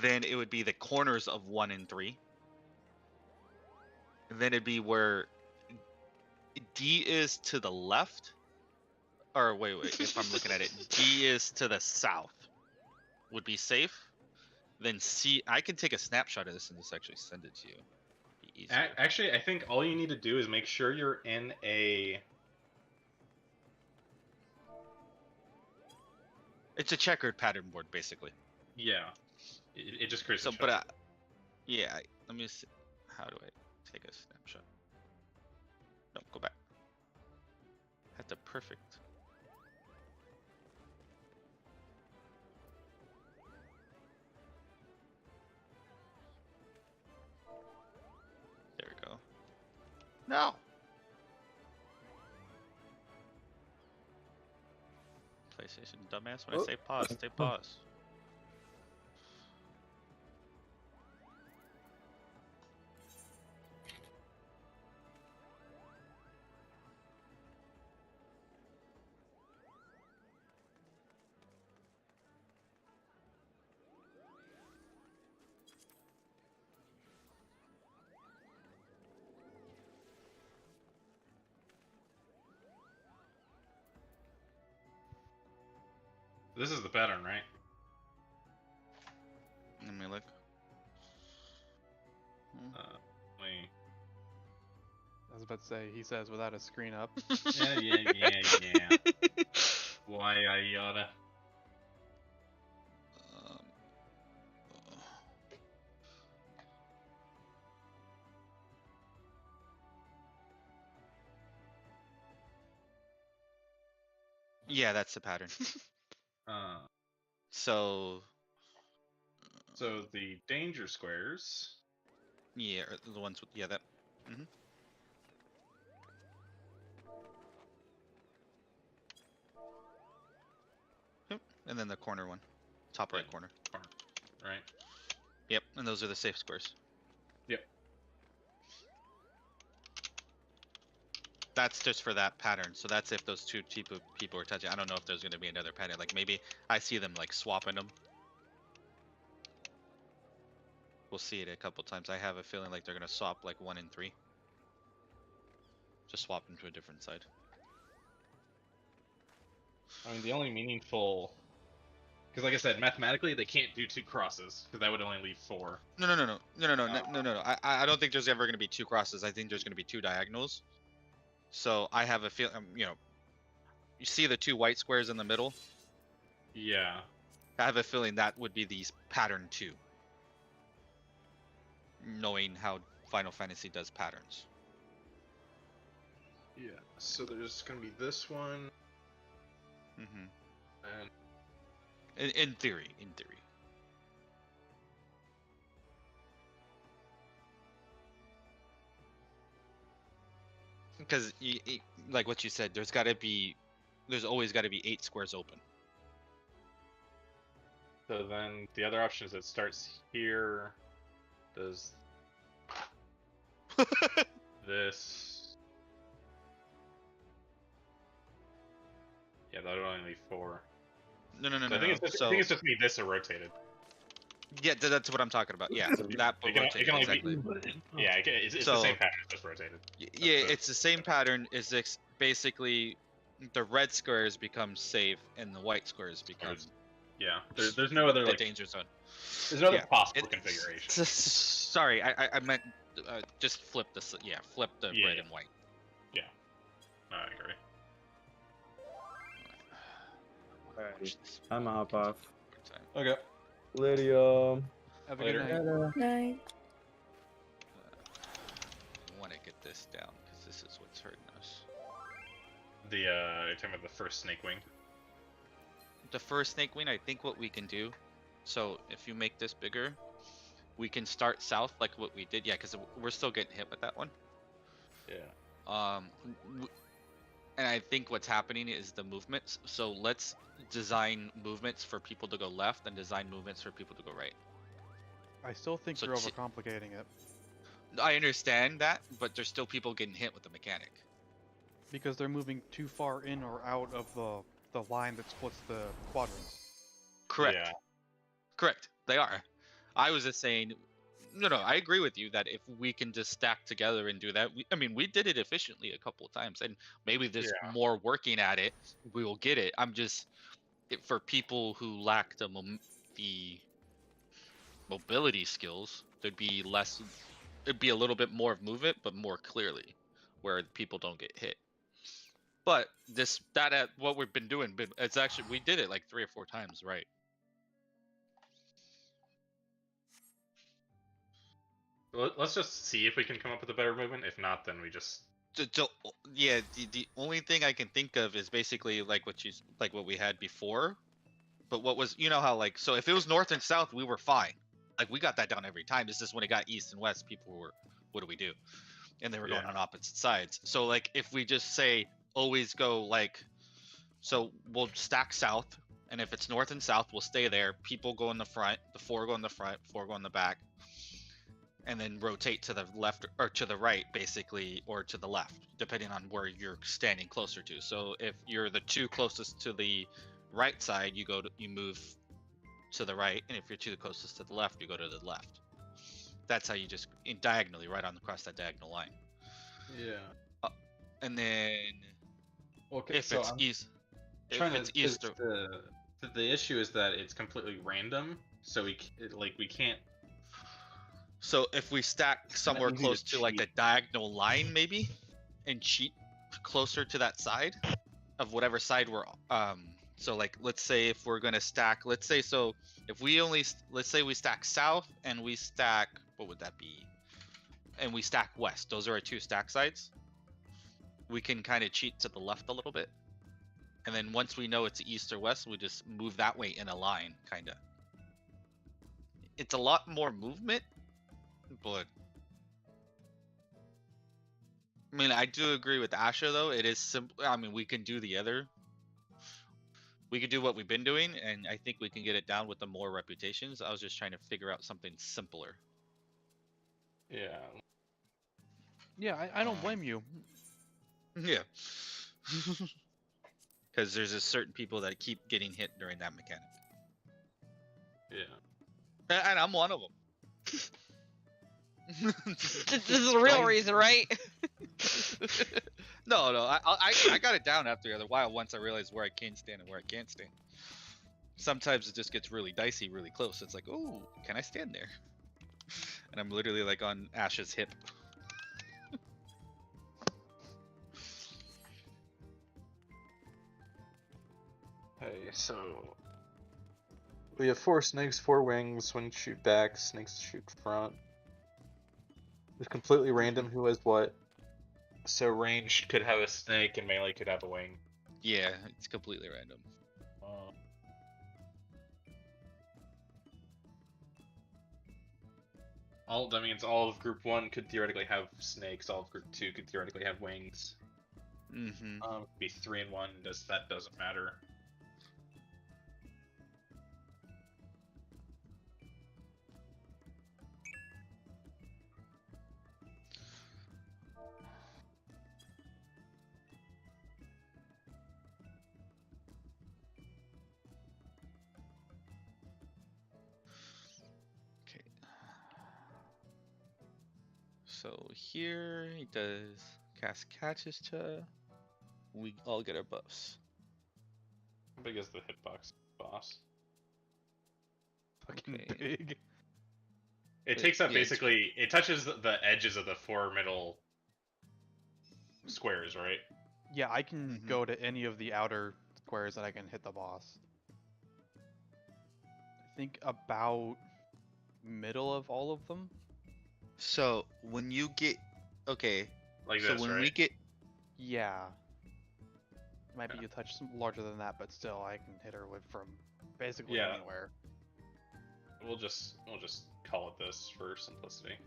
Then it would be the corners of 1 and 3. And then it'd be where D is to the left. Or wait, if I'm looking at it, D is to the south. Would be safe. Then C, I can take a snapshot of this and just actually send it to you. Be easier. Actually, I think all you need to do is make sure you're in a... It's a checkered pattern board, basically. Yeah. It just creates So, a but check. yeah, let me see. How do I take a snapshot? No, go back. Had the perfect. There we go. No. PlayStation dumbass. When I say pause, stay pause. This is the pattern, right? Let me look. Wait. I was about to say, he says without a screen up. Yeah. Why I yada? Um, yeah, that's the pattern. So So the danger squares. yeah, or the ones with that. Yep, and then the corner one, top right Yeah. corner. Right. Yep, and those are the safe squares. Yep. That's just for that pattern. So that's if those 2 people are touching. I don't know if there's going to be another pattern. Like maybe I see them like swapping them. We'll see it a couple times. I have a feeling like they're going to swap like 1 and 3. Just swap them to a different side. I mean, the only meaningful... Because like I said, mathematically, they can't do 2 crosses, because that would only leave 4. No. I don't think there's ever going to be 2 crosses. I think there's going to be 2 diagonals. So I have a feeling, you see the 2 white squares in the middle? Yeah. I have a feeling that would be these pattern 2. Knowing how Final Fantasy does patterns. Yeah, so there's going to be this one, Mm-hmm. and... In theory. Because, like what you said, there's always got to be 8 squares open. So then the other option is it starts here, does this. Yeah, that would only leave 4. No. So I think it's just me this are rotated. Yeah, that's what I'm talking about. Yeah, that It can rotation, only be- exactly. Yeah, it's the So- same pattern, just rotated. Yeah, the- it's the same pattern. Is basically the red squares become safe and the white squares become Yeah, there's no other the like danger zone. there's no other Yeah, possible configuration. Sorry, I meant just flip the flip the Yeah, red yeah. and white. No, I agree. Alright, I'm gonna hop off. Okay. Lydia. Have a Later. good night. Night. I want to get this down because this is what's hurting us. You're talking about the first snake wing. The first snake wing, I think what we can do. So if you make this bigger, we can start south like what we did. Yeah, because we're still getting hit with that one. Yeah. And I think what's happening is the movements. So let's design movements for people to go left and design movements for people to go right. I still think So you're t- overcomplicating it I understand that, but there's still people getting hit with the mechanic. because they're moving too far in or out of the line that splits the quadrants. Correct. Yeah. Correct. They are. I was just saying, no, I agree with you that if we can just stack together and do that, we did it efficiently a couple of times, and maybe there's Yeah. more working at it, we will get it. I'm just, for people who lack the mobility skills, it'd be a little bit more of movement, but more clearly, where people don't get hit. But what we've been doing, it's actually, we did it like 3 or 4 times, right? Let's just see if we can come up with a better movement. If not, then we just Yeah, the only thing I can think of is basically like what we had before. But what was, how like, so if it was north and south, we were fine. Like we got that down every time. It's just when it got east and west, people were, what do we do? And they were going Yeah. on opposite sides. So like if we just say always go like, so we'll stack south, and if it's north and south, we'll stay there. People go in the front, the 4 go in the front, 4 go in the back. And then rotate to the left or to the right, basically, or to the left, depending on where you're standing closer to. So if you're the 2 closest to the right side, you move to the right, and if you're 2 closest to the left, you go to the left. That's how you just diagonally, right across that diagonal line. Yeah. And then Okay. if it's east, Trying if it's to. east, the issue is that it's completely random, so we can't. so if we stack somewhere easy to close to like the cheat. diagonal line, maybe, and cheat closer to that side of whatever side we're so like let's say if we're gonna stack, let's say we stack south and we stack, what would that be, and we stack west, those are our 2 stack sides, we can kind of cheat to the left a little bit, and then once we know it's east or west, we just move that way in a line, kind of. It's a lot more movement, but I do agree with Asha though. It is simple. We can do we could do what we've been doing, and I think we can get it down with the more reputations. I was just trying to figure out something simpler. Yeah. Yeah, I don't blame you. Yeah. Because there's just certain people that keep getting hit during that mechanic. Yeah. And I'm one of them. This is the real reason, right? No, I got it down after a while once I realized where I can stand and where I can't stand. Sometimes it just gets really dicey really close. It's like, oh, can I stand there? And I'm literally like on Ash's hip. Hey, so we have 4 snakes, 4 wings. Wings shoot back, snakes shoot front. It's completely random who has what. So ranged could have a snake and melee could have a wing. Yeah, it's completely random. That means all of Group 1 could theoretically have snakes. All of Group 2 could theoretically have wings. Mm-hmm. Be 3 and 1. That doesn't matter. So here he does cast catches to. We all get our buffs. How big is the hitbox, boss? Fucking Okay. big. It takes up yeah, it's- basically. It touches the edges of the 4 middle squares, right? Yeah, I can Mhm. go to any of the outer squares and I can hit the boss. I think about middle of all of them. So when you get okay, Like so this, when right? we get Yeah. Might be a touch larger than that, but still, I can hit her with from basically Yeah. anywhere. We'll just call it this for simplicity.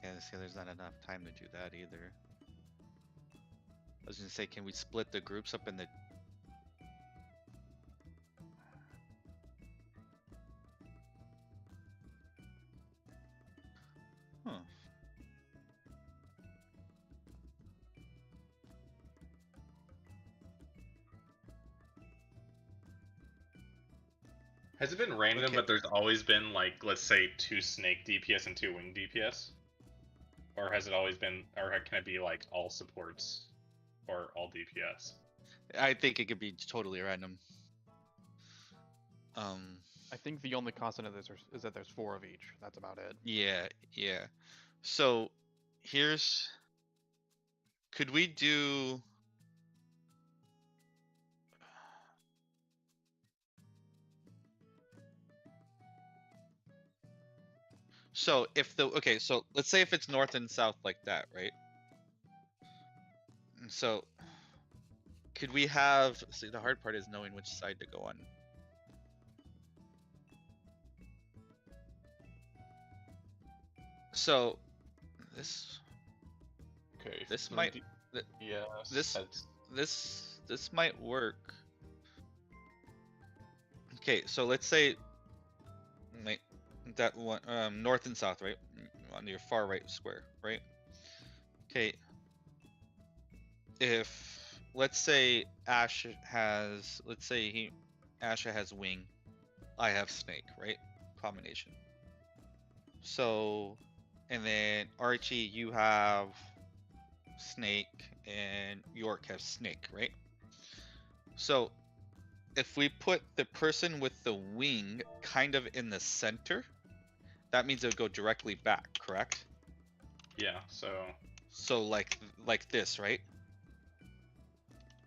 yeah, see, there's not enough time to do that either. I was gonna say, can we split the groups up in the? Huh. Has it been random, Okay. but there's always been like, let's say, 2 snake DPS and 2 wing DPS? Or has it always been, or can it be like all supports or all DPS? I think it could be totally random. I think the only constant of this is that there's 4 of each. That's about it. Yeah, yeah. So here's. Could we do? So if the okay, so let's say if it's north and south like that, right? And so could we have? See, the hard part is knowing which side to go on. So this Okay. This so might- yes. this- that's- this might work. Okay, so let's say like that one north and south, right? On your far right square, right? Okay. If let's say Asha has wing, I have snake, right? Combination. So and then Archie, you have snake and York has snake, right? So if we put the person with the wing kind of in the center, that means it would go directly back, correct? Yeah. So like this, right?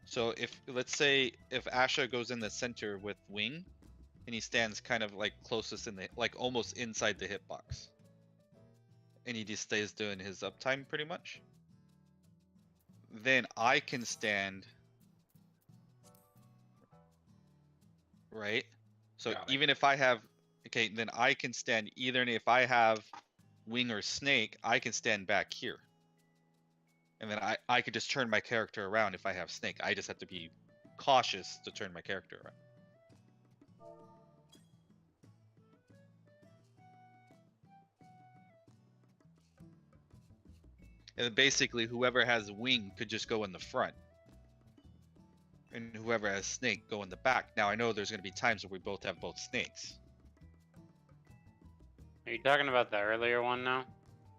So if let's say if Asha goes in the center with wing, and he stands kind of like closest in the like almost inside the hitbox, and he just stays doing his uptime pretty much, then I can stand right. So Got it. even if I have okay, then I can stand either, and if I have wing or snake, I can stand back here. And then I could just turn my character around if I have snake. I just have to be cautious to turn my character around. And then basically whoever has wing could just go in the front. And whoever has snake go in the back. Now I know there's gonna be times where we both have both snakes. Are you talking about the earlier one now?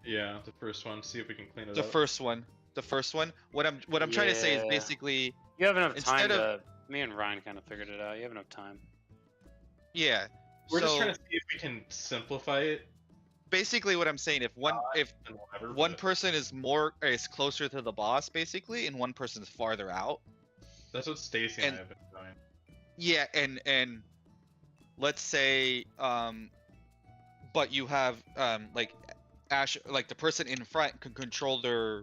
Yeah, the first one. See if we can clean it The up. first one. What I'm trying to say is Yeah. basically You have enough time Instead of- to. Me and Ryan kind of figured it out. You have enough time. yeah. We're just so trying to see if we can simplify it. basically what I'm saying if And whatever. one but person is closer to the boss basically and one person is farther out. That's what Stacy and and- I have been doing. Yeah, and let's say but you have like Ash, like the person in front can control their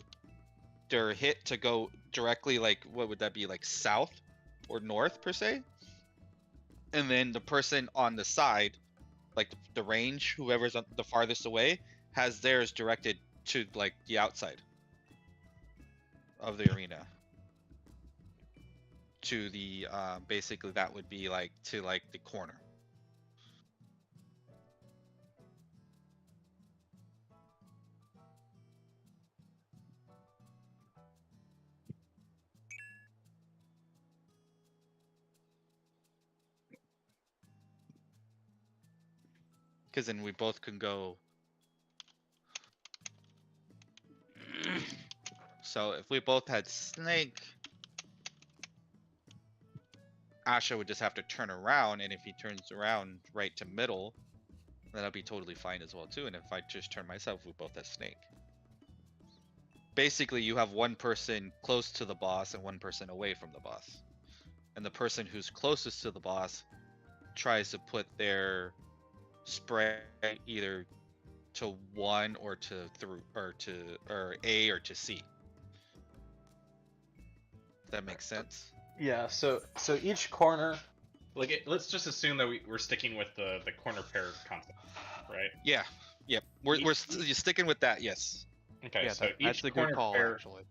hit to go directly, like what would that be, like south or north per se, and then the person on the side, like the range, whoever's on the farthest away, has theirs directed to like the outside of the arena, to the basically that would be like to like the corner. Because then we both can go. So if we both had snake, Asha would just have to turn around, and if he turns around right to middle, then I'll be totally fine as well too. And if I just turn myself, we both have snake. Basically, you have one person close to the boss and one person away from the boss. And the person who's closest to the boss tries to put their spray either to 1 or to A or to C. That makes sense. Yeah. So each corner. Like, let's just assume that we're sticking with the corner pair concept, right? Yeah. Yep. You're sticking with that. Yes. Okay. Yeah, so that's each a corner good call, pair, actually.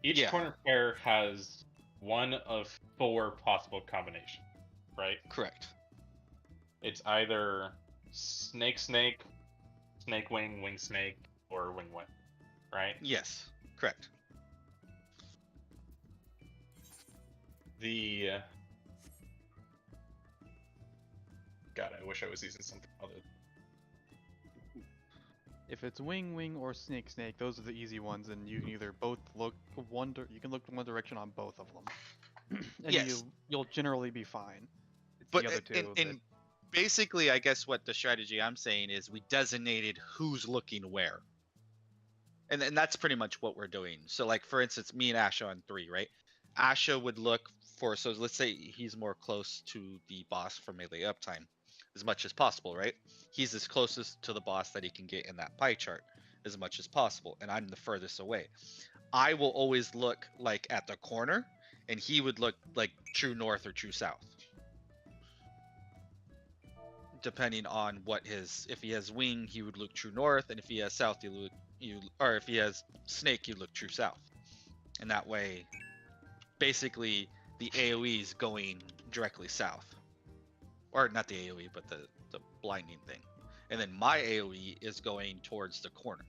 each Yeah. corner pair has one of 4 possible combinations, right? Correct. It's either snake, snake, snake wing, wing snake, or wing wing, right? Yes. Correct. God, I wish I was using something other. If it's wing, wing, or snake, snake, those are the easy ones, and you can either both look you can look in one direction on both of them, and Yes. you'll generally be fine. It's But the other two. and basically, I guess what the strategy I'm saying is we designated who's looking where. And that's pretty much what we're doing. So, like, for instance, me and Asha on 3, right? Asha would look for, so let's say he's more close to the boss for melee uptime as much as possible, right? He's as closest to the boss that he can get in that pie chart as much as possible, and I'm the furthest away. I will always look like at the corner, and he would look like true north or true south. Depending on what if he has wing, he would look true north, and if he has south, or if he has snake, you look true south. And that way, basically, the AoE is going directly south. Or not the AoE, but the blinding thing. And then my AoE is going towards the corner.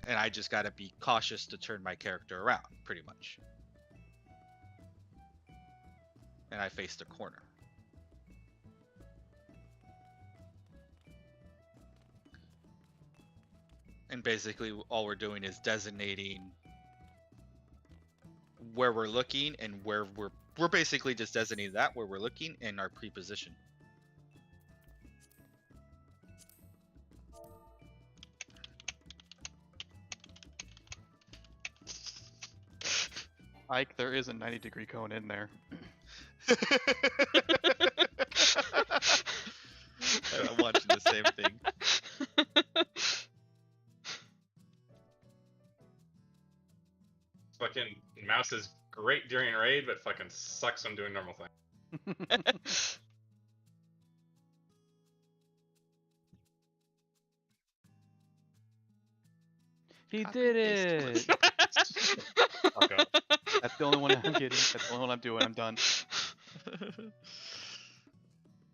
And I just gotta be cautious to turn my character around, pretty much. And I face the corner. And basically all we're doing is designating where we're looking, and where we're basically just designating that where we're looking and our pre-position. Ike, there is a 90-degree cone in there. I'm watching the same thing. Fucking mouse is great during raid, but fucking sucks when doing normal things. He did it! Fuck up. That's the only one I'm getting. That's the only one I'm doing. I'm done. I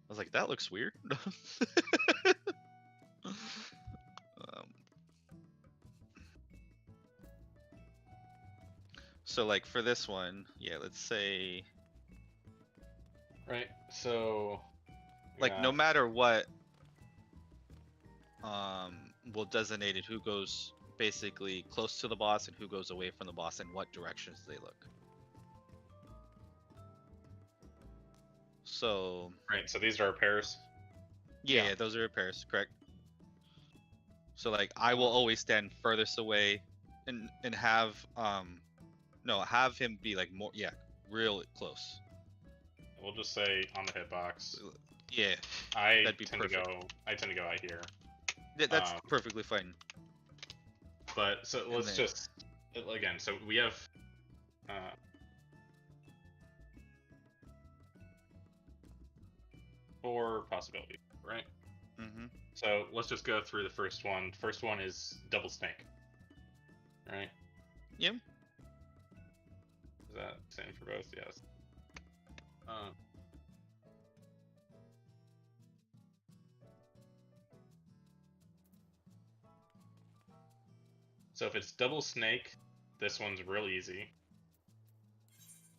was like, that looks weird. So like for this one, yeah, let's say Right. So. like no matter what, we'll designate who goes basically close to the boss and who goes away from the boss and what directions they look. So Right. So these are our pairs. yeah, those are pairs, correct. So like I will always stand furthest away and have have him be like more real close. We'll just say on the hitbox. Yeah, I that'd be tend perfect. to go out here. That's perfectly fine. But so let's just again. So we have 4 possibilities, right? Mm-hmm. So let's just go through the first one. First one is double snake. Right? Yep. Is that same for both? Yes. So if it's double snake, this one's real easy.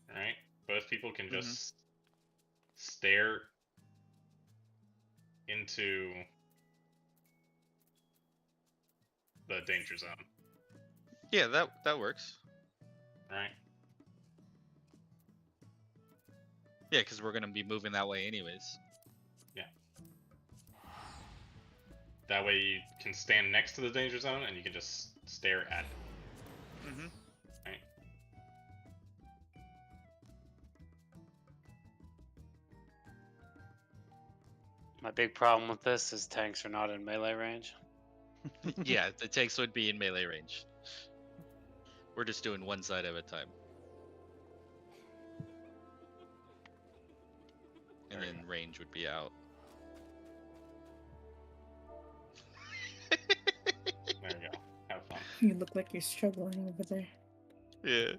Right? Both people can just stare into the danger zone. Yeah, that works. Right. Yeah, because we're gonna be moving that way anyways. That way you can stand next to the danger zone and you can just stare at it. Mm-hmm. Right. My big problem with this is tanks are not in melee range. Yeah, the tanks would be in melee range. We're just doing one side at a time. And then range would be out. There we go. Have fun. You look like you're struggling over there. Yeah.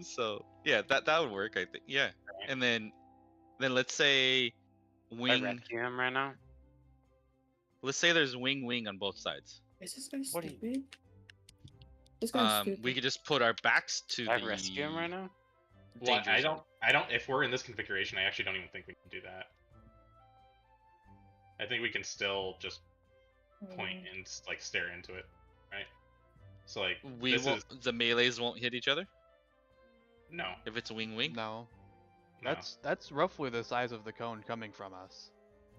So yeah, that would work, I think. Yeah. Right. And then let's say I wing. rescue him right now. Let's say there's wing on both sides. Is this guy What do you- stupid? This guy's stupid. We could just put our backs to I the rescue him right now. Well, danger I zone. don't. If we're in this configuration, I actually don't even think we can do that. I think we can still just point and like stare into it, right? So like We this won't. is The melees won't hit each other no. if it's wing. No, No. that's roughly the size of the cone coming from us.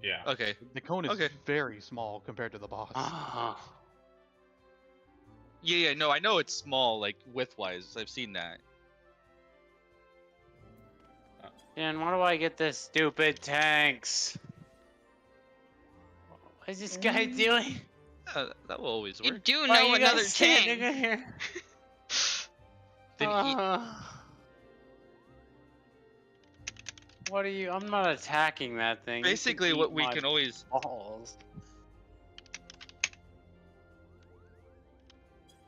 Yeah. Okay. The cone is Okay. very small compared to the boss. Ah, Yeah. No, I know it's small, like width-wise. I've seen that. and why do I get this stupid tanks? What is this guy doing? That will always You work. do Why know you another guys standing tank. here? Then What are you? I'm not attacking that thing. You can basically, eat what we my can always. balls.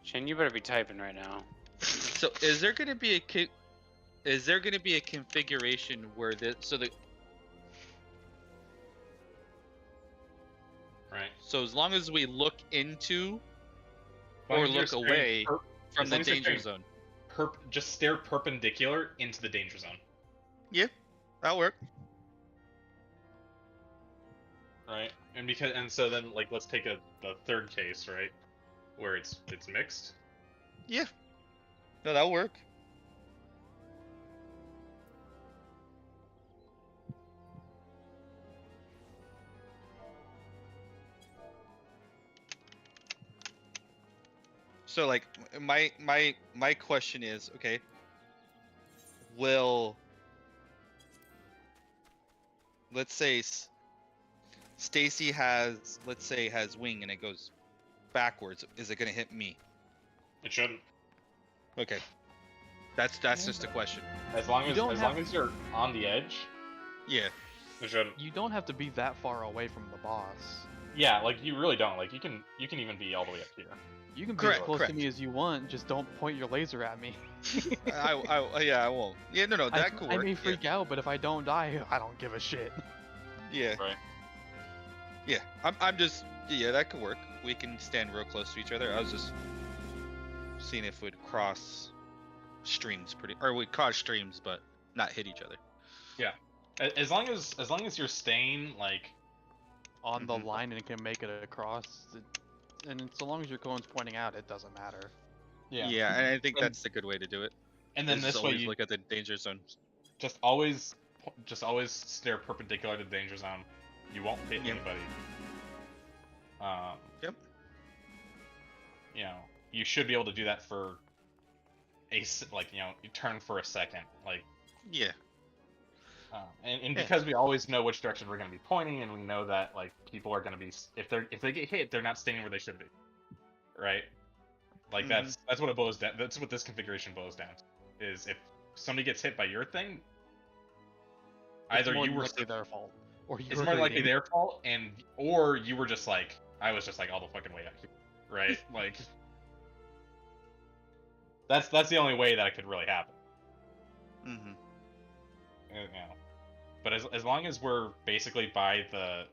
Shin, you better be typing right now. So, is there gonna be a configuration where Right. so as long as we look into As long or as you're look staring away per- from as the long as you're danger staring zone, just stare perpendicular into the danger zone. that'll work. Right. And so then like let's take the third case, right, where it's mixed. Yeah. No, that'll work. So like my question is, okay, will let's say Stacy has wing and it goes backwards, is it gonna hit me? It shouldn't. Okay. That's just a question. As long You as don't have- long as you're on the edge, Yeah. it shouldn't. You don't have to be that far away from the boss. Yeah, like you really don't. Like you can even be all the way up here. You can be Correct, as close correct. to me as you want, just don't point your laser at me. I won't. Yeah, no, that could I work. may freak out, but if I don't die, I don't give a shit. Yeah. Right. Yeah. I'm just that could work. We can stand real close to each other. I was just seeing if we'd cross streams we'd cross streams but not hit each other. As long as you're staying like On the Mhm. line and can make it across, and so long as your cone's pointing out, it doesn't matter. Yeah, and I think And- that's a good way to do it. and then is this way always you look at the danger zone. just always stare perpendicular to the danger zone. You won't hit Yep. anybody. Yep. You know, you should be able to do that for you turn for a second, like, Yeah. and Yeah. because we always know which direction we're going to be pointing, and we know that like people are going to be if they get hit, they're not standing where they should be, right? Like Mhm. that's what it boils down. That's what this configuration boils down to. Is if somebody gets hit by your thing, It's either more you than were likely their fault, or you it's were more likely leading. their fault, or you were just like I was just like all the fucking way up here, right? Like that's the only way that it could really happen. Mm-hmm. You know. But as long as we're basically by the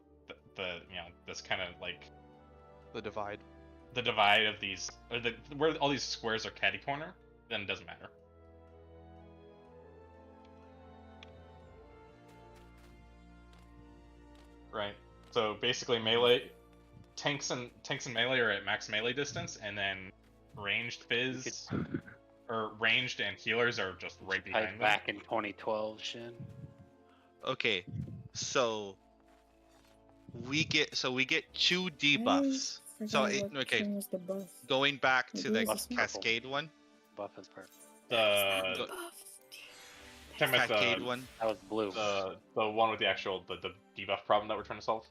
this kind of like The divide. the divide of these or where all these squares are catty corner, then it doesn't matter. Right. So basically, melee tanks and melee are at max melee distance, and then ranged fizz or ranged and healers are just right behind them. Back in 2012, shit. Okay, so we get 2 debuffs. So okay, going back to the Cascade one. Buff is perfect. The talking about Cascade one. That was blue. the one with the actual the debuff problem that we're trying to solve.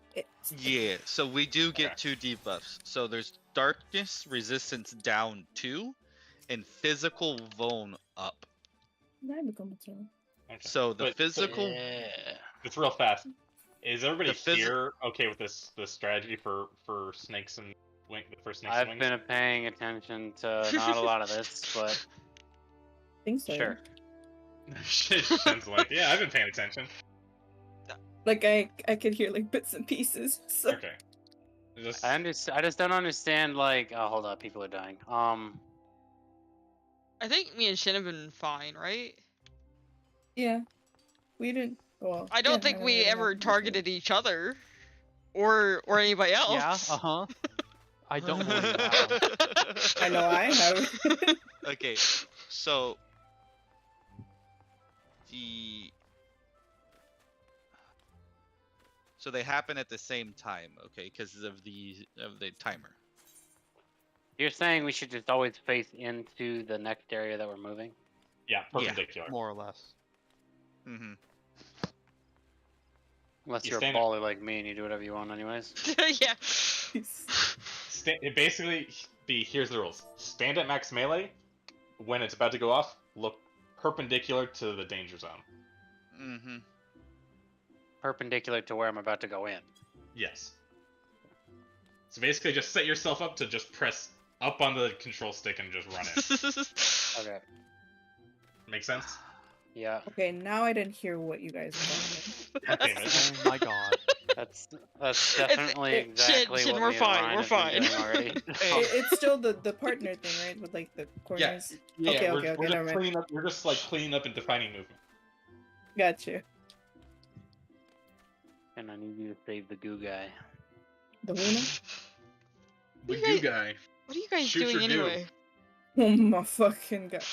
Yeah, so we do get 2 debuffs. So there's darkness resistance down 2, and physical vuln up. Okay. So the physical. Yeah. It's real fast. Is everybody The here okay with this strategy for snakes and wing? For snakes and I've wings? been paying attention to not a lot of this, but I think so. sure. Shen's like, yeah, I've been paying attention. Like I could hear like bits and pieces. So. Okay. Just I just don't understand. Like, oh, hold up, people are dying. I think me and Shin have been fine, right? Yeah, we didn't. Well, I don't yeah, think I we really ever haven't. targeted each other, or anybody else. Yeah, I don't believe that. I know I have. Okay, so they happen at the same time, okay, because of the timer. You're saying we should just always face into the next area that we're moving? yeah, perpendicular. More or less. Mm-hmm. Unless You you're a stand- baller like me and you do whatever you want anyways. Yeah. Basically, here's the rules. Stand at max melee. When it's about to go off, look perpendicular to the danger zone. Mm-hmm. Perpendicular to where I'm about to go in. Yes. So basically, just set yourself up to just press up on the control stick and just run it. Okay. Make sense? Yeah. Okay, now I didn't hear what you guys were talking Okay, man. Oh my god. That's definitely exactly Shin, what we're me and fine, Ryan we're have been fine. doing already. Hey, It's still the partner thing, right? With like the corners. Yeah, Okay, we're, okay, we're, never just mind. cleaning up, we're just like cleaning up and defining movement. Got you. And I need you to save the goo guy. The winner. The You goo guys- guy. What are you guys Shoot doing your goo. anyway? Oh my fucking god.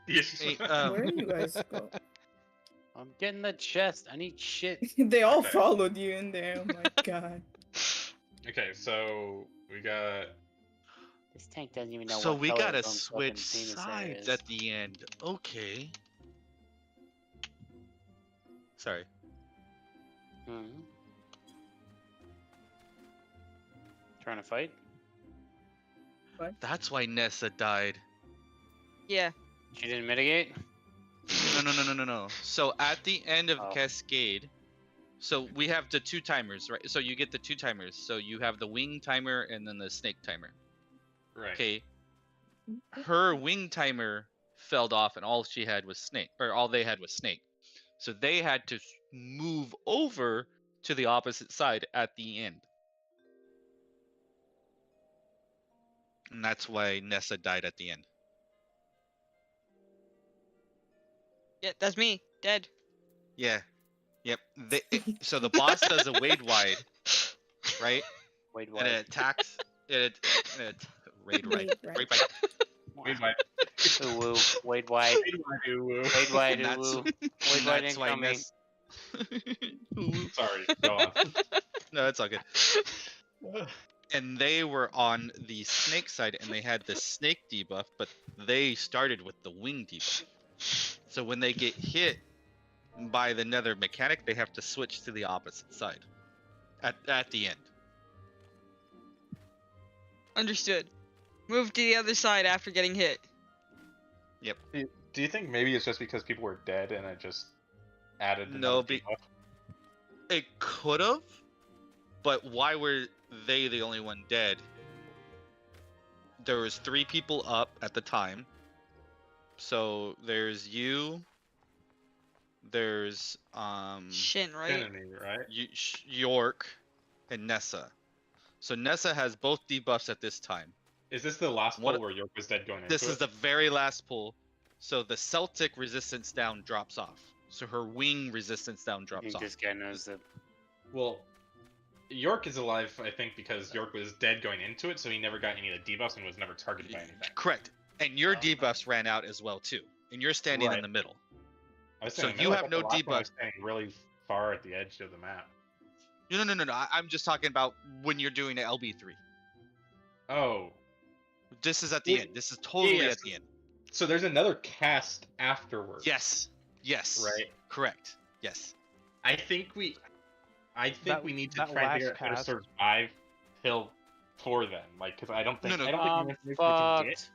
Yes. Hey, Where do you guys go? I'm getting the chest. I need shit. They all Okay. followed you in there. Oh my god. Okay, so we got. This tank doesn't even know so what we color gotta his own fucking switch penis hair sides is. at the end. Okay. Sorry. Mhm. Trying to fight? That's why Nessa died. Yeah. She didn't mitigate? No. So at the end of Oh. Cascade, so we have the 2 timers, right? So you get the 2 timers. So you have the wing timer and then the snake timer. Right. Okay. Her wing timer fell off, and all she had was snake, or all they had was snake. So they had to move over to the opposite side at the end. And that's why Nessa died at the end. Yeah, that's me. Dead. Yeah. Yep. So the boss does a wade wide, right? Wait, And it attacks. Raid right. Wade Right by. Wait, wait. Ooh, woo. Wade wide. Wade wide, And ooh, that's- woo. Wade And wide that's why incoming. Sorry, go on. No, it's all good. And they were on the snake side, and they had the snake debuff, but they started with the wing debuff. So when they get hit by the nether mechanic, they have to switch to the opposite side at the end. Understood. Move to the other side after getting hit. Do you think maybe it's just because people were dead and it just added No, another debuff? It could have, but why were they the only one dead? There was 3 people up at the time. So there's you. There's Shin, right? Enemy, right? York and Nessa. So Nessa has both debuffs at this time. Is this the last What- pull where York was dead going into This it? is the very last pull. So the Celtic resistance down drops off. So her wing resistance down I drops think off. this guy knows that. Well, York is alive, I think, because York was dead going into it, so he never got any of the debuffs and was never targeted by anything. Correct. And your debuffs ran out as well too. And you're standing in Right. the middle. I was So saying, you have no I was debuff. standing really far at the edge of the map. No. I'm just talking about when you're doing the LB3. Oh, This is at the Yeah, end. This is totally yeah, at the end. so there's another cast afterwards. Yes. Right. Correct. Yes. I think we need to that try and figure out last how to cast- survive till for then, like, because I don't think No. I don't think any information we can get.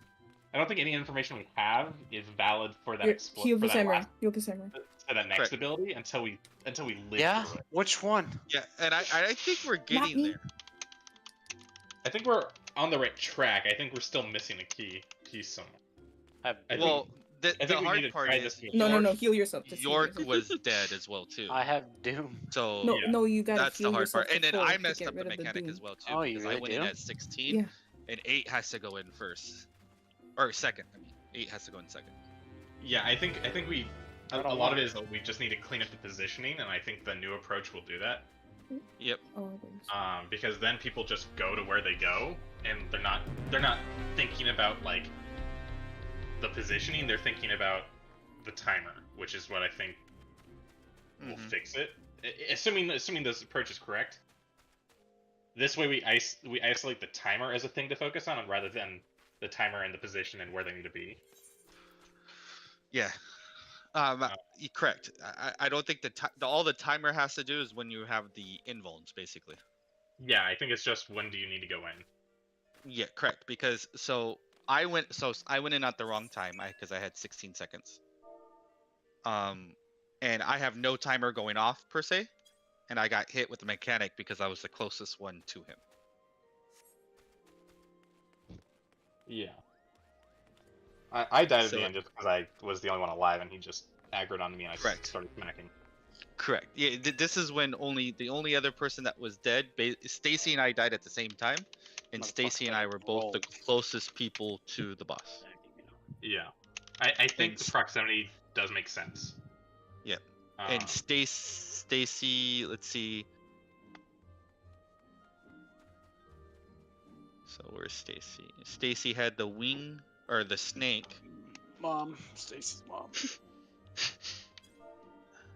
I don't think any information we have is valid for that Heal for the that samurai. last, Heal the samurai. for that next Correct. ability until we live Yeah. through it. Which one? Yeah, and I think we're getting me. there. I think we're on the right track. I think we're still missing a key somewhere. I think- Well, I the think we need hard to part try is this to No, York. heal yourself. Just heal York yourself. was dead as well too. I have Doom. So No, Yeah. no, you gotta that's the heal hard yourself part. And then before I to messed get up the rid of mechanic doom. as well too. Oh, you because I really went in do? at 16, Yeah. and 8 has to go in first, or second. I mean, 8 has to go in second. Yeah, I think we a I don't lot of know. it is that we just need to clean up the positioning, and I think the new approach will do that. Yep. Always. Because then people just go to where they go, and they're not thinking about like the positioning. They're thinking about the timer, which is what I think will fix it. Assuming this approach is correct. This way we isolate the timer as a thing to focus on, rather than the timer and the position and where they need to be. Yeah. You're correct. I don't think all the timer has to do is when you have the invulns, basically. Yeah, I think it's just when do you need to go in. Yeah, correct. Because I went in at the wrong time because I had 16 seconds. And I have no timer going off per se, and I got hit with the mechanic because I was the closest one to him. Yeah. I died at So- the end just because I was the only one alive, and he just aggroed onto me, and I Correct. started smacking. Correct. Yeah, this is when the only other person that was dead, Stacy and I died at the same time, and Stacy and I were both the closest people to the boss. Yeah. I think And- the proximity does make sense. Yeah. And Stacy, let's see. So where's Stacy? Stacy had the wing or the snake. Mom, Stacy's mom.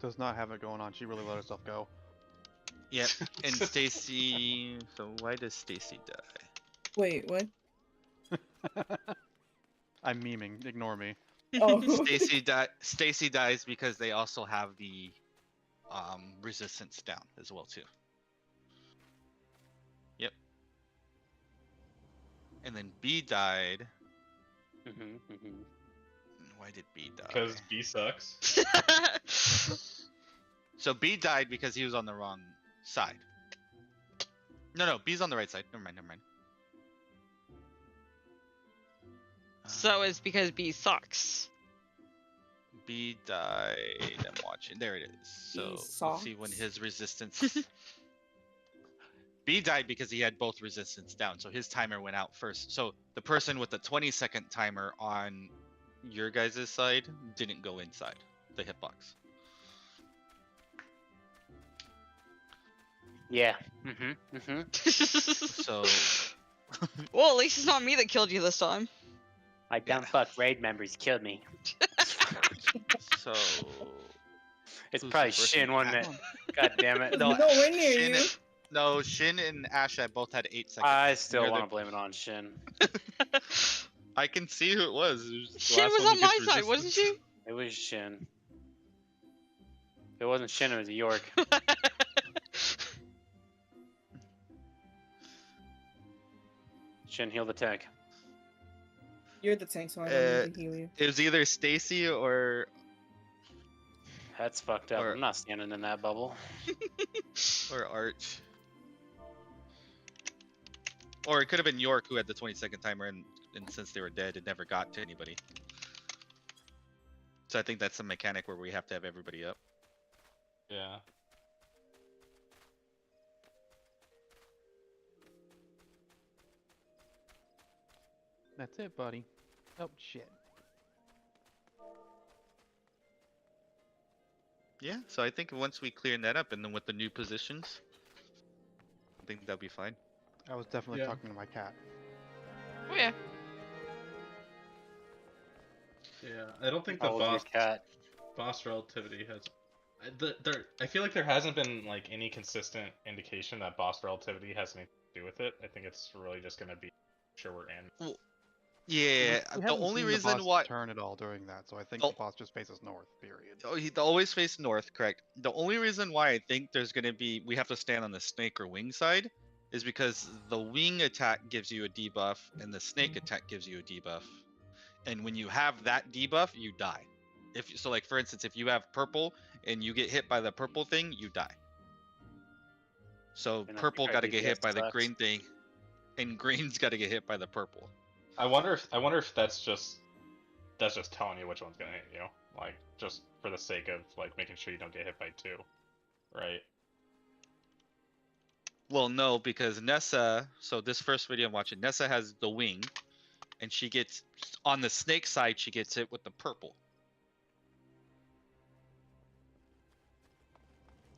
Does not have it going on. She really let herself go. Yep. And Stacy. So why does Stacy die? Wait, what? I'm memeing. Ignore me. Oh. Stacy dies because they also have the resistance down as well too. Yep. And then B died. Why did B die? Because B sucks. So B died because he was on the wrong side. No, B's on the right side. Never mind. So it's because B sucks. B died. I'm watching. There it is. So B let's see when his resistance. B died because he had both resistance down, so his timer went out first. So the person with the 20-second timer on your guys' side didn't go inside the hitbox. Yeah. So Well, at least it's not me that killed you this time. My dumb fuck raid members killed me. so It's who's probably the first Shin, one? wasn't it? God damn it. No, Nowhere near Shin you. No, Shin and Asha both had 8 seconds. I still You're want the- to blame it on Shin. I can see who it was. It was the Shin last was one on who my gets side, wasn't she? resistance. It was Shin. If it wasn't Shin, it was York. Shin, heal the tank. You're the tank, so I don't need to heal you. It was either Stacy or That's fucked up. Or- I'm not standing in that bubble. Arch. Or it could have been York who had the 20-second timer, and since they were dead, it never got to anybody. So I think that's a mechanic where we have to have everybody up. Yeah. That's it, buddy. Oh, shit. Yeah, so I think once we clear that up, and then with the new positions, think that'll be fine. I was definitely Yeah. talking to my cat. Oh yeah. Yeah, I don't think the How old's your cat? boss relativity has. I feel like there hasn't been like any consistent indication that boss relativity has anything to do with it. I think it's really just gonna be sure we're in. Yeah, We the haven't only seen reason the boss why. turn at all during that, so I think Oh. the boss just faces north. Period. Oh, he always face north, correct. The only reason why I think there's gonna be we have to stand on the snake or wing side is because the wing attack gives you a debuff and the snake attack gives you a debuff. And when you have that debuff, you die. If so, like for instance, if you have purple and you get hit by the purple thing, you die. So And I purple think got to our get hit DPS by the sucks. green thing, and green's got to get hit by the purple. I wonder if that's just telling you which one's gonna hit you, like just for the sake of like making sure you don't get hit by two, right? Well, no, because Nessa. So this first video I'm watching, Nessa has the wing, and she gets on the snake side. She gets hit with the purple,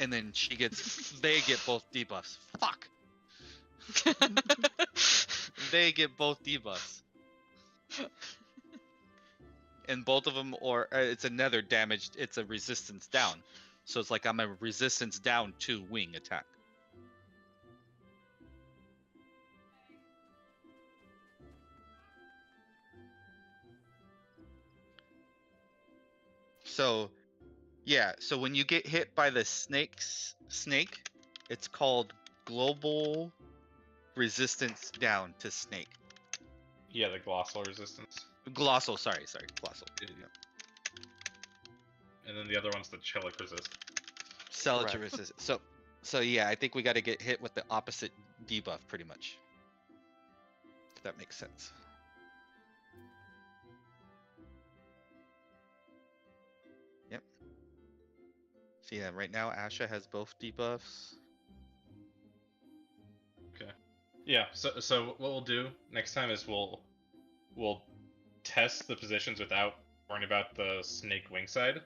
and then she gets. They get both debuffs. Fuck. They get both debuffs. And both of them, or it's another damage. It's a resistance down, so it's like I'm a resistance down 2 wing attack. So, yeah. So when you get hit by the snake, it's called global resistance down to snake. Yeah, the glossal resistance, Glossal, sorry, glossal. Yeah. and then the other one's the chilic resist. Celica Correct. resistance. So yeah, I think we got to get hit with the opposite debuff, pretty much. If that makes sense. Yep. So yeah, right now Asha has both debuffs. Okay. Yeah. So what we'll do next time is we'll test the positions without worrying about the snake wing side,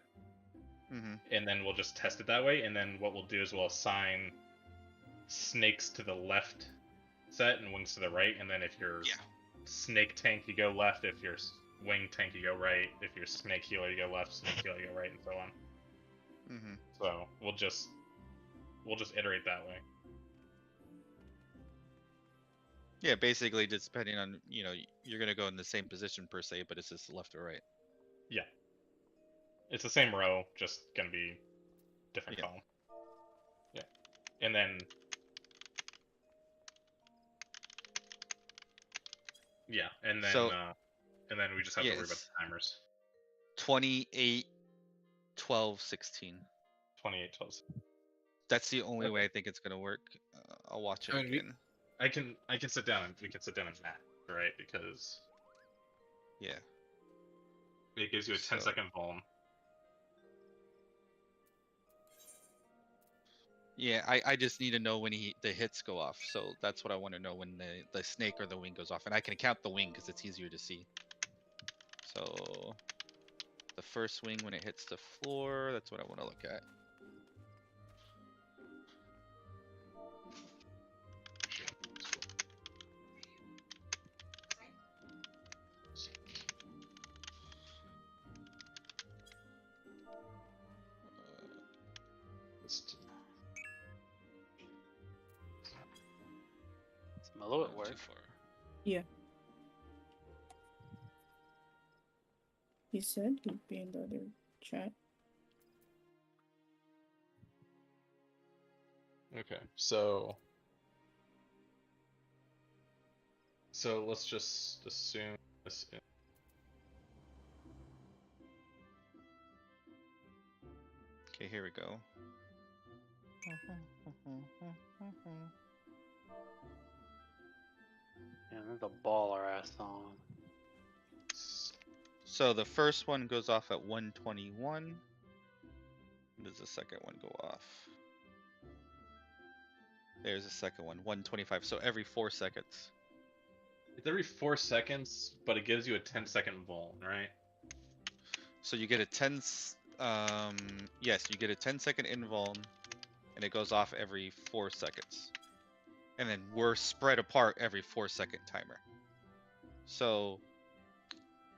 Mm-hmm. and then we'll just test it that way. And then what we'll do is we'll assign snakes to the left set and wings to the right. And then if you're Yeah. snake tank, you go left. If you're wing tank, you go right. If you're snake healer, you go left. Snake healer, you go right, and so on. Mm-hmm. So we'll just iterate that way. Yeah, basically just depending on, you're gonna go in the same position per se, but it's just left or right. Yeah. It's the same row, just gonna be different Yeah. column. Yeah. And then yeah, and then So, we just have to worry about yes. the timers. 28, 12, 16. 28 12. That's the only Okay. way I think it's gonna work. I'll watch it I mean, again. I can sit down and we can sit down and map, right? Because Yeah. it gives you a 10-second vuln. Yeah, I just need to know when the hits go off. So that's what I want to know, when the snake or the wing goes off. And I can count the wing because it's easier to see. So the first wing when it hits the floor, that's what I want to look at. Mellow at Not work. too far. Yeah. He said he'd be in the other chat. Okay, so let's just assume this. Okay, here we go. Yeah, there's a ball our ass on. So the first one goes off at 121. Does the second one go off? There's the second one, 125. So every 4 seconds. It's every 4 seconds, but it gives you a 10-second vuln, right? So you get a yes, you get a 10-second invuln, and it goes off every 4 seconds. and then we're spread apart every 4-second timer. So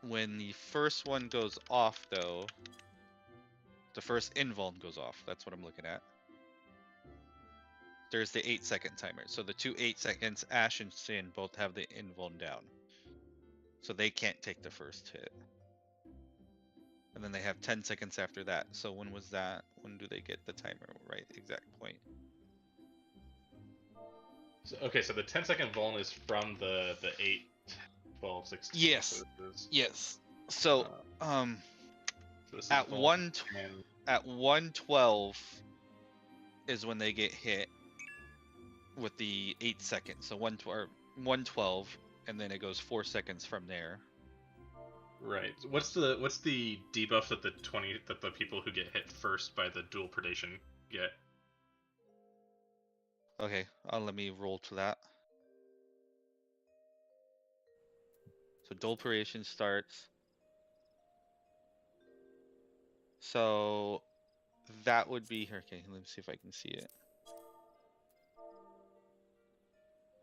when the first one goes off, though, the first invuln goes off. That's what I'm looking at. There's the 8-second timer. So the two 8 seconds, Ash and Sin both have the invuln down. So they can't take the first hit. And then they have 10 seconds after that. So when was that? When do they get the timer? Right, exact point. So, okay, so the 10-second vuln is from the 8, 12, 16. Yes. So this is, Yes. So so this is at vuln 112 is when they get hit with the 8 seconds. So 112, and then it goes 4 seconds from there. Right. What's the debuff that the people who get hit first by the dual predation get? Okay, let me roll to that. So dual predation starts. So that would be here. Okay, let me see if I can see it.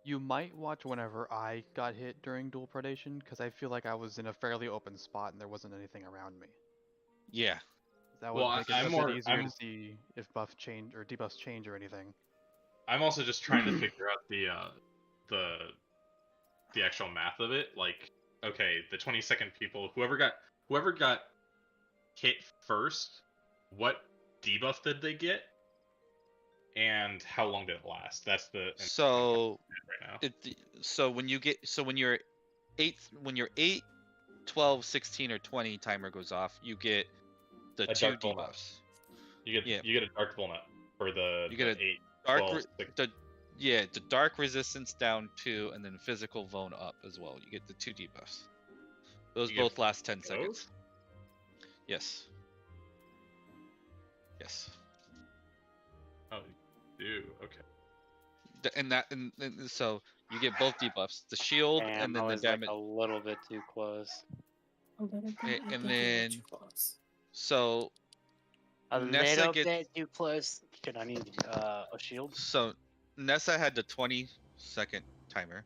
You might watch whenever I got hit during dual predation, because I feel like I was in a fairly open spot and there wasn't anything around me. Yeah. That would Well, make it I'm a more- bit easier I'm- to see if buff change or debuffs change or anything. I'm also just trying to figure out the actual math of it. Like, okay, the 20-second people, whoever got hit first, what debuff did they get? And how long did it last? That's the So right now. so when your 8, 12, 16, or 20 timer goes off, you get the A 2 dark vuln up. debuffs. You get a dark vuln up for the You get the 8, Dark 12, re- 16. the dark resistance down 2, and then physical vuln up as well. You get the 2 debuffs. Those You get both last 10 both? seconds. Yes. Yes. Oh, you do. Okay. And so you get both debuffs, the shield Damn, and I then the was like damage. a little bit too close. And then so A Nessa little gets bit too close. Should I need a shield? so Nessa had the 20-second timer.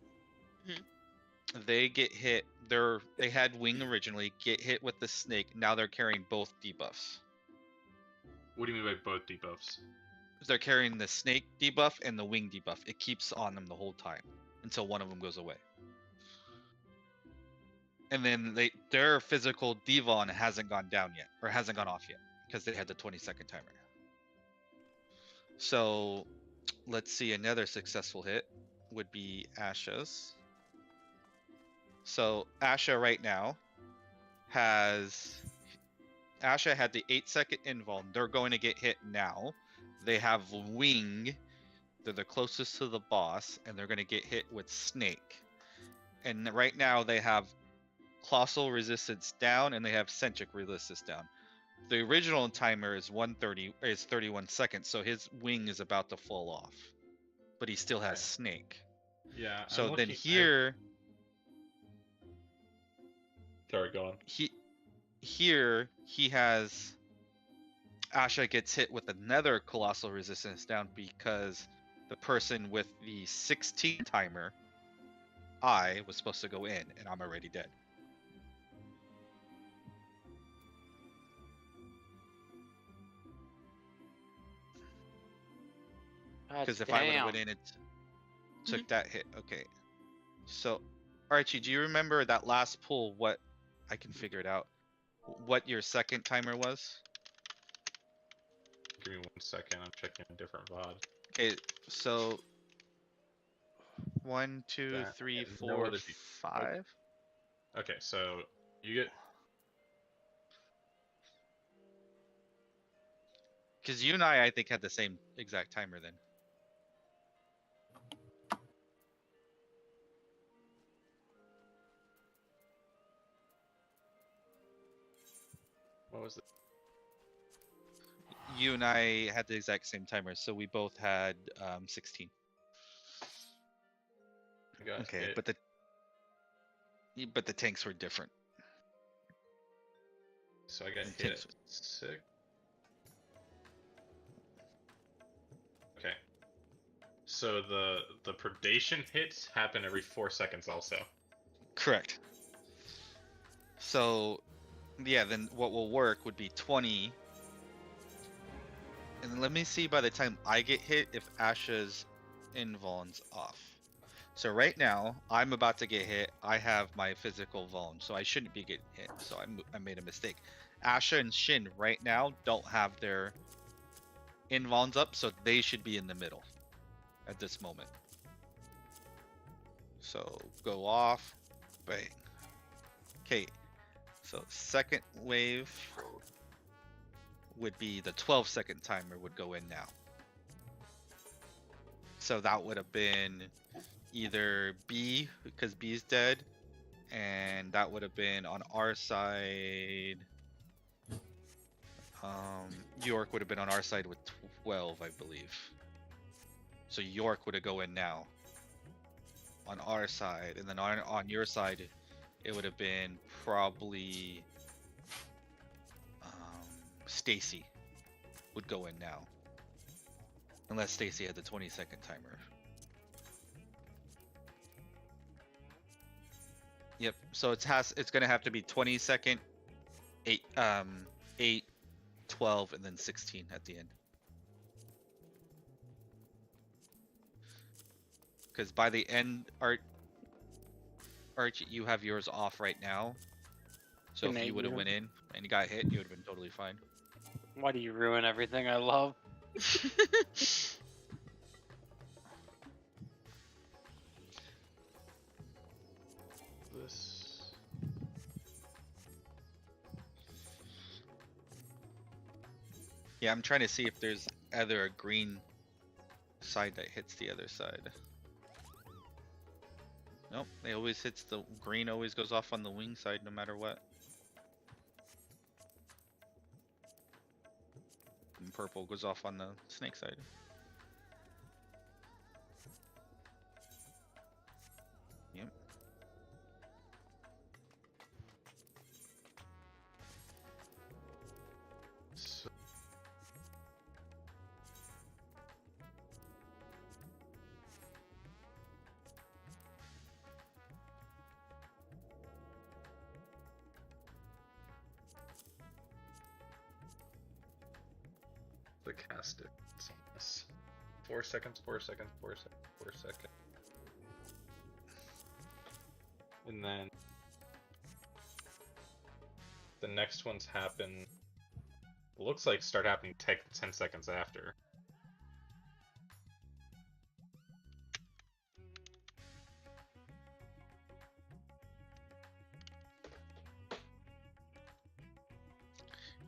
They get hit. They had wing originally. Get hit with the snake. Now they're carrying both debuffs. What do you mean by both debuffs? They're carrying the snake debuff and the wing debuff. It keeps on them the whole time until one of them goes away. And then their physical devon hasn't gone down yet, or hasn't gone off yet, because they had the 20-second timer. So let's see, another successful hit would be Asha's. So Asha right now has Asha had the 8-second invuln. They're going to get hit now. They have wing. They're the closest to the boss, and they're going to get hit with snake. And right now they have colossal resistance down, and they have centric resistance down. The original timer is 31 seconds, so his wing is about to fall off, but he still has Okay. snake. Yeah. So I'm then looking- here, Sorry, go on. here he has Asha gets hit with another colossal resistance down because the person with the 16 timer, I was supposed to go in, and I'm already dead. Because if I would have went in, it took that hit. Okay. So, Archie, do you remember that last pull? What I can figure it out. What your second timer was? Give me 1 second. I'm checking a different VOD. Okay, so 1, 2, That 3, has 4, no other 5. Okay, so you get. Because you and I think, had the same exact timer then. What was it? You and I had the exact same timer, so we both had 16. I got Okay, hit. but the tanks were different. So I got and hit takes- at 6. Okay. So the predation hits happen every 4 seconds also. Correct. So, yeah, then what will work would be 20. And let me see by the time I get hit if Asha's invuln's off. So right now, I'm about to get hit. I have my physical vuln, so I shouldn't be getting hit. So I made a mistake. Asha and Shin right now don't have their invulns up, so they should be in the middle at this moment. So go off, bang. Okay, so second wave would be the 12-second timer would go in now. So that would have been either B, because B's dead, and that would have been on our side. York would have been on our side with 12, I believe. So York would have go in now on our side, and then on your side, it would have been probably Stacy would go in now, unless Stacy had the 20-second timer. Yep. So it's gonna have to be 20-second, 8, 12, and then 16 at the end. Because by the end, Arch, you have yours off right now. So if you would have went in and you got hit, you would have been totally fine. Why do you ruin everything I love? This. Yeah, I'm trying to see if there's either a green side that hits the other side. Nope, it always hits the green, always goes off on the wing side no matter what. And purple goes off on the snake side. Yep. So, the cast it. It's on this. 4 seconds, 4 seconds, 4 seconds, 4 seconds. And then the next ones happen. Looks like start happening 10 seconds after.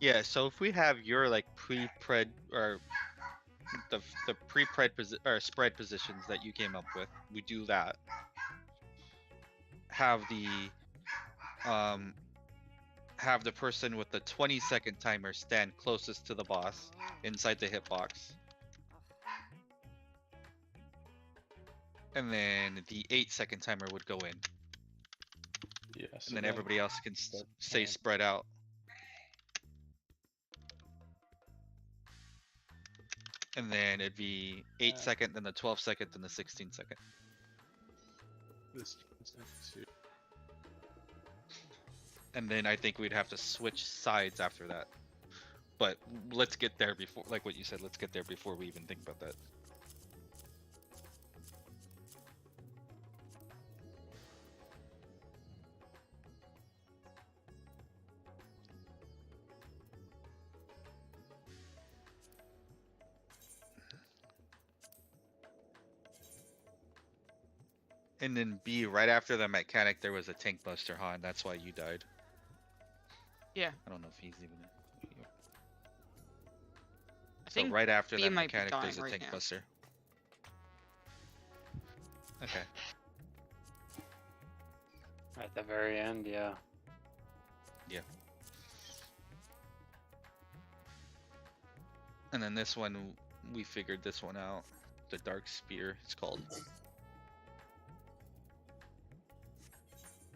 Yeah, so if we have your like pre-pred or the pre-pred or spread positions that you came up with, we do that. Have the person with the 20-second timer stand closest to the boss inside the hitbox. And then the 8-second timer would go in. Yeah, so And then everybody else can stay spread out. And then it'd be 8-second, then the 12-second, then the 16-second. This turns into. And then I think we'd have to switch sides after that. But let's get there before, like what you said, let's get there before we even think about that. And then B, right after the mechanic, there was a tank buster, huh? And that's why you died. Yeah. I don't know if he's even. I So think right after B that might be mechanic, there's a dying right tank now. buster. Okay. At the very end, yeah. Yeah. And then this one, we figured this one out. The Dark Spear, it's called.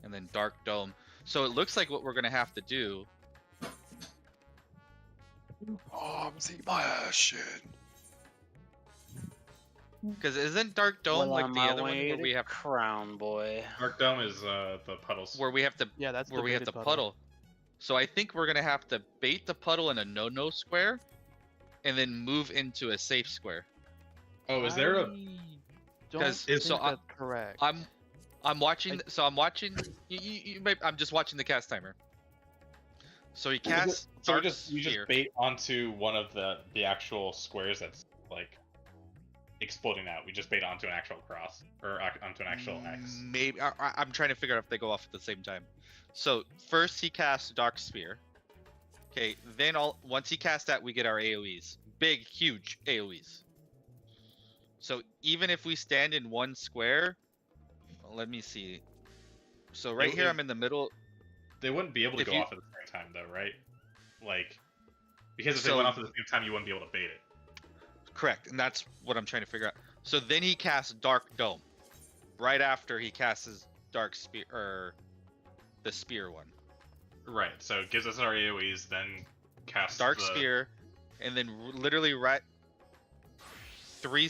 And then Dark Dome. So it looks like what we're gonna have to do. Oh, I'm seeing my ass shit. Because isn't Dark Dome like the other one where we have Crown Boy? Dark Dome is the puddles. where we have to Yeah, that's where the we have baited to puddle. So I think we're gonna have to bait the puddle in a no-no square, and then move into a safe square. Oh, is there a? Don't 'Cause- think so that's correct. I'm watching. So I'm watching. I'm just watching the cast timer. So he casts So Dark you Sphere. just bait onto one of the actual squares that's like exploding out. We just bait onto an actual cross or onto an actual X. Maybe I'm trying to figure out if they go off at the same time. So first he casts Dark Sphere. Okay, then once he casts that, we get our AOE's. Big, huge AOE's. So even if we stand in one square, let me see. So right here, I'm in the middle. They wouldn't be able to If go you- off at the same time, though, right? Like, because if they So- went off at the same time, you wouldn't be able to bait it. Correct, and that's what I'm trying to figure out. So then he casts Dark Dome, right after he casts his Dark Spear, or the Spear one. Right. So it gives us our AOE's, then casts Dark the... Spear, and then literally right 4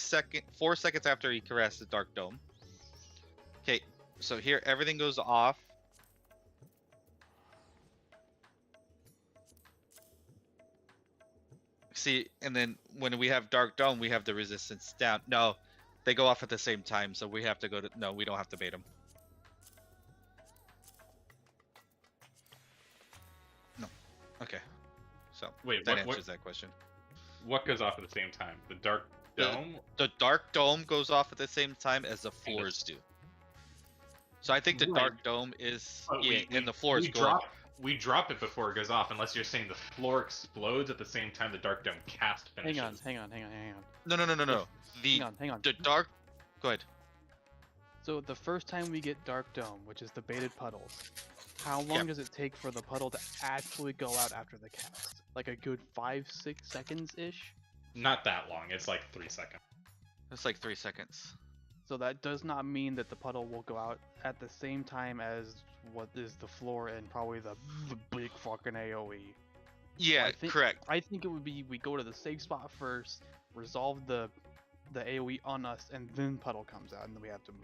seconds after he casts the Dark Dome. Okay, so here everything goes off. See, and then when we have Dark Dome, we have the resistance down. No, they go off at the same time, so we have to go to. No, we don't have to bait them. No. Okay. So Wait, that what answers that question. what goes off at the same time? The Dark Dome? The Dark Dome goes off at the same time as the floors do. So I think the Right. Dark Dome is But and the floors we go drop, off. We drop it before it goes off, unless you're saying the floor explodes at the same time the Dark Dome cast finishes. Hang on. No. Hang on. The Dark. Go ahead. So the first time we get Dark Dome, which is the baited puddles, how long does it take for the puddle to actually go out after the cast? Like a good 5-6 seconds ish. Not that long. It's like 3 seconds. It's like 3 seconds. So that does not mean that the puddle will go out at the same time as what is the floor and probably the big fucking AOE. Yeah, I think- correct. I think it would be we go to the safe spot first, resolve the AOE on us, and then puddle comes out, and then we have to move.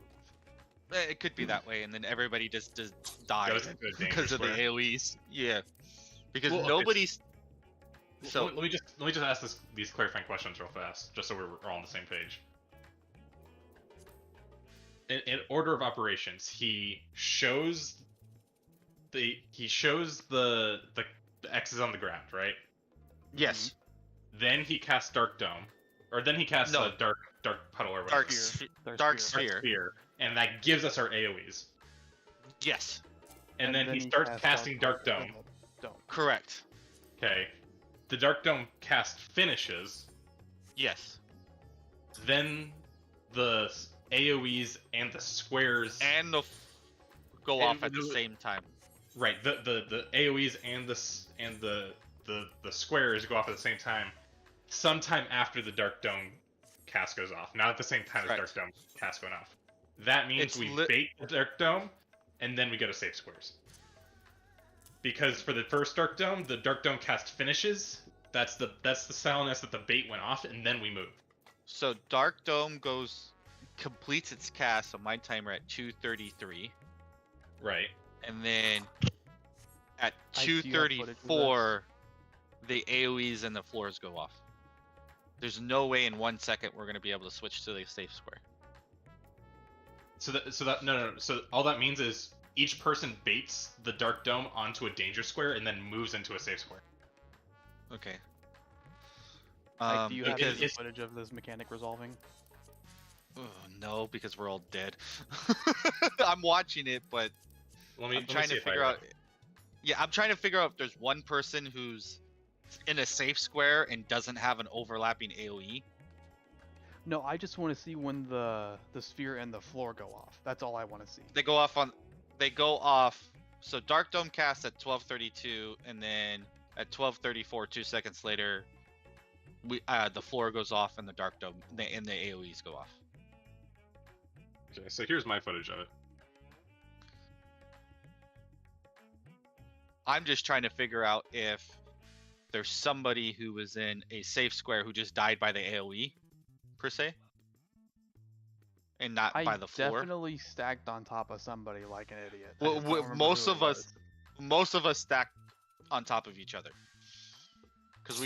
It could be that way, and then everybody just dies Goes into a danger because of the square. AOE's. Yeah, because Well, okay, nobody's. So let me just ask these clarifying questions real fast, just so we're all on the same page. In order of operations, he shows the X's on the ground, right? yes, Then he casts Dark Dome, or then he casts No. Dark Puddle or whatever. Dark Sphere. Sphere, and that gives us our AOE's. Yes, And then he starts casts casting Dark Dome. Dome. correct. Okay, the Dark Dome cast finishes. Yes, Then the AOE's and the squares. and go And off at the the- same time. Right, the AOE's and the squares go off at the same time, sometime after the Dark Dome cast goes off. Not at the same time as Correct. Dark Dome cast going off. That means It's we lit- bait the Dark Dome, and then we go to safe squares. Because for the first Dark Dome, the Dark Dome cast finishes. That's the silence that the bait went off, and then we move. So Dark Dome completes its cast. So my timer at 2:33, Right. and then at I do have footage of this. 2:34, the AOE's and the floors go off. There's no way in 1 second we're gonna be able to switch to the safe square. So all that means is each person baits the Dark Dome onto a danger square and then moves into a safe square. Okay. Like, do you have because any it's- footage of this mechanic resolving? No, because we're all dead. I'm watching it, but I'm trying to figure out. Yeah, I'm trying to figure out if there's one person who's in a safe square and doesn't have an overlapping AOE. No, I just want to see when the sphere and the floor go off. That's all I want to see. They go off. So Dark Dome casts at 12:32, and then at 12:34, 2 seconds later, the floor goes off and the Dark Dome and the AOE's go off. Okay, so here's my footage of it. I'm just trying to figure out if there's somebody who was in a safe square who just died by the AOE, per se. and not I by the floor. definitely stacked on top of somebody like an idiot. I Well, just don't remember most who of it us, was. most of us stacked on top of each other. Because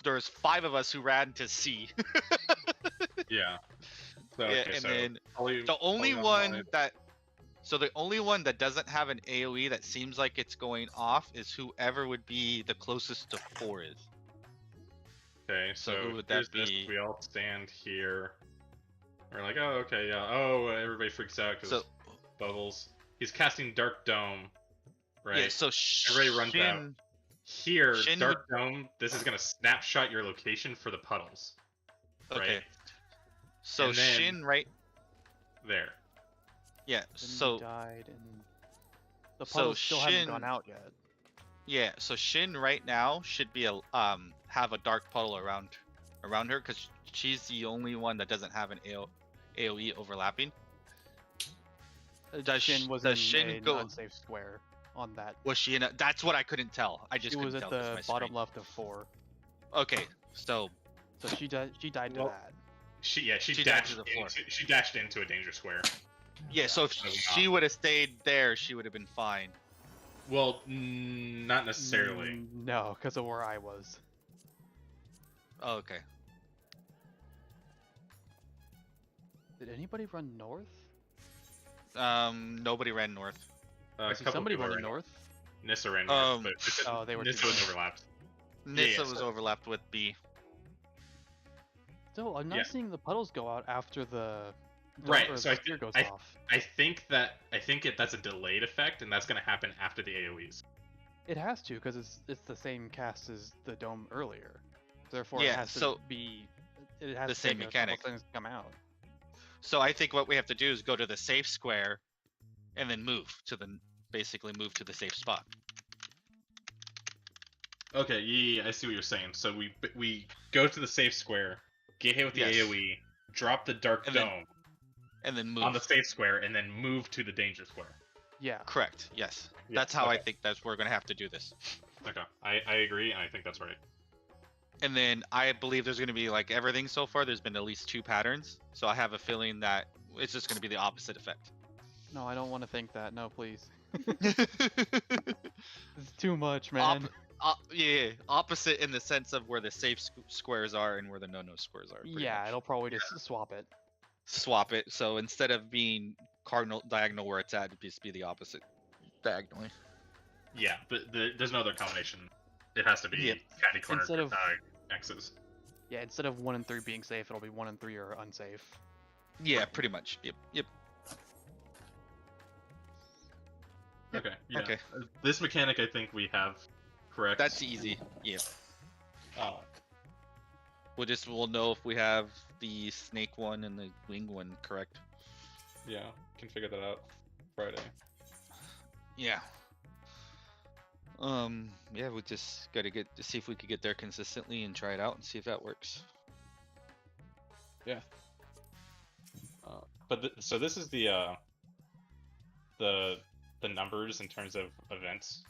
there's 5 of us who ran to C. Yeah. So, Yeah, okay, and so then probably, the only probably one online. the only one that doesn't have an AoE that seems like it's going off is whoever would be the closest to 4 is. Okay, So so who would that here's this. be? We all stand here. We're like, oh, okay, yeah. Oh, everybody freaks out because So bubbles. He's casting Dark Dome, right? yeah, so Everybody runs out. Shin, Here, Shin Dark Dome. This is gonna snapshot your location for the puddles. okay. Right? So And then- Shin right There. yeah, Then so he died, and the so puddles still haven't gone Shin- out yet. yeah, so Shin right now should be have a dark puddle around her because she's the only one that doesn't have an AoE overlapping. Does Shin was does in Shin an go? unsafe square on that. Was she in a? That's what I couldn't tell. I just She was couldn't at tell 'cause the my bottom screen. left of 4. Okay, so So she died. She died to Well, that. She She dashed died to the floor. she dashed into a danger square. yeah, so if moving she on. would have stayed there, she would have been fine. Well, not necessarily. No, because of where I was. Oh, okay. Did anybody run north? Nobody ran north. I A see couple somebody people running ran north. Nissa ran north, but Oh, they were Nissa too was close. overlapped. Nissa yeah, was so- overlapped with B. Still, I'm not Yeah. seeing the puddles go out after the Right, or so the I spear thi- goes off. I think that's a delayed effect, and that's gonna happen after the AoEs. It has to, because it's the same cast as the dome earlier. Therefore, Yeah, it has so to be. It has the to same take a couple mechanic. things to come out. So I think what we have to do is go to the safe square, and then basically move to the safe spot. Okay, yeah, I see what you're saying. So we go to the safe square, get hit with the Yes. AoE, drop the Dark And then Dome And then move. on the safe square, and then move to the danger square. Yeah. Correct. Yes. Yeah, That's how I okay. think we're gonna have to do this. Okay, I agree, and I think that's right. And then I believe there's gonna be like everything so far. There's been at least 2 patterns, so I have a feeling that it's just gonna be the opposite effect. No, I don't want to think that. No, please. It's too much, man. Yeah, opposite in the sense of where the safe squares are and where the no-no squares are. pretty Yeah, much. it'll probably just swap it. Swap it. So instead of being cardinal diagonal where it's at, it'd just be the opposite diagonally. Yeah, but there's no other combination. It has to be Yep. catty corner Instead of- X's. Yeah, instead of 1 and 3 being safe, it'll be 1 and 3 are unsafe. Yeah, pretty much. Yep. Okay. Yeah. Okay. This mechanic, I think we have correct. That's easy. Yeah. Uh, We'll know if we have the snake one and the wing one correct. yeah, can figure that out Friday. Yeah. Yeah, we just gotta see if we could get there consistently and try it out and see if that works. But so this is the numbers in terms of events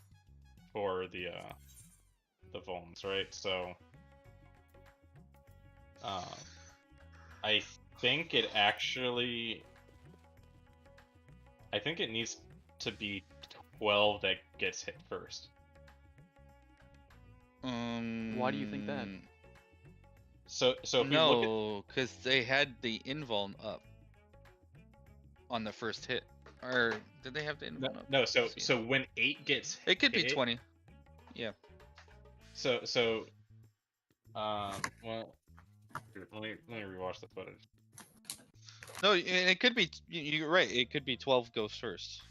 for the Vulns, right? So I think it needs to be 12 that gets hit first. Why do you think that? So if we look No, because they had the invuln up on the first hit. Or did they have the at invuln up? no, so Let's see. so when 8 gets It could be hit, 20. well, here, let me rewatch the footage. No, it could be. You're right. It could be 12 goes first,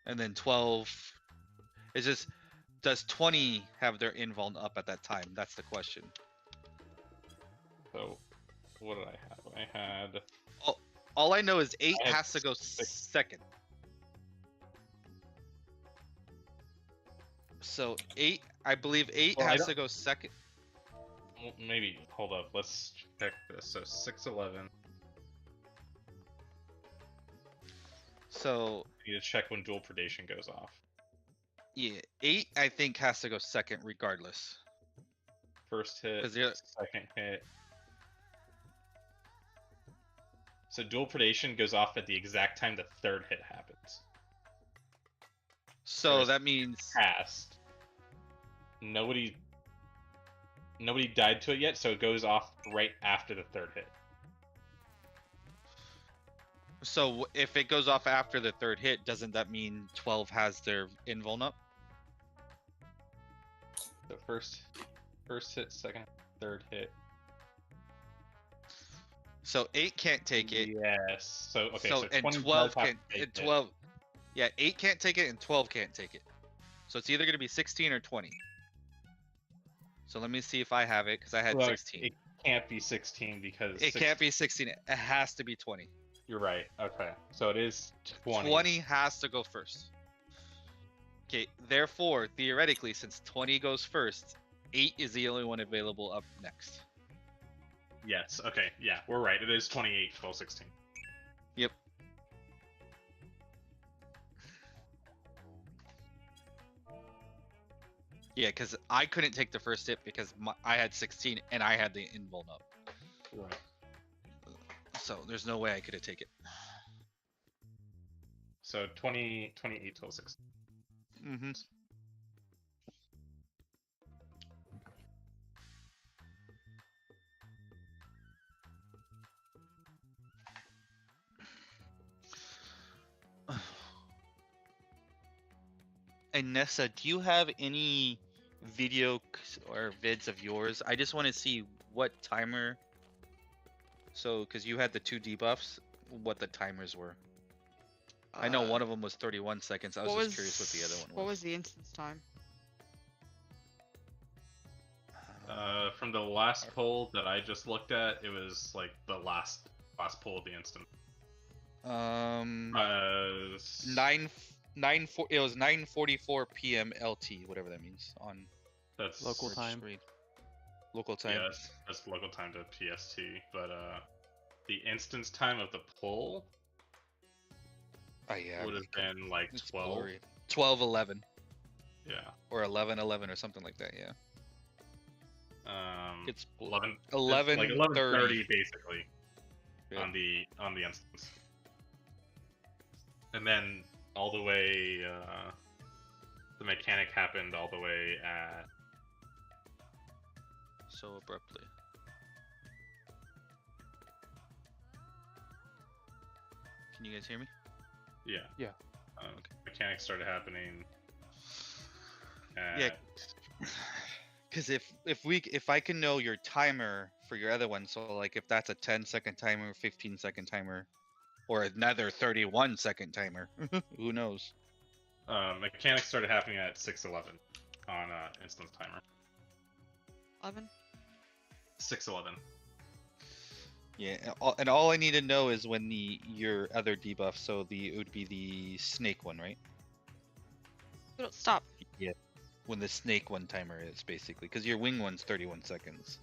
and then 12. It's just, does 20 have their invuln up at that time? That's the question. So what did I have? I had All I know is 8 I had has to go 6. second. So 8, I believe 8 Well, I has don't- to go second. well, maybe hold up. Let's check this. So 611. So I need to check when dual predation goes off. yeah, 8 I think has to go second regardless. First hit, 'Cause the- second hit. So dual predation goes off at the exact time the third hit happens. So Whereas that means Past, nobody died to it yet, so it goes off right after the third hit. so if it goes off after the third hit, doesn't that mean 12 has their invuln up? So first hit, second, third hit. So 8 can't take it. Yes. So okay. So and 20 12 does have can't. to take And it. 12. Yeah, 8 can't take it and 12 can't take it. So it's either gonna be 16 or 20. So let me see if I have it because I had Well, 16. It can't be 16 because It can't be 16. It has to be 20. You're right. Okay. So it is 20. 20 has to go first. Okay, therefore, theoretically, since 20 goes first, 8 is the only one available up next. Yes. Okay. Yeah, we're right. It is 28, 12, 16. Yep. Yeah, because I couldn't take the first hit because I had 16 and I had the invuln up. Right. So there's no way I could have taken it. So 20, 28, 12, 16. Mm-hmm. And Nessa, do you have any video or vids of yours? I just want to see what timer. So, because you had the 2 debuffs, what the timers were. I know one of them was 31 seconds. I was just curious what the other one was. What was the instance time? From the last poll that I just looked at, it was like the last poll of the instant. It was 9:44 p.m. LT, whatever that means on That's Local time. screen. Local time. Yeah, that's local time to PST. But the instance time of the poll Oh yeah. would have been like It's 12. blurry. 12:11 Yeah. or 11:11 or something like that. Yeah. It's 11. 11:30 like 11:30 basically Yeah. on the instance, and then all the way the mechanic happened all the way at So abruptly. Can you guys hear me? yeah Yeah. Mechanic started happening Yeah. at, Because if I can know your timer for your other one, so like if that's a 10-second timer, 15-second timer, or another 31-second timer, who knows? mechanic started happening at 6:11 on instance timer. 11? 6:11. Yeah, and all I need to know is when your other debuff, so it would be the snake one, right? Stop. Yeah. When the snake one timer is basically, because your wing one's 31 seconds.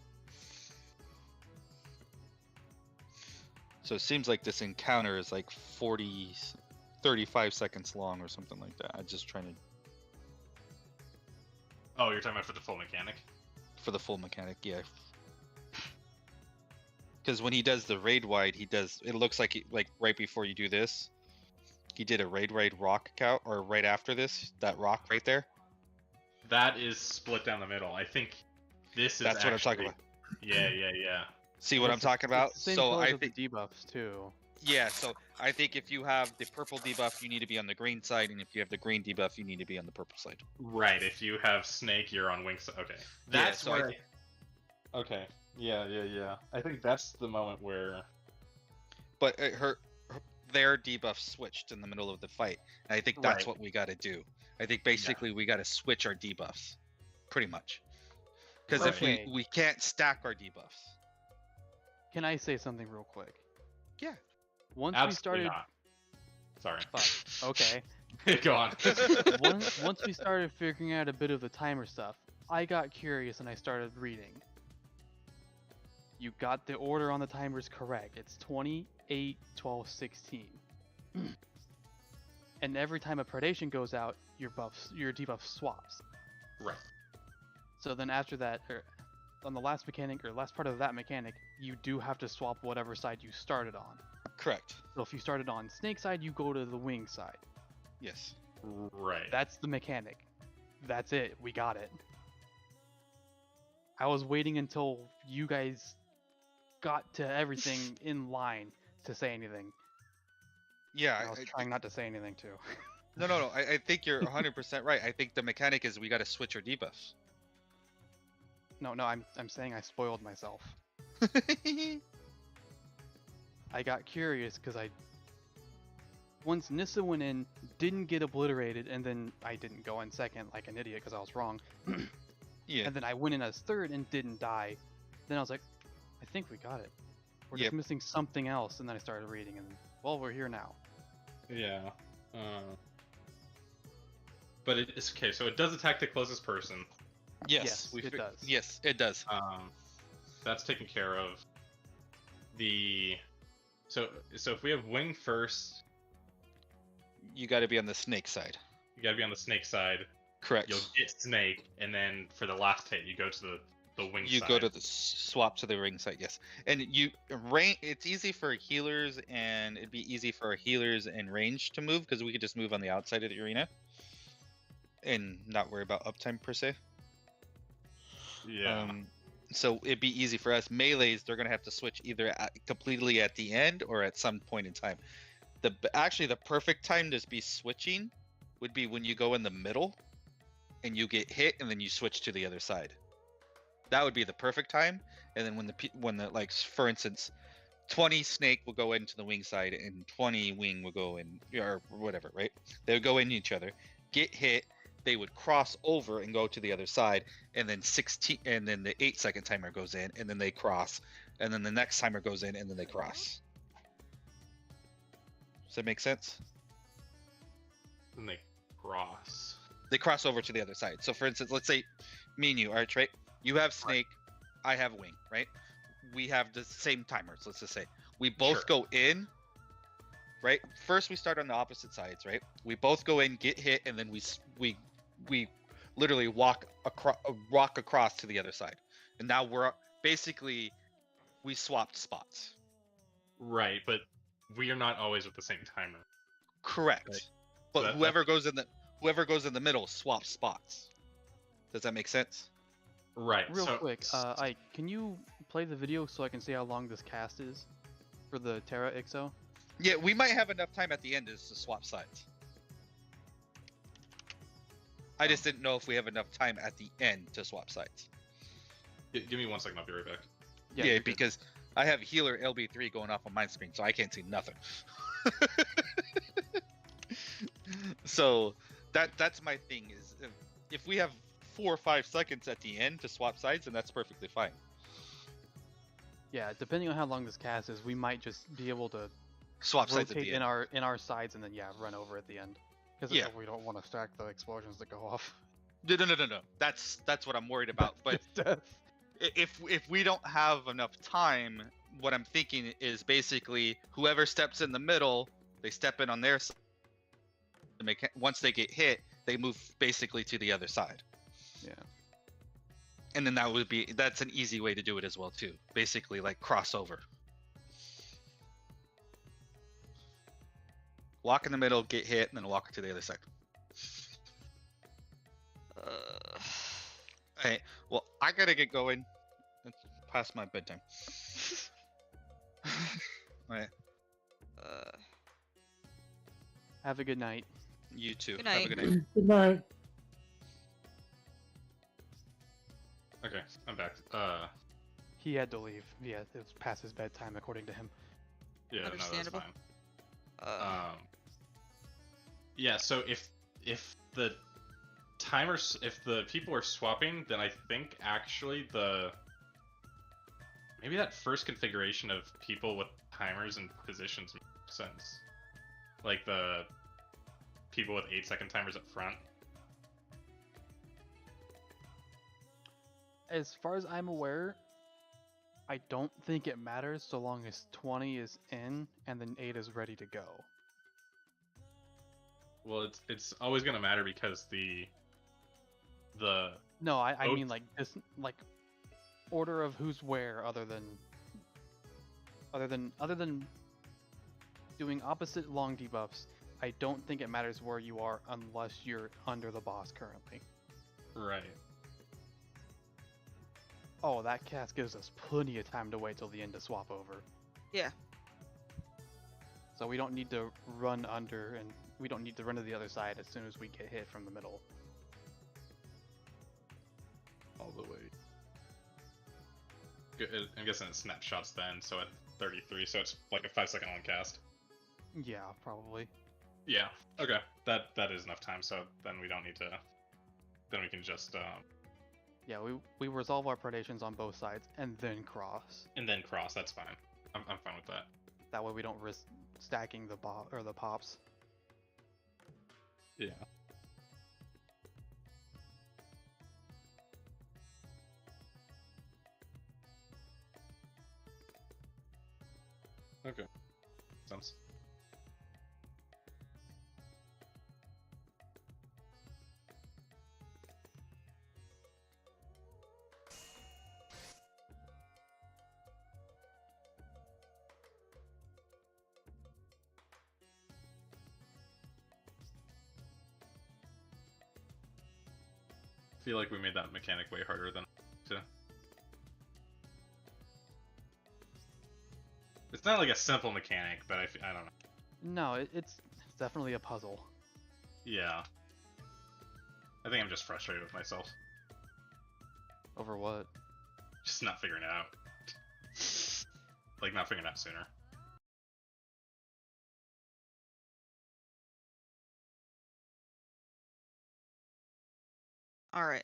So it seems like this encounter is like 35 seconds long or something like that. I'm just trying to Oh, you're talking about for the full mechanic? for the full mechanic, yeah. Because when he does the raid wide, it looks like like right before you do this, he did a raid wide rock count, or right after this, that rock right there. That is split down the middle. I think this is That's what I'm talking about. Yeah. See what I'm talking about? Same So colors I with the think, debuffs too. yeah. So I think if you have the purple debuff, you need to be on the green side, and if you have the green debuff, you need to be on the purple side. Right, if you have Snake, you're on Wings. Okay. Yeah, That's so where... Okay. Yeah. I think that's the moment where... But their debuff switched in the middle of the fight, and I think that's Right. what we got to do. I think basically we got to switch our debuffs, pretty much. Because if Okay. we can't stack our debuffs. Can I say something real quick? Yeah. Once Absolutely we started, not. Sorry. fuck, okay. Go on. Once we started figuring out a bit of the timer stuff, I got curious and I started reading. You got the order on the timers correct. It's 20, 8, 12, 16. And every time a predation goes out, your debuff swaps. Right. So then after that, or on the last mechanic or last part of that mechanic, you do have to swap whatever side you started on. Correct. So if you started on snake side, you go to the wing side. Yes. Right. That's the mechanic. That's it. We got it. I was waiting until you guys got to everything in line to say anything. Yeah. I was trying not to say anything too. No. I think you're 100% right. I think the mechanic is we got to switch our debuffs. No, I'm saying I spoiled myself. I got curious because once Nissa went in, didn't get obliterated, and then I didn't go in second like an idiot because I was wrong. Yeah. And then I went in as third and didn't die. Then I was like, I think we got it. We're Yep. just missing something else. And then I started reading, and well, we're here now. Yeah. But it's okay. So it does attack the closest person. Yes, it does. Yes, it does. That's taken care of. So if we have wing first, You got to be on the snake side. you gotta be on the snake side. Correct. You'll get snake, and then for the last hit, you go to the wing You side. go to the swap to the ring side, yes. And it's easy for healers, and it'd be easy for healers in range to move because we could just move on the outside of the arena and not worry about uptime per se. Yeah. So it'd be easy for us. Melees, they're gonna have to switch either completely at the end or at some point in time. Actually, the perfect time to be switching would be when you go in the middle and you get hit, and then you switch to the other side. That would be the perfect time. And then when the like, for instance, 20 snake will go into the wing side and 20 wing will go in, or whatever, right? They would go in each other, get hit, they would cross over and go to the other side, and then the 8-second timer goes in, and then they cross, and then the next timer goes in, and then they cross. Does that make sense? Then they cross. They cross over to the other side. So for instance, let's say me and you, Arch, right? You have snake, I have wing, right? We have the same timers, let's just say. We both Sure. go in, right? First we start on the opposite sides, right? We both go in, get hit, and then we literally walk across to the other side. And now we swapped spots. Right, but we are not always with the same timer. Correct. Right. But That- whoever goes in the middle swaps spots. Does that make sense? Right. Real so, quick, Ike, can you play the video so I can see how long this cast is for the Terra IXO? Yeah, we might have enough time at the end to swap sides. I just didn't know if we have enough time at the end to swap sides. Give me 1 second. I'll be right back. Yeah, you're good. because I have healer LB3 going off on my screen, so I can't see nothing. So that's my thing is if we have 4 or 5 seconds at the end to swap sides, then that's perfectly fine. Yeah, depending on how long this cast is, we might just be able to Swap sides at rotate the in end. our sides and then run over at the end. Because Yeah. we don't want to stack the explosions that go off. No. That's what I'm worried about. But Death. if we don't have enough time, what I'm thinking is basically whoever steps in the middle, they step in on their side. Once they get hit, they move basically to the other side. Yeah. And then that's an easy way to do it as well too. Basically like crossover. Walk in the middle, get hit, and then walk to the other side. Alright, well, I gotta get going. It's past my bedtime. Alright, Have a good night. you too. Good Have a night. good night. Good night. Okay, I'm back. He had to leave. Yeah, it was past his bedtime according to him. Yeah, no, that's Understandable. fine. Yeah, so if the timers, if the people are swapping, then I think actually maybe that first configuration of people with timers and positions makes sense. Like the people with 8-second timers up front. As far as I'm aware, I don't think it matters so long as 20 is in and then 8 is ready to go. Well, it's always gonna matter because the No, I Oh. mean like this, like order of who's where, other than doing opposite long debuffs, I don't think it matters where you are unless you're under the boss currently. Right. Oh, that cast gives us plenty of time to wait till the end to swap over. Yeah. So we don't need to run under, and we don't need to run to the other side as soon as we get hit from the middle. All the way. I'm guessing it snapshots then, so at 33, so it's like a 5-second long cast. Yeah, probably. Yeah. Okay. That is enough time. So then we don't need to. Then we can just Yeah, we resolve our predations on both sides and then cross. and then cross. That's fine. I'm fine with that. That way we don't risk stacking the the pops. Yeah. Okay. Sense. I feel like we made that mechanic way harder than to. It's not like a simple mechanic, but I don't know. No, it's definitely a puzzle. Yeah. I think I'm just frustrated with myself. Over what? Just not figuring it out. Like, not figuring it out sooner. All right.